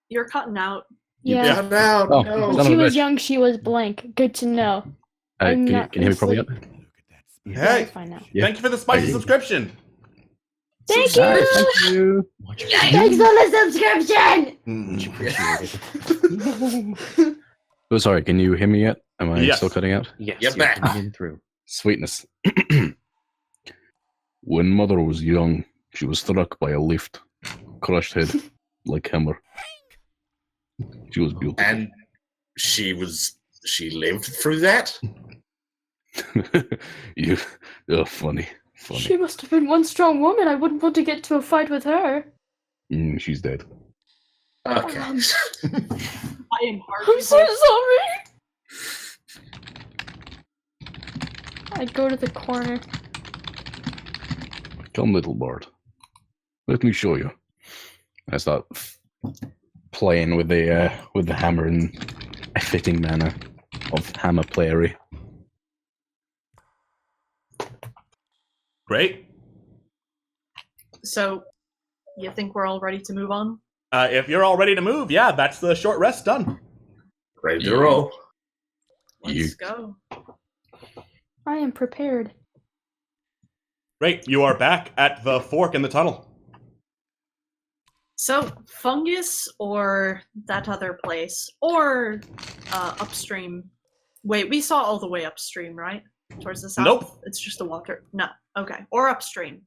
You're cutting out. Yeah. Cut out, Oh, no. When son she of a was bitch. young, she was blank. Good to know. I'm Can you not hear me properly yet? asleep. Hey, Fine now. Yeah. thank you for the spicy Hey. subscription. Thank you! Thank you. Thanks for the subscription! Oh, sorry, can you hear me yet? Am I Yes. still cutting out? Yes, You're you're back. coming in through. Sweetness. When mother was young, she was struck by a lift. Crushed head, like hammer. She was beautiful. And she lived through that? You're funny. She must have been one strong woman. I wouldn't want to get to a fight with her. She's dead. Okay. I am I'm so sorry. I go to the corner. Come, little bird. Let me show you. I start playing with the hammer in a fitting manner of hammer playery. Great. So, you think we're all ready to move on? If you're all ready to move, yeah, that's the short rest done. Ready to roll. Let's You- go. I am prepared. Great, you are back at the fork in the tunnel. So, fungus or that other place? Or upstream? Wait, we saw all the way upstream, right? Towards the south? Nope. It's just the water. No. Okay. Or upstream.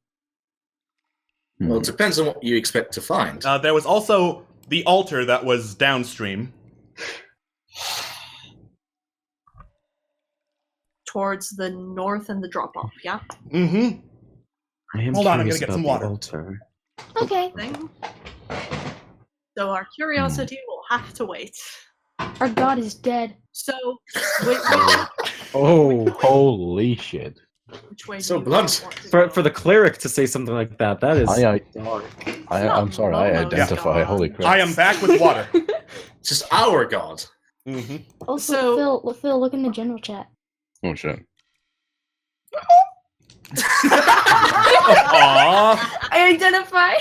Well, it depends on what you expect to find. There was also the altar that was downstream. Towards the north and the drop off, yeah? Mm-hmm. I am Hold on, I'm curious gonna get about some the water. altar. Okay. Thing. So our curiosity will have to wait. Our god is dead. So, wait, Oh, Holy shit. which way So do you blunt. want to for go? the cleric to say something like that, that is I'm sorry, I Momo's identify. gone. Holy crap. I am back with water. Just our god. Mm-hmm. Also, So- Phil, look in the general chat. Oh shit. Aww. I identify.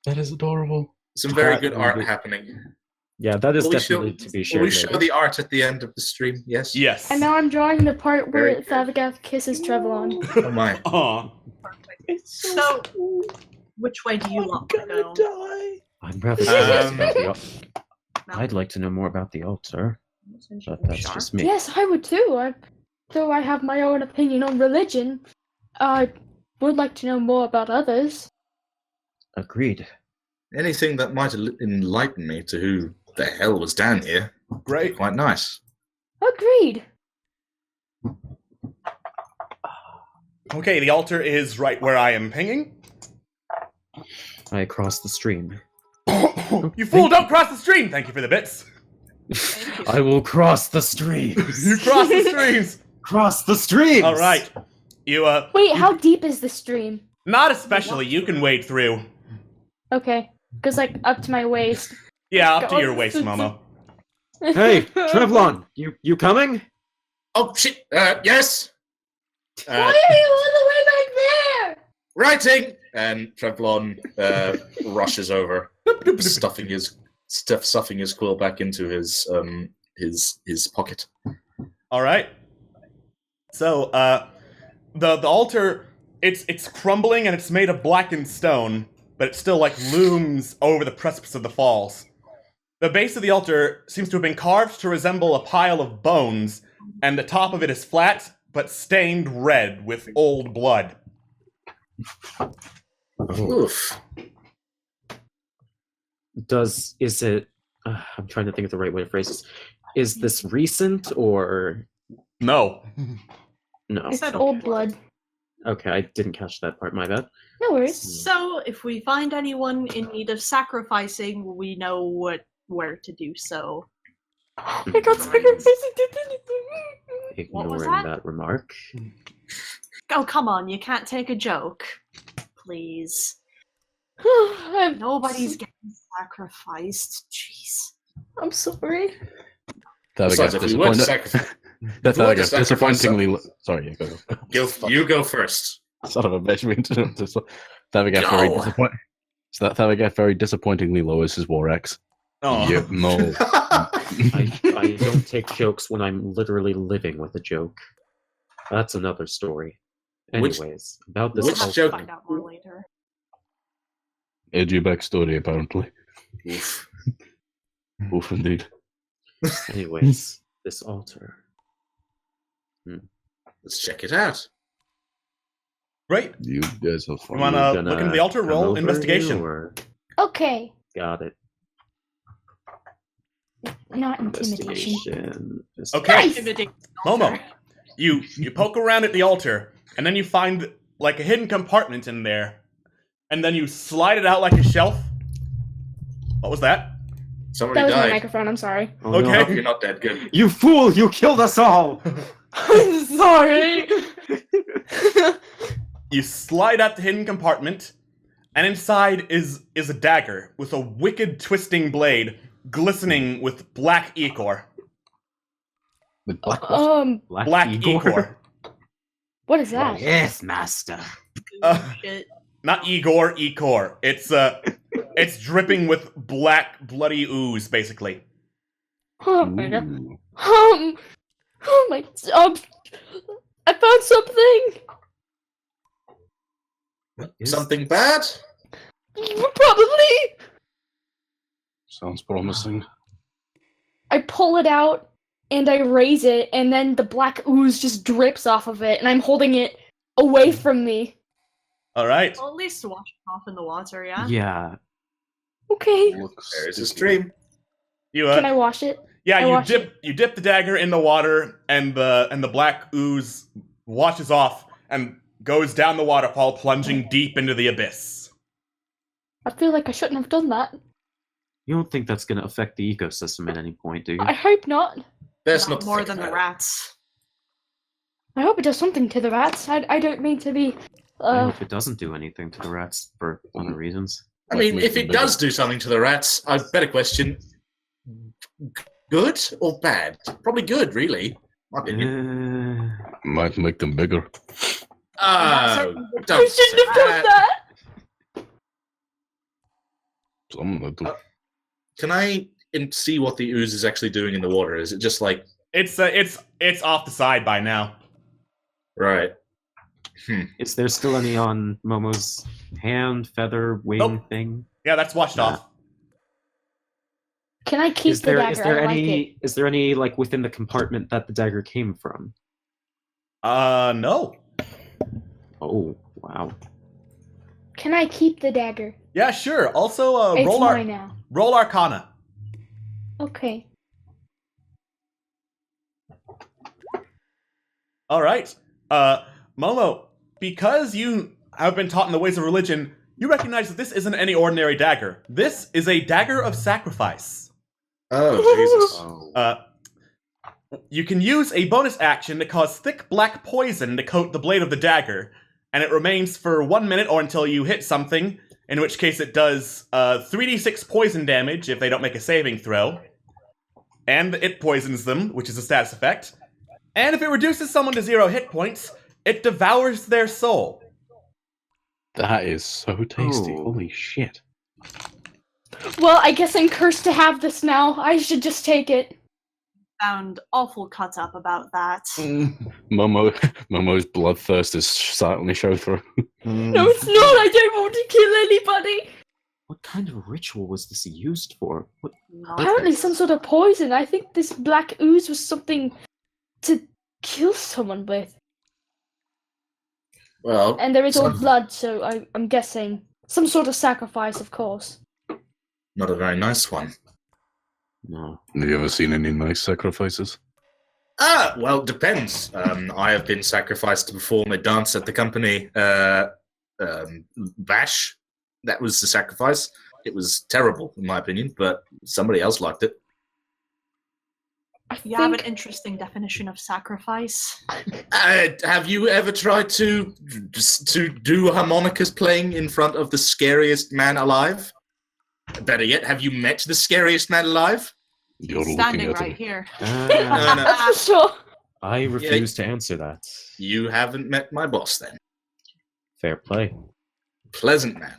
That is adorable. Some very Cat good and art the- happening. Yeah, that is Will we definitely show- to be Will shared we show later. the art at the end of the stream? Yes. Yes. And now I'm drawing the part Very where good. Thavagath kisses Trevlon. Oh my. Aw. So, which way do you want to go? I'm rather curious Um, about the No. I'd like to know more about the altar, but that's Sure. just me. Yes, I would too. Though I have my own opinion on religion, I would like to know more about others. Agreed. Anything that might enlighten me to who the hell was down here. Great. Quite nice. Agreed. Okay, the altar is right where I am pinging. I crossed the stream. You fool, don't cross the stream! Thank you for the bits. I will cross the streams. You cross the streams! Cross the streams. All right. You, Wait, how deep is the stream? not especially. You can wade through. Okay, because like up to my waist. Yeah, up to God. your waist, Momo. Hey, Trevlon, you coming? Oh shit! Yes. Why are you all the way back there? Writing. And Trevlon rushes over, stuffing his quill back into his pocket. All right. So, the altar, it's crumbling and it's made of blackened stone, but it still like looms over the precipice of the falls. The base of the altar seems to have been carved to resemble a pile of bones, and the top of it is flat but stained red with old blood. Oof. Is it? I'm trying to think of the right way to phrase this. Is this recent or No. no? It's old blood. Okay, I didn't catch that part. My bad. No worries. So, if we find anyone in need of sacrificing, we know where to do so. I got sacrificed. What was Ignoring that? that remark. Oh, come on, you can't take a joke. Please. Nobody's getting sacrificed. Jeez. I'm sorry. Besides, if we were to sacrifice, That's if we how were I to get sacrifice disappointingly. Sorry, go. you go first. Son of a bitch. That get very Go. disappointing. So that get very disappointingly lowers his war X. Oh. Yep, no. I don't take jokes when I'm literally living with a joke. That's another story. Which- Anyways, about this which altar. joke? Find out more later. Edgy backstory, apparently. Oof. Oof, indeed. Anyways, this altar. Let's check it out. Right. You guys are fun. You wanna Gonna look into the altar? come Roll over investigation. here, or- Okay. Got it. Not intimidation. Investigation. Okay. Intimidate the Momo, altar. you poke around at the altar, and then you find like a hidden compartment in there, and then you slide it out like a shelf. What was that? Somebody That was my died. microphone. I'm sorry. Oh, no. Okay. You're not dead. Good. You fool! You killed us all! I'm sorry. You slide out the hidden compartment, and inside is a dagger with a wicked twisting blade glistening with black ichor. The black what? Black ichor. What is that? Yes, master. Shit. Not Igor, ichor. It's dripping with black bloody ooze, basically. Oh my god. Ooh. Oh my. I found something. Something bad? Probably. Sounds promising. I pull it out and I raise it, and then the black ooze just drips off of it, and I'm holding it away from me. All right. Well, at least wash it off in the water, yeah? Yeah. Okay. There's a stream. You Can I wash it? yeah, I you wash dip the dagger in the water, and the black ooze washes off and goes down the waterfall, plunging deep into the abyss. I feel like I shouldn't have done that. You don't think that's going to affect the ecosystem at any point, do you? I hope not. There's Not not more than the rats. I hope it does something to the rats. I don't mean to be. I hope it doesn't do anything to the rats for other reasons. I mean, if it does do something to the rats, I better question: good or bad? Probably good, really. My opinion. Might make them bigger. I Don't shouldn't have say done that. Some of them do. Can I see what the ooze is actually doing in the water? Is it just like It's off the side by now. right? Is there still any on Momo's hand, feather, wing Nope. thing? Yeah, that's washed Nah. off. Can I keep Is the there dagger? is there I like any it. is there any like within the compartment that the dagger came from? No. Oh wow. Can I keep the dagger? Yeah, sure. Also, It's roll mine now. roll Arcana. Okay. All right. Momo, because you have been taught in the ways of religion, you recognize that this isn't any ordinary dagger. This is a dagger of sacrifice. Oh Jesus! You can use a bonus action to cause thick black poison to coat the blade of the dagger, and it remains for 1 minute or until you hit something, in which case it does 3d6 poison damage if they don't make a saving throw. And it poisons them, which is a status effect. And if it reduces someone to 0 hit points, it devours their soul. That is so tasty. Oh. Holy shit. Well, I guess I'm cursed to have this now. I should just take it. Sound awful cut up about that. Momo's bloodthirst is starting to show through. No, it's not. I don't want to kill anybody. What kind of ritual was this used for? What? Apparently, some sort of poison. I think this black ooze was something to kill someone with. Well, And there is all some- blood, so I'm guessing some sort of sacrifice, of course. not a very nice one. No. Have you ever seen any nice sacrifices? Well, depends. I have been sacrificed to perform a dance at the company bash. That was the sacrifice. It was terrible, in my opinion, but somebody else liked it. You have an interesting definition of sacrifice. Have you ever tried to do harmonicas playing in front of the scariest man alive? Better yet, have you met the scariest man alive? You're Standing looking at right him. here. No. That's for sure. I refuse to answer that. You haven't met my boss, then. Fair play. Pleasant man.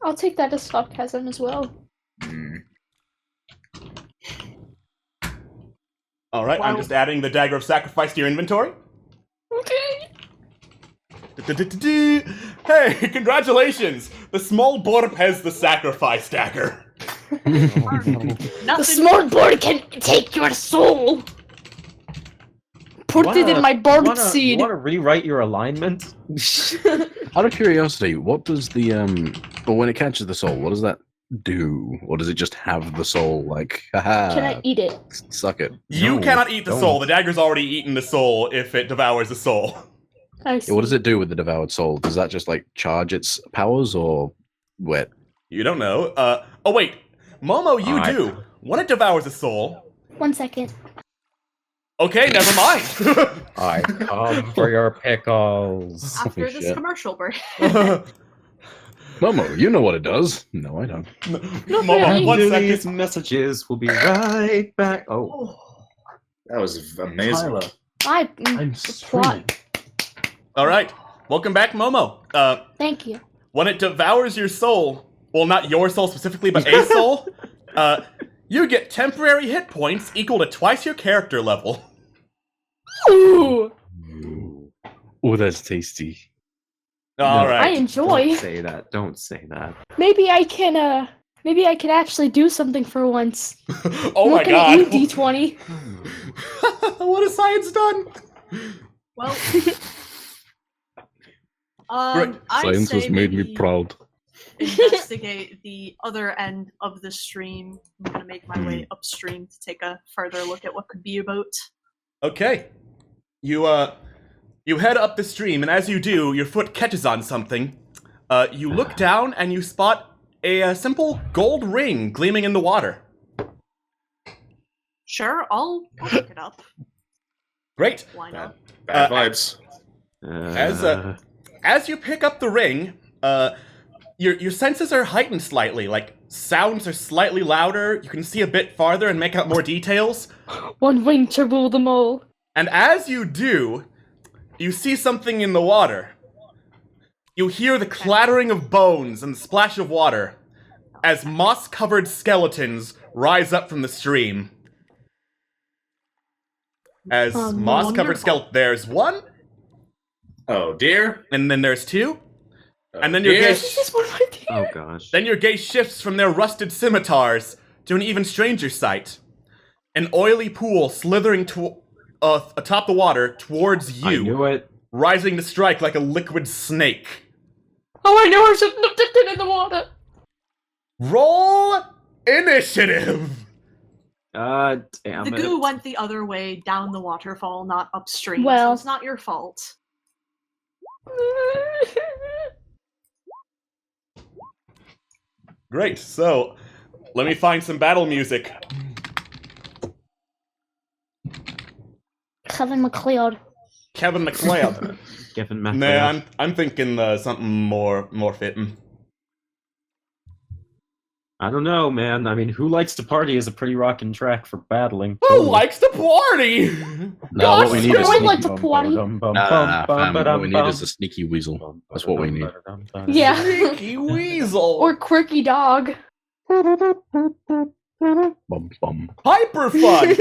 I'll take that as sarcasm as well. All right, I'm Wow. just adding the dagger of sacrifice to your inventory. Okay. Hey, congratulations! The small dwarf has the sacrifice dagger. The Nothing. smart boy can take your soul. Put it in my barb seed. You want to rewrite your alignment? Out of curiosity, what does the but when it catches the soul, what does that do? Or does it just have the soul like haha? Can I eat it? Suck it. You No, cannot eat the don't. soul. The dagger's already eaten the soul if it devours the soul. I Yeah, see. what does it do with the devoured soul? Does that just like charge its powers or what? You don't know. Oh wait. Momo, you I- do. When it devours a soul. 1 second. Okay, never mind. I come for your pickles. After Holy this shit. commercial break. Momo, you know what it does. No, I don't. Momo, one After second. these messages, we'll be right back. Oh, That was amazing. Tyler, I I'm the plot. All right. Welcome back, Momo. Thank you. When it devours your soul, well, not your soul specifically, but a soul, you get temporary hit points equal to twice your character level. Ooh, Oh, that's tasty. All No. I right. enjoy. don't say that. Don't say that. Maybe I can. Maybe I can actually do something for once. Oh my Looking at you, god. D20. What has science done? Well, Great. I'd Science say has made me maybe proud. investigate the other end of the stream. I'm gonna make my way upstream to take a further look at what could be about. Okay. You head up the stream, and as you do, your foot catches on something. You look down, and you spot a simple gold ring gleaming in the water. Sure, I'll pick it up. Great. Why not? Bad vibes. As you pick up the ring, your senses are heightened slightly. Like, sounds are slightly louder, you can see a bit farther and make out more details. One ring to rule them all. And as you do, you see something in the water. You hear the clattering of bones and the splash of water. as moss-covered skeletons rise up from the stream. As moss-covered skeleton, there's one, Oh dear. and then there's two, Oh, and then your dear. gaze, Oh gosh. then your gaze shifts from their rusted scimitars to an even stranger sight: an oily pool slithering atop the water towards I you, knew it. rising to strike like a liquid snake. Oh, I know I shouldn't have dipped it in the water. Roll initiative. Damn The it. goo went the other way down the waterfall, not upstream. Well- so it's not your fault. Great. So, let me find some battle music. Kevin McLeod. Kevin McLeod. Given Nah, Matt. I'm thinking something more fitting. I don't know, man. I mean, Who Likes to Party is a pretty rockin' track for battling. Who likes to party? No, what we Gosh, need is I sneaky. like to party. Fam, what we need is a sneaky weasel. That's what we need. Yeah. Sneaky weasel. Or quirky dog. Bum bum. Hyper fun.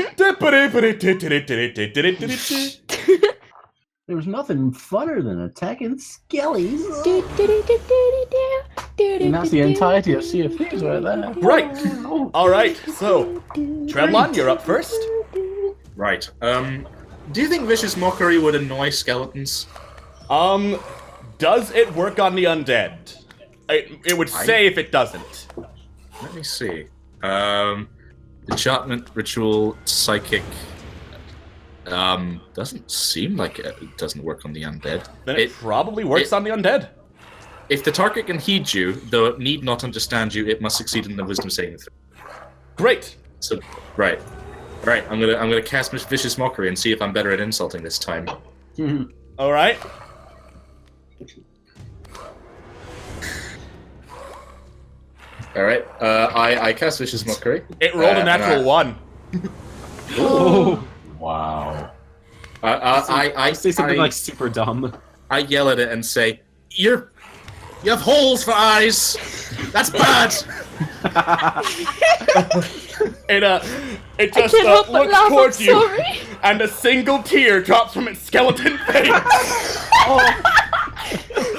There's nothing funner than attacking skellies. And that's the entirety of Sea of Thieves right there. Right. All right. So, Trevlon, you're up first. Right. Do you think Vicious Mockery would annoy skeletons? Does it work on the undead? It would say if it doesn't. Let me see. Enchantment, ritual, psychic. Doesn't seem like it doesn't work on the undead. Then it probably works on the undead. If the target can heed you, though it need not understand you, it must succeed in the wisdom saving throw. Great. So, right. I'm gonna cast Vicious Mockery and see if I'm better at insulting this time. All right. All right. I cast Vicious Mockery. It rolled a natural one. Oh. Wow. I say something like super dumb. I yell at it and say, You have holes for eyes. That's bad. It I just can't help but looks laugh, I'm towards you, sorry. and a single tear drops from its skeleton face.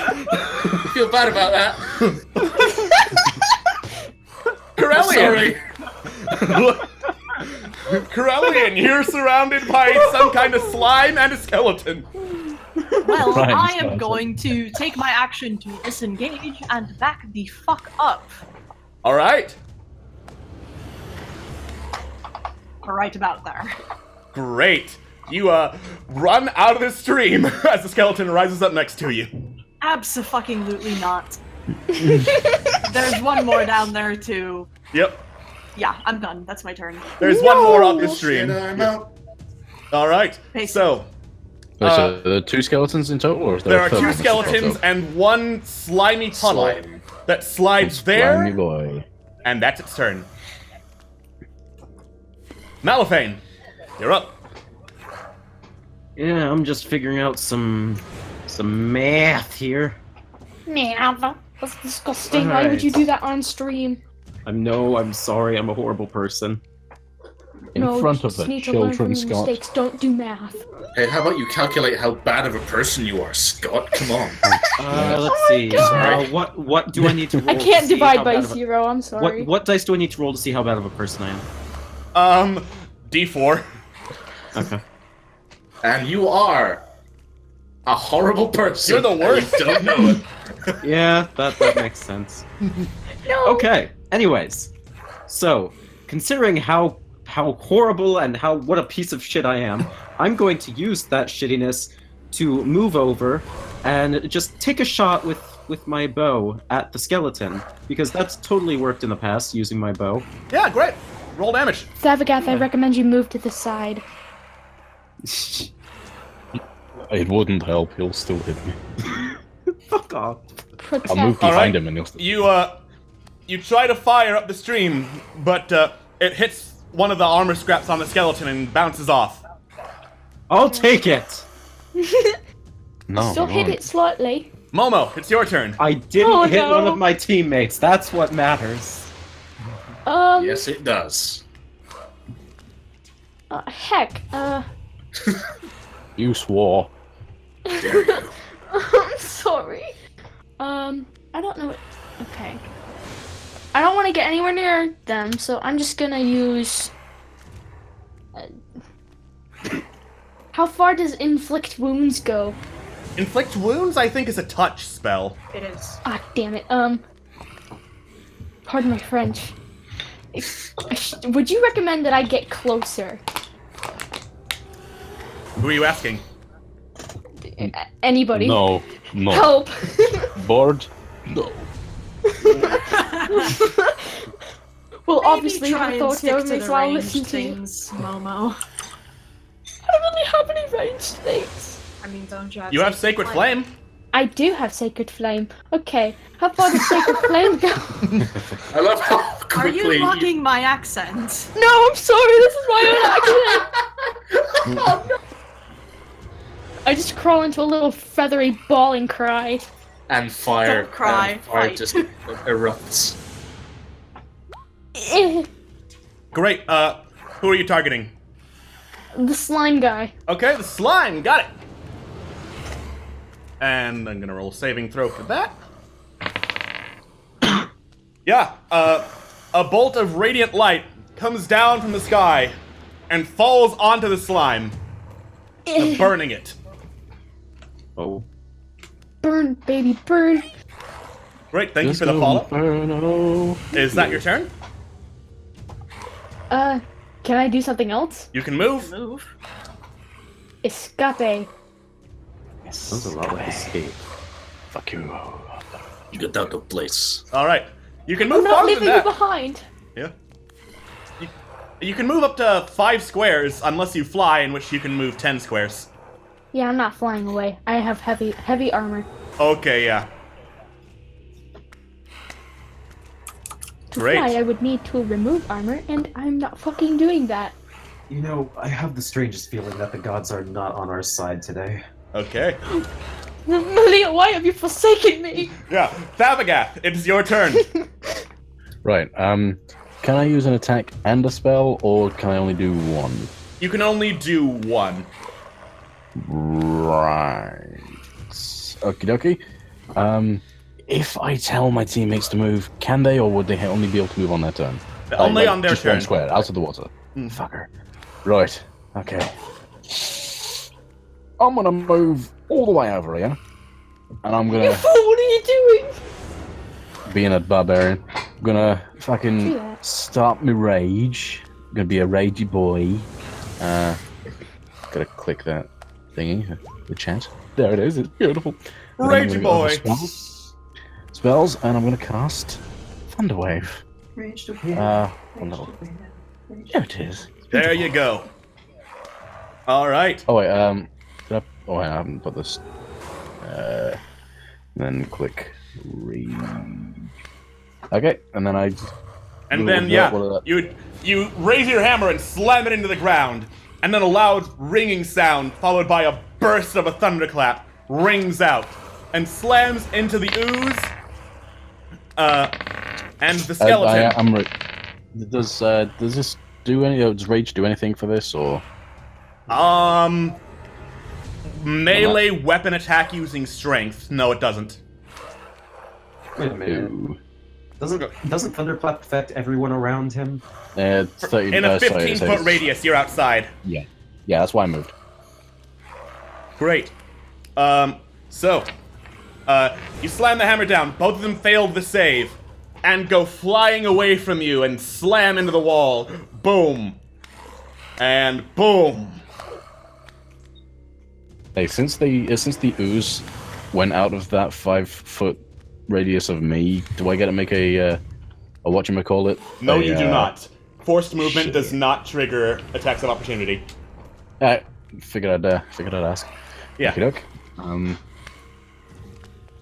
I feel bad about that. Corellian. Corellian, you're surrounded by some kind of slime and a skeleton. Well, Right, I am skeleton. going to take my action to disengage and back the fuck up. All right. Right about there. Great. You run out of the stream as the skeleton rises up next to you. Abso-fucking-lutely not. There's one more down there too. Yep. Yeah, I'm done. That's my turn. There's one more up the stream. I'm out. All right. Pace. So Wait, so there are two skeletons in total, or is there a are third two one? skeletons and one slimy tunnel Slime. that slides Slimy there, boy. and that's its turn. Malifane, you're up. Yeah, I'm just figuring out some math here. Man, that's disgusting. Why would you do that on stream? I'm sorry, I'm a horrible person. In No, front you of the just need to learn from children, your Scott. mistakes. Don't do math. Hey, how about you calculate how bad of a person you are, Scott? Come on. Let's see. What do I need to roll? I can't to see divide how by bad of a- 0. I'm sorry. What dice do I need to roll to see how bad of a person I am? D4. Okay. And you are a horrible person. You're the worst. and you don't know it. Yeah, that makes sense. No. Okay. Anyways, so considering how horrible and what a piece of shit I am, I'm going to use that shittiness to move over and just take a shot with my bow at the skeleton, because that's totally worked in the past using my bow. Yeah, great. Roll damage. Savagath, I recommend you move to the side. It wouldn't help. He'll still hit me. Fuck off. Protect. I'll move All behind right. him and he'll still. You try to fire up the stream, but it hits one of the armor scraps on the skeleton and bounces off. I'll take it. No, Still hit no. it slightly. Momo, it's your turn. I didn't Oh, hit no. one of my teammates. That's what matters. Yes, it does. Heck. You swore. I'm sorry. I don't know. Okay. I don't want to get anywhere near them, so I'm just gonna use. How far does inflict wounds go? Inflict wounds, I think, is a touch spell. It is. Ah, damn it. Pardon my French. Would you recommend that I get closer? Who are you asking? Anybody? No. Help! Bored? No. Well, obviously, try I and thought stick you to make the so I'll ranged listen to you. things, Momo. I don't really have any ranged things. I mean, don't you? You have Sacred Flame. I do have Sacred Flame. Okay, how far does Sacred Flame go? I love how Are quickly. you mocking my accent? No, I'm sorry, this is my own accent. I just crawl into a little feathery ball and cry. And fire. Don't cry, And fire fight. just erupts. Great. Who are you targeting? The slime guy. Okay, the slime. Got it. And I'm gonna roll a saving throw for that. Yeah. A bolt of radiant light comes down from the sky and falls onto the slime, burning it. Oh. Burn, baby, burn. Great. Thank you for the follow. Inferno. Is that your turn? Can I do something else? You can move. Move. Escape. Sounds a lot like escape. Fuck you. Get out of place. All right. You can I'm move not farther leaving than you that. behind. Yeah. You can move up to 5 squares unless you fly, in which you can move 10 squares. Yeah, I'm not flying away. I have heavy armor. Okay, yeah. To Great. fly, I would need to remove armor, and I'm not fucking doing that. You know, I have the strangest feeling that the gods are not on our side today. Okay. Malia, why have you forsaken me? Yeah. Thabagath, it's your turn. Right, can I use an attack and a spell, or can I only do one? You can only do one. Right. Okie dokie. If I tell my teammates to move, can they, or would they only be able to move on their turn? Only on their just turn. one square, out of the water. Fucker. Right, okay. I'm gonna move all the way over here. And I'm You gonna, fool, what are you doing? being a barbarian, I'm gonna Do fucking that. start my rage. I'm gonna be a ragey boy. Gotta click that thingy, the chat. There it is, it's beautiful. And then I'm Ragey gonna go over boy. Spells, and I'm gonna cast Thunderwave. Ranged One level. There it is. There you go. All right. Oh wait, did I? Oh, wait, I haven't put this. Then click read. Okay, and then I. And What then, was yeah, that? What was you raise your hammer and slam it into the ground, and then a loud ringing sound, followed by a burst of a thunderclap, rings out and slams into the ooze. And the skeleton. I'm. Does this do any? Does rage do anything for this, or? Melee weapon attack using strength. No, it doesn't. Wait a minute. Ooh. Doesn't Thunderclap affect everyone around him? 30, In a sorry, 15-foot radius, you're outside. Yeah, that's why I moved. Great. So, you slam the hammer down. Both of them failed the save, and go flying away from you and slam into the wall. Boom. And boom. Hey, since the ooze went out of that 5-foot radius of me, do I get to make a whatchamacallit? No, you do uh, not. Forced movement shit. does not trigger attacks of opportunity. Figured I'd ask. Yeah. Okey-doke.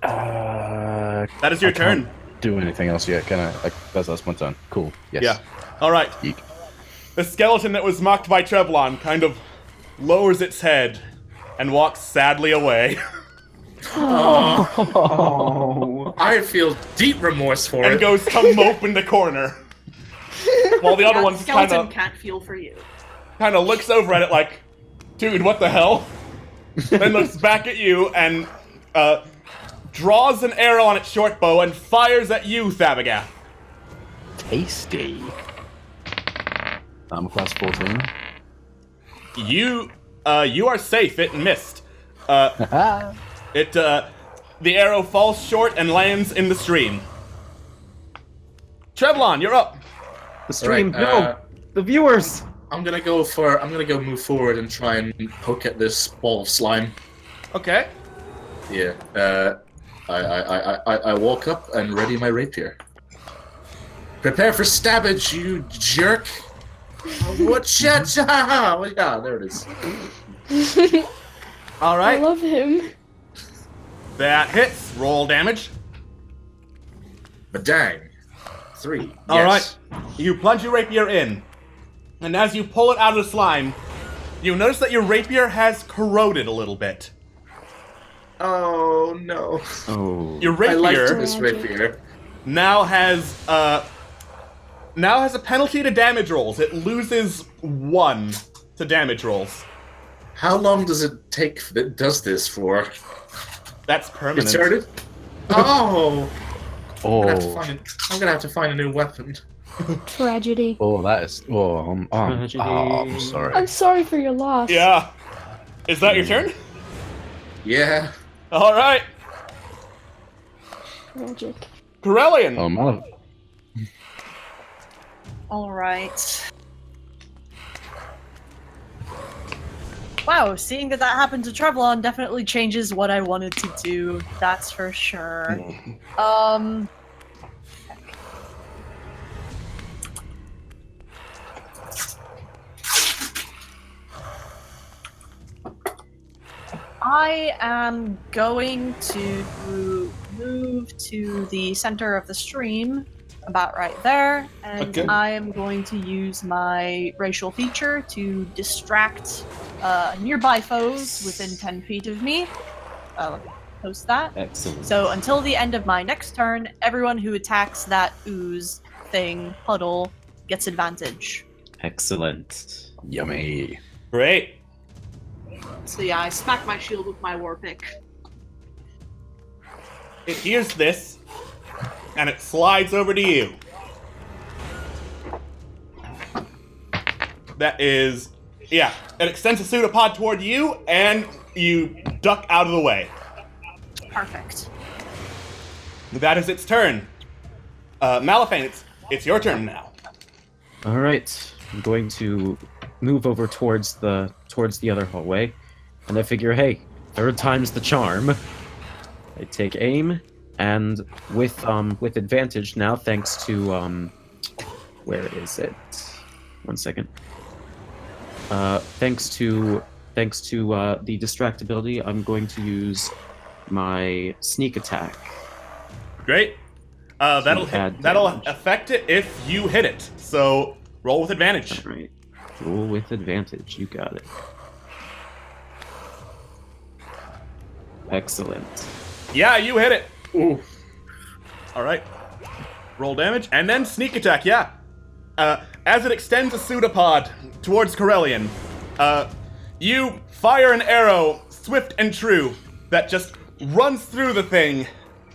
That is your I can't turn. Do anything else yet? Can I? That's my turn. Cool. Yes. Yeah. All right. Yeek. The skeleton that was mocked by Trevlon kind of lowers its head and walks sadly away. Oh, I feel deep remorse for and it. goes to mope in the corner. while the other Yeah, one's skeleton can't feel for you. kind of looks over at it like, dude, what the hell? Then looks back at you and draws an arrow on its short bow and fires at you, Thabagath. Tasty. I'm class 14. You are safe. It missed. The arrow falls short and lands in the stream. Trevlon, you're up. The stream. Right, No, the viewers. I'm gonna go move forward and try and poke at this ball of slime. Okay. Yeah. I walk up and ready my rapier. Prepare for stabbage, you jerk! What? Yeah, there it is. All I right. love him. That hits. Roll damage. But dang. 3. All right. Yes. You plunge your rapier in, and as you pull it out of the slime, you notice that your rapier has corroded a little bit. Oh no. Oh. Your I liked rapier this rapier. now has a penalty to damage rolls. It loses 1 to damage rolls. How long does it take that it does this for? That's permanent. It's started? Oh! Oh, I'm gonna have to find a new weapon. Tragedy. oh, that is. Oh, I'm sorry. I'm sorry for your loss. Yeah. Is that your turn? Yeah. All right. Tragic. Corellian. Oh, man. All right. Wow, seeing that happened to Trevlon definitely changes what I wanted to do. That's for sure. I am going to move to the center of the stream, about right there, and Okay. I am going to use my racial feature to distract nearby foes within 10 feet of me. Let me post that. Excellent. So until the end of my next turn, everyone who attacks that ooze thing, puddle, gets advantage. Excellent. Yummy. Great. So yeah, I smack my shield with my war pick. It hears this, and it slides over to you. That is, yeah. It extends a pseudopod toward you, and you duck out of the way. Perfect. That is its turn. Malafane, it's your turn now. All right. I'm going to move over towards the other hallway, and I figure, hey, 3rd time's the charm. I take aim, and with advantage now, thanks to where is it? 1 second. Thanks to the distractibility, I'm going to use my sneak attack. Great. That'll add damage. affect it if you hit it. So roll with advantage. All right. Roll with advantage. You got it. Excellent. Yeah, you hit it. Ooh. All right. Roll damage and then sneak attack. Yeah. As it extends a pseudopod towards Corellian, you fire an arrow, swift and true, that just runs through the thing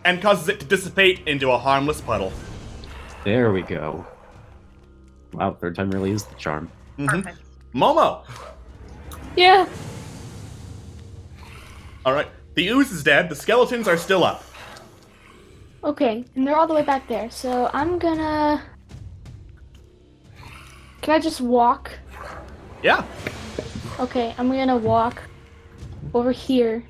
and causes it to dissipate into a harmless puddle. There we go. Wow, 3rd time really is the charm. Perfect. Momo. Yeah. All right. The ooze is dead. The skeletons are still up. Okay, and they're all the way back there. So I'm gonna. Can I just walk? Yeah. Okay, I'm gonna walk over here.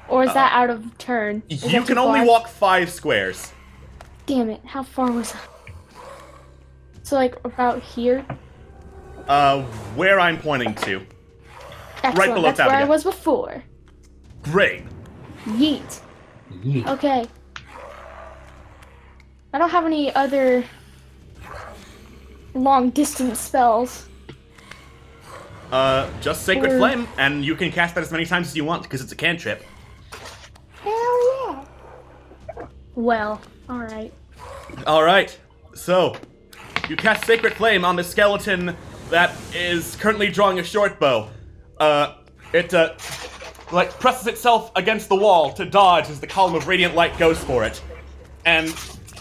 Or is that out of turn? Is You that can too only far? walk 5 squares. Damn it! How far was that? So like about here. Where I'm pointing to. Excellent. below That's where I Tabitha. was before. Great. Yeet. Okay. I don't have any other long distance spells. Just Sacred Or- Flame, and you can cast that as many times as you want because it's a cantrip. Hell yeah. Well, alright. All right. So, You cast Sacred Flame on the skeleton that is currently drawing a short bow. It presses itself against the wall to dodge as the column of radiant light goes for it. And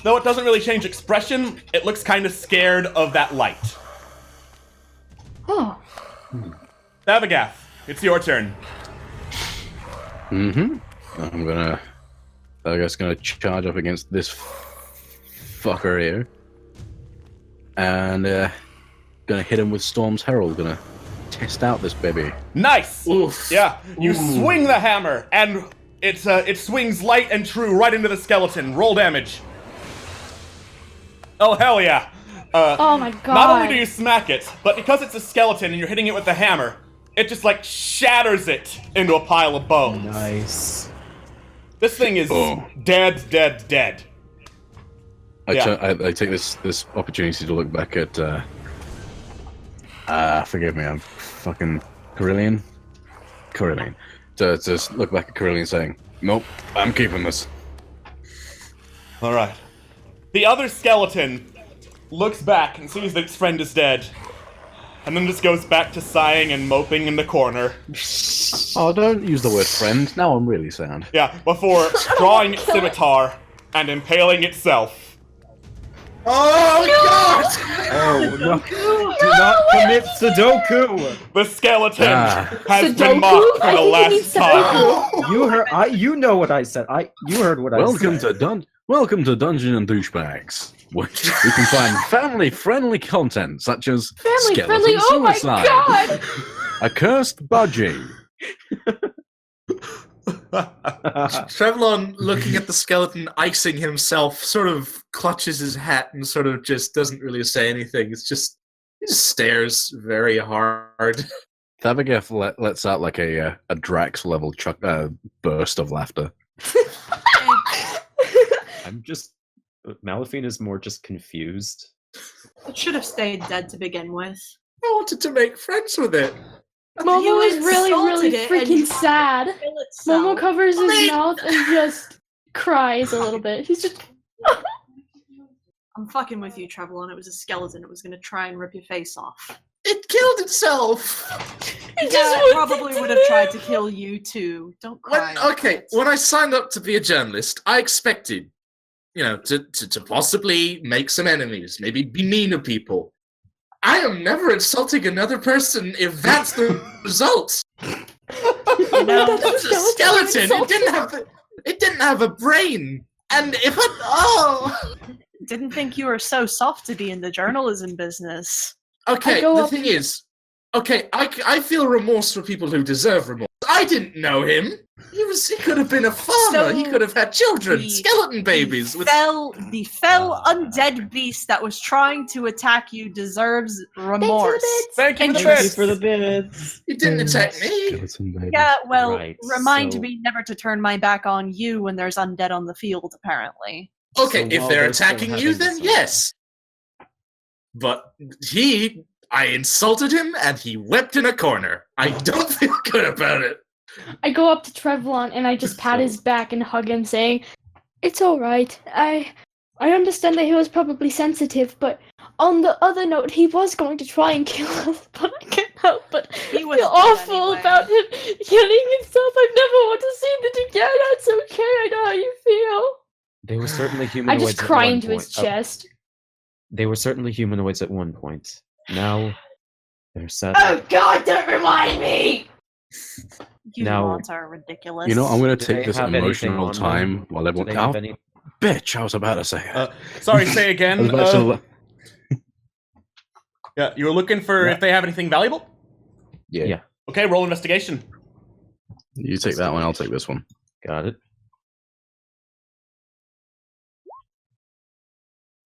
though it doesn't really change expression, it looks kind of scared of that light. Oh. Avagath, it's your turn. I guess gonna charge up against this fucker here. And gonna hit him with Storm's Herald, gonna test out this baby. Nice! Oof. Yeah, you swing the hammer, and it swings light and true right into the skeleton. Roll damage. Oh, hell yeah. Oh my god. Not only do you smack it, but because it's a skeleton and you're hitting it with the hammer, it just, like, shatters it into a pile of bones. Nice. This thing is dead. I take this opportunity to look back at, forgive me, I'm fucking Carillion? To just look back at Carillion saying, nope, I'm keeping this. Alright. The other skeleton looks back and sees that its friend is dead, and then just goes back to sighing and moping in the corner. Oh, don't use the word friend. Now I'm really sad. Yeah, before drawing its scimitar and impaling itself. Oh god! Oh, no. Do not commit Sudoku! The skeleton has Sudoku? been mocked for I the think he last needs time. You heard. You know what I said. You heard what I said. Welcome to Dungeon and Douchebags. We can find family-friendly content such as Family skeleton friendly. Oh my suicide, god! a cursed budgie. Trevlon, looking at the skeleton icing himself, sort of clutches his hat and sort of just doesn't really say anything. He just stares very hard. Thabagath lets out like a Drax level burst of laughter. I'm just. Malafine is more just confused. It should have stayed dead to begin with. I wanted to make friends with it. Momo You is really, really insulted it and freaking you sad. Kill itself. Momo covers his mouth and just cries a little bit. He's just. I'm fucking with you, Trevelyan. It was a skeleton. It was gonna try and rip your face off. It killed itself. It probably would have tried to kill you too. Don't cry. When I signed up to be a journalist, I expected, to possibly make some enemies, maybe be mean to people. I am never insulting another person if that's the result. It was a skeleton. It didn't have a brain. And if Didn't think you were so soft to be in the journalism business. Okay, the thing is, I feel remorse for people who deserve remorse. I didn't know him. He could have been a farmer. He could have had children, skeleton babies. The fell undead beast that was trying to attack you deserves remorse. Thank you for the bits. He didn't attack me. Yeah, well, Right, remind so- me never to turn my back on you when there's undead on the field, apparently. Okay, So if while they're they're still attacking you, having then some- yes. But I insulted him, and he wept in a corner. I don't feel good about it. I go up to Trevlon and I just pat his back and hug him, saying, "It's all right. I understand that he was probably sensitive, but on the other note, he was going to try and kill us. But I can't help but He was feel dead awful anyway. about him killing himself. I never want to see it again. That's okay. I know how you feel." They were certainly humanoids. I just at cry one into his point. chest. They were certainly humanoids at one point. Now, they're sad. Oh God! Don't remind me. You Now- mods are ridiculous. You know, I'm going to Do take they this have anything emotional on time them? while Do everyone. they have any? Bitch, I was about to say it. Sorry, say I again. was about to- Yeah, you were looking for if they have anything valuable? Yeah. Okay, roll investigation. You take that one, I'll take this one. Got it.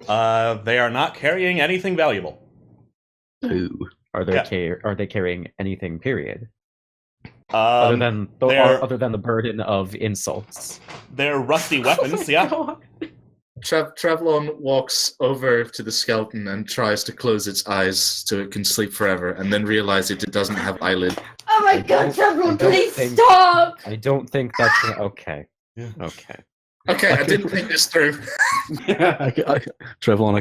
They are not carrying anything valuable. Ooh. Are they Yeah. are they carrying anything? Period. Other than the burden of insults. They're rusty weapons, yeah. Trevlon walks over to the skeleton and tries to close its eyes so it can sleep forever, and then realizes it doesn't have eyelid. Oh my I God, don't- I Trevlon, don't please think- stop! I don't think that's okay. Yeah. Okay. Okay, I didn't think this through. Trevlon,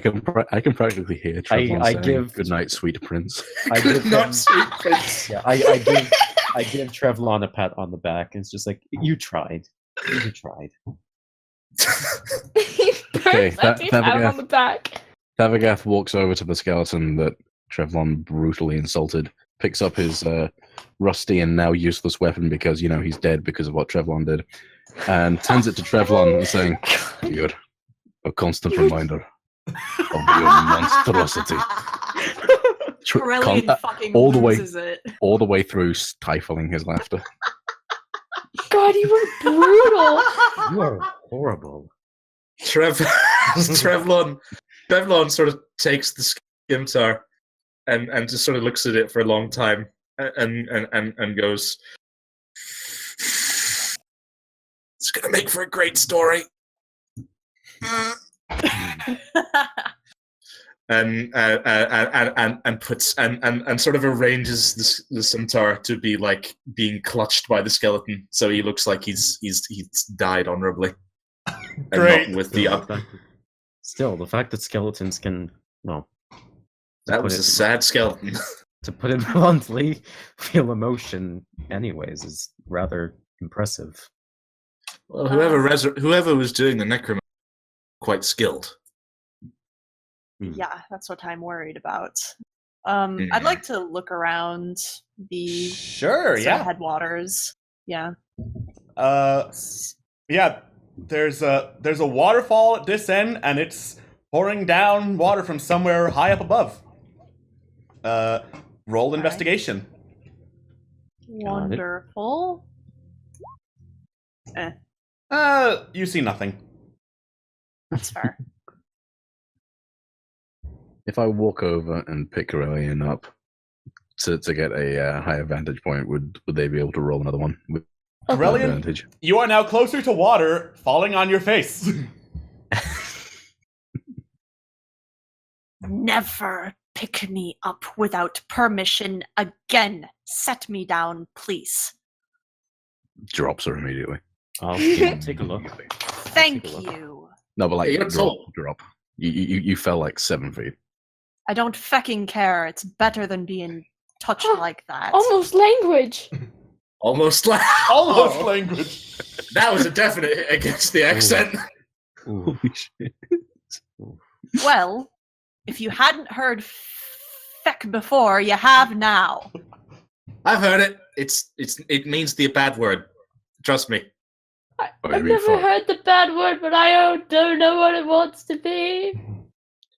I can practically hear Trevlon I saying, give- "Good night, sweet prince." I give him, Not sweet prince. yeah, I give Trevlon a pat on the back, and it's just like, you tried. You tried. Okay, Pat him on the back. Tavagath walks over to the skeleton that Trevlon brutally insulted, picks up his rusty and now useless weapon because, he's dead because of what Trevlon did, and turns it to Trevlon and saying, "You're a constant reminder of your monstrosity." Corellian fucking all the way- loses it. All the way through stifling his laughter. God, you were brutal. You are horrible. Trevlon sort of takes the scimitar and just sort of looks at it for a long time and goes, "It's gonna make for a great story." and puts and sort of arranges the scimitar to be like being clutched by the skeleton, so he looks like he's died honorably. And Great. not with the up. Still, the fact that skeletons can, well, That was a sad skeleton. to put it bluntly, feel emotion anyways is rather impressive. Well, whoever was doing the necromancy, quite skilled. Yeah, that's what I'm worried about. I'd like to look around the Sure, yeah. headwaters. Yeah. Yeah. There's a waterfall at this end, and it's pouring down water from somewhere high up above. Roll investigation. Wonderful. You see nothing. That's fair. If I walk over and pick Corellian up to get a higher vantage point, would they be able to roll another one with Corellian, advantage? you are now closer to water falling on your face. Never pick me up without permission again. Set me down, please. Drops her immediately. I'll take a look. Thank Take a look. you. No, but like Yeah, you're tall. drop. You fell like 7 feet. I don't fecking care. It's better than being touched like that. Almost language. Almost like Almost language. that was a definite hit against the accent. Ooh. Holy shit. Well, if you hadn't heard feck before, you have now. I've heard it. It means the bad word. Trust me. I've never heard the bad word, but I don't know what it wants to be.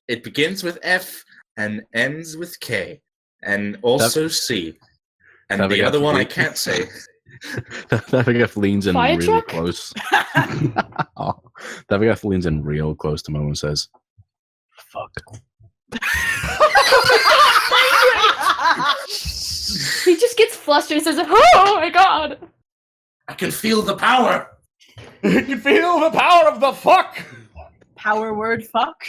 It begins with F and ends with K, and also C. And That'd the be other one I absolutely- can't say. Davigeth leans in Fire really truck? close. Davigeth leans in real close to Mo and says, "Fuck." He just gets flustered and says, "Oh my god!" I can feel the power. You can feel the power of the fuck. Power word fuck.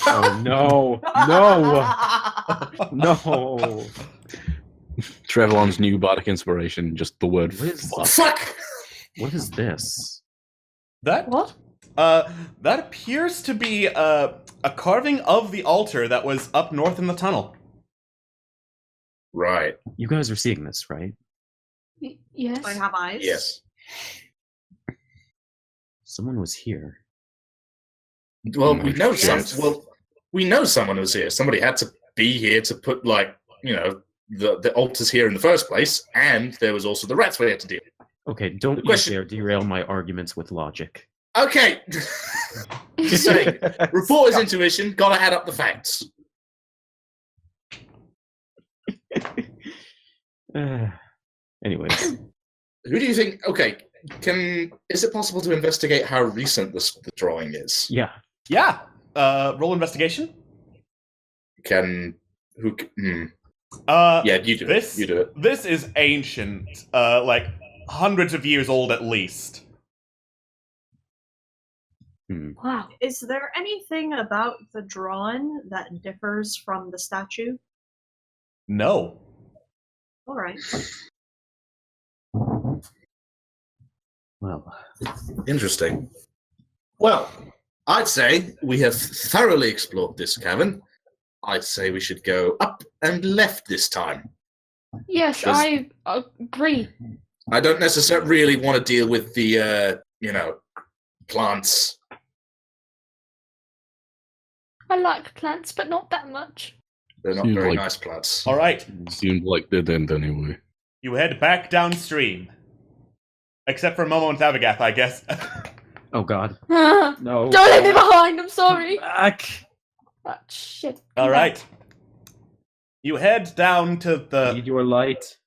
Oh no! No! No! Trevlon's new bardic inspiration, just the word What is, fuck. Fuck. what is this? That What? that appears to be a carving of the altar that was up north in the tunnel. Right. You guys are seeing this, right? Yes. I have eyes. Yes. Someone was here. Well, we know Yes. we know someone was here. Somebody had to be here to put, like, the altars here in the first place, and there was also the rats we had to deal with. Okay, don't you question- dare derail my arguments with logic. Okay. Just saying. Reporter's intuition, gotta add up the facts. Anyways, Who do you think? Okay, is it possible to investigate how recent the drawing is? yeah. Yeah. Roll investigation. Yeah, you do This it. You do it. This is ancient. Like hundreds of years old at least. Wow. Is there anything about the drawing that differs from the statue? No. All right. Well, Interesting. Well, I'd say we have thoroughly explored this cavern. I'd say we should go up and left this time. Yes, Does- I agree. I don't necessarily really want to deal with the, plants. I like plants, but not that much. They're not Seems very like- nice plants. All right, Seemed like they didn't anyway. you head back downstream. Except for Momo and Thavagath, I guess. Oh God. Don't No. leave me behind. I'm sorry. Back. Ah, shit. All right. You head down to the Need your light.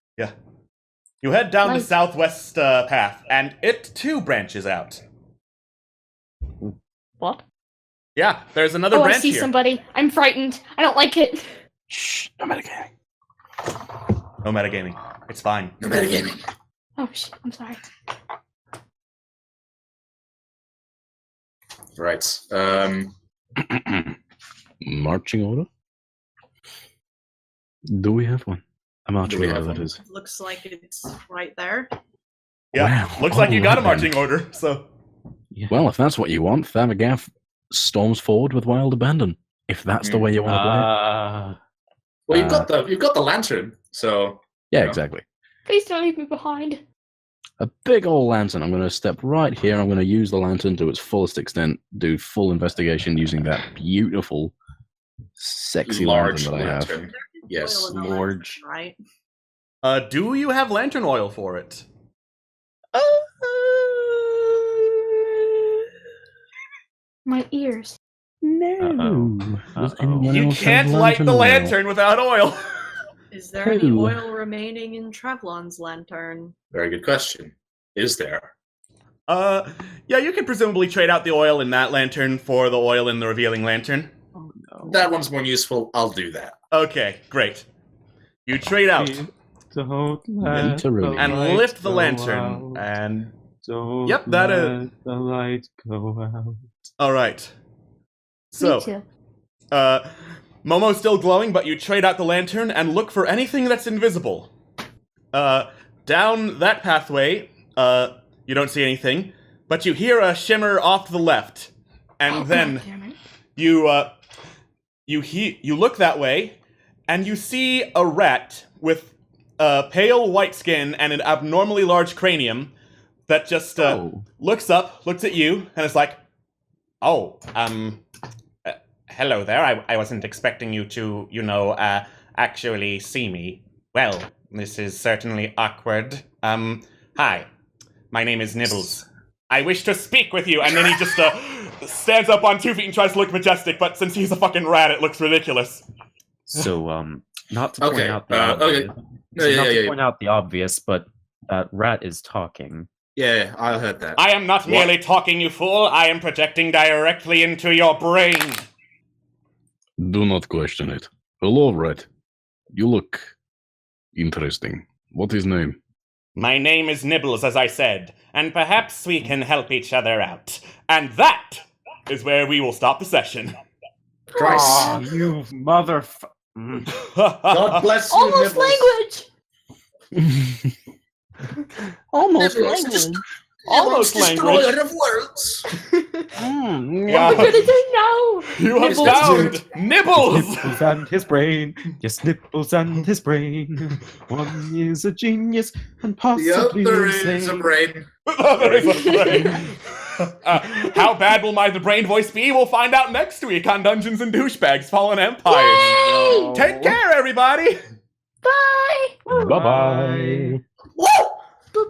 You head down the Nice. southwest path, and it too branches out. What? Yeah, there's another Oh, I branch see here. somebody. I'm frightened. I don't like it. Shh, no metagaming. No metagaming. It's fine. No metagaming. Oh shit. I'm sorry. Right. Marching order? Do we have one? A marching we order, have that one? is. Looks like it's right there. Yeah, Wow. looks like you got a Alright marching then. order, so... Well, if that's what you want, Thavagath storms forward with wild abandon. If that's the way you want to play it. Well, you've got the lantern, so Yeah, yeah. exactly. Please don't leave me behind. A big old lantern. I'm going to step right here. I'm going to use the lantern to its fullest extent, do full investigation using that beautiful, sexy large lantern that I have. lantern. Yes. Oil in the Large. lantern, right? Do you have lantern oil for it? My ears. No. Does anyone You else have can't light the oil? lantern without oil. Is there any Ooh. oil remaining in Trevlon's lantern? Very good question. Is there? Yeah, you can presumably trade out the oil in that lantern for the oil in the revealing lantern. Oh no. That one's more useful. I'll do that. Okay, great. You trade out Don't Literally. and lift the lantern, and Yep, that is- the light go out. all right. Me So, too. Momo's still glowing, but you trade out the lantern and look for anything that's invisible. Down that pathway, you don't see anything, but you hear a shimmer off to the left, and Oh, then God damn it. you look that way, and you see a rat with pale white skin and an abnormally large cranium that just looks up, looks at you, and is like, "Oh, hello there. I wasn't expecting you to, actually see me. Well, this is certainly awkward. Hi, my name is Nibbles. I wish to speak with you." And then he just stands up on 2 feet and tries to look majestic, but since he's a fucking rat, it looks ridiculous. So, not to point Okay, out the okay. obvious. Yeah, yeah, not to yeah. point out the obvious, but that rat is talking. Yeah, I heard that. I am not merely talking, you fool. I am projecting directly into your brain. Do not question it. Hello, Red. You look interesting. What is name? My name is Nibbles, as I said, and perhaps we can help each other out. And that is where we will stop the session. Christ. You motherfucker. God bless you, Almost Nibbles. language. Almost Nibbles, language. Almost language. Destroyer of worlds. What am I gonna do now? You have Nibbles. found Nibbles! Nipples and his brain. Yes, Nipples and his brain. One is a genius and The possibly other is a insane. brain. There is a brain. How bad will my the brain voice be? We'll find out next week on Dungeons and Douchebags Fallen Empires. Yay! Take care, everybody! Bye. Bye-bye.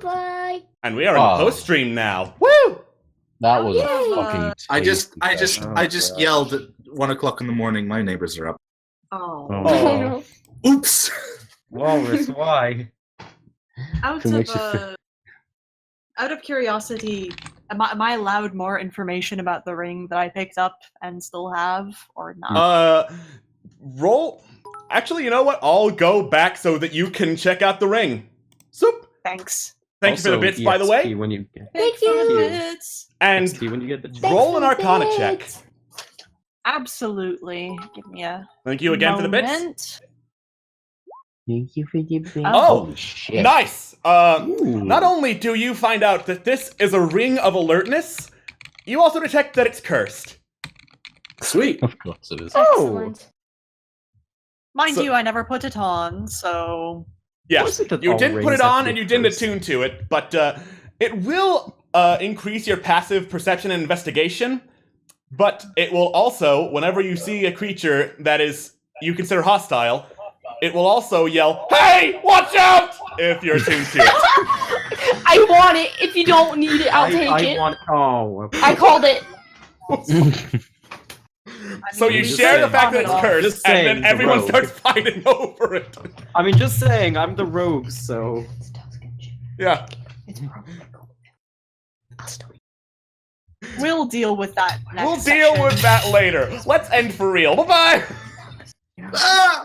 Bye. And we are in Wow. post stream now. Woo! That was Yay. a fucking I just Oh, yelled at 1 o'clock in the morning. My neighbors are up. Oh. Oh. Oh no. Oops. Walrus, why? Out Who makes you out of curiosity, am I allowed more information about the ring that I picked up and still have, or not? Roll. Actually, you know what? I'll go back so that you can check out the ring. Soup. Thanks. Thank you for the Also, bits, by the EXP way. When you get, Thank For the you. bits. And EXP when you get the chance. roll an Thanks for the Arcana check. bits. Absolutely. Give me a Thank you again for the bits. moment. Oh, Holy shit. nice. Ooh. Not only do you find out that this is a ring of alertness, You also detect that it's cursed. Sweet. Of course it is. Excellent. Mind So- you, I never put it on, so Yes, Was it that you all didn't put rings it have to on be and you didn't cursed? attune to it, but it will increase your passive perception and investigation. But it will also, whenever you see a creature that is you consider hostile, it will also yell, "Hey, watch out!" if you're attuned to it. I want it. If you don't need it, I'll take it. Okay. I called it. So you just share the saying. fact that it's cursed, Just and saying, then the everyone rogue. starts fighting over it. I mean, just saying, I'm the rogue, so. Yeah. we'll deal with that next We'll deal session. with that later. Let's end for real. Bye-bye! Ah!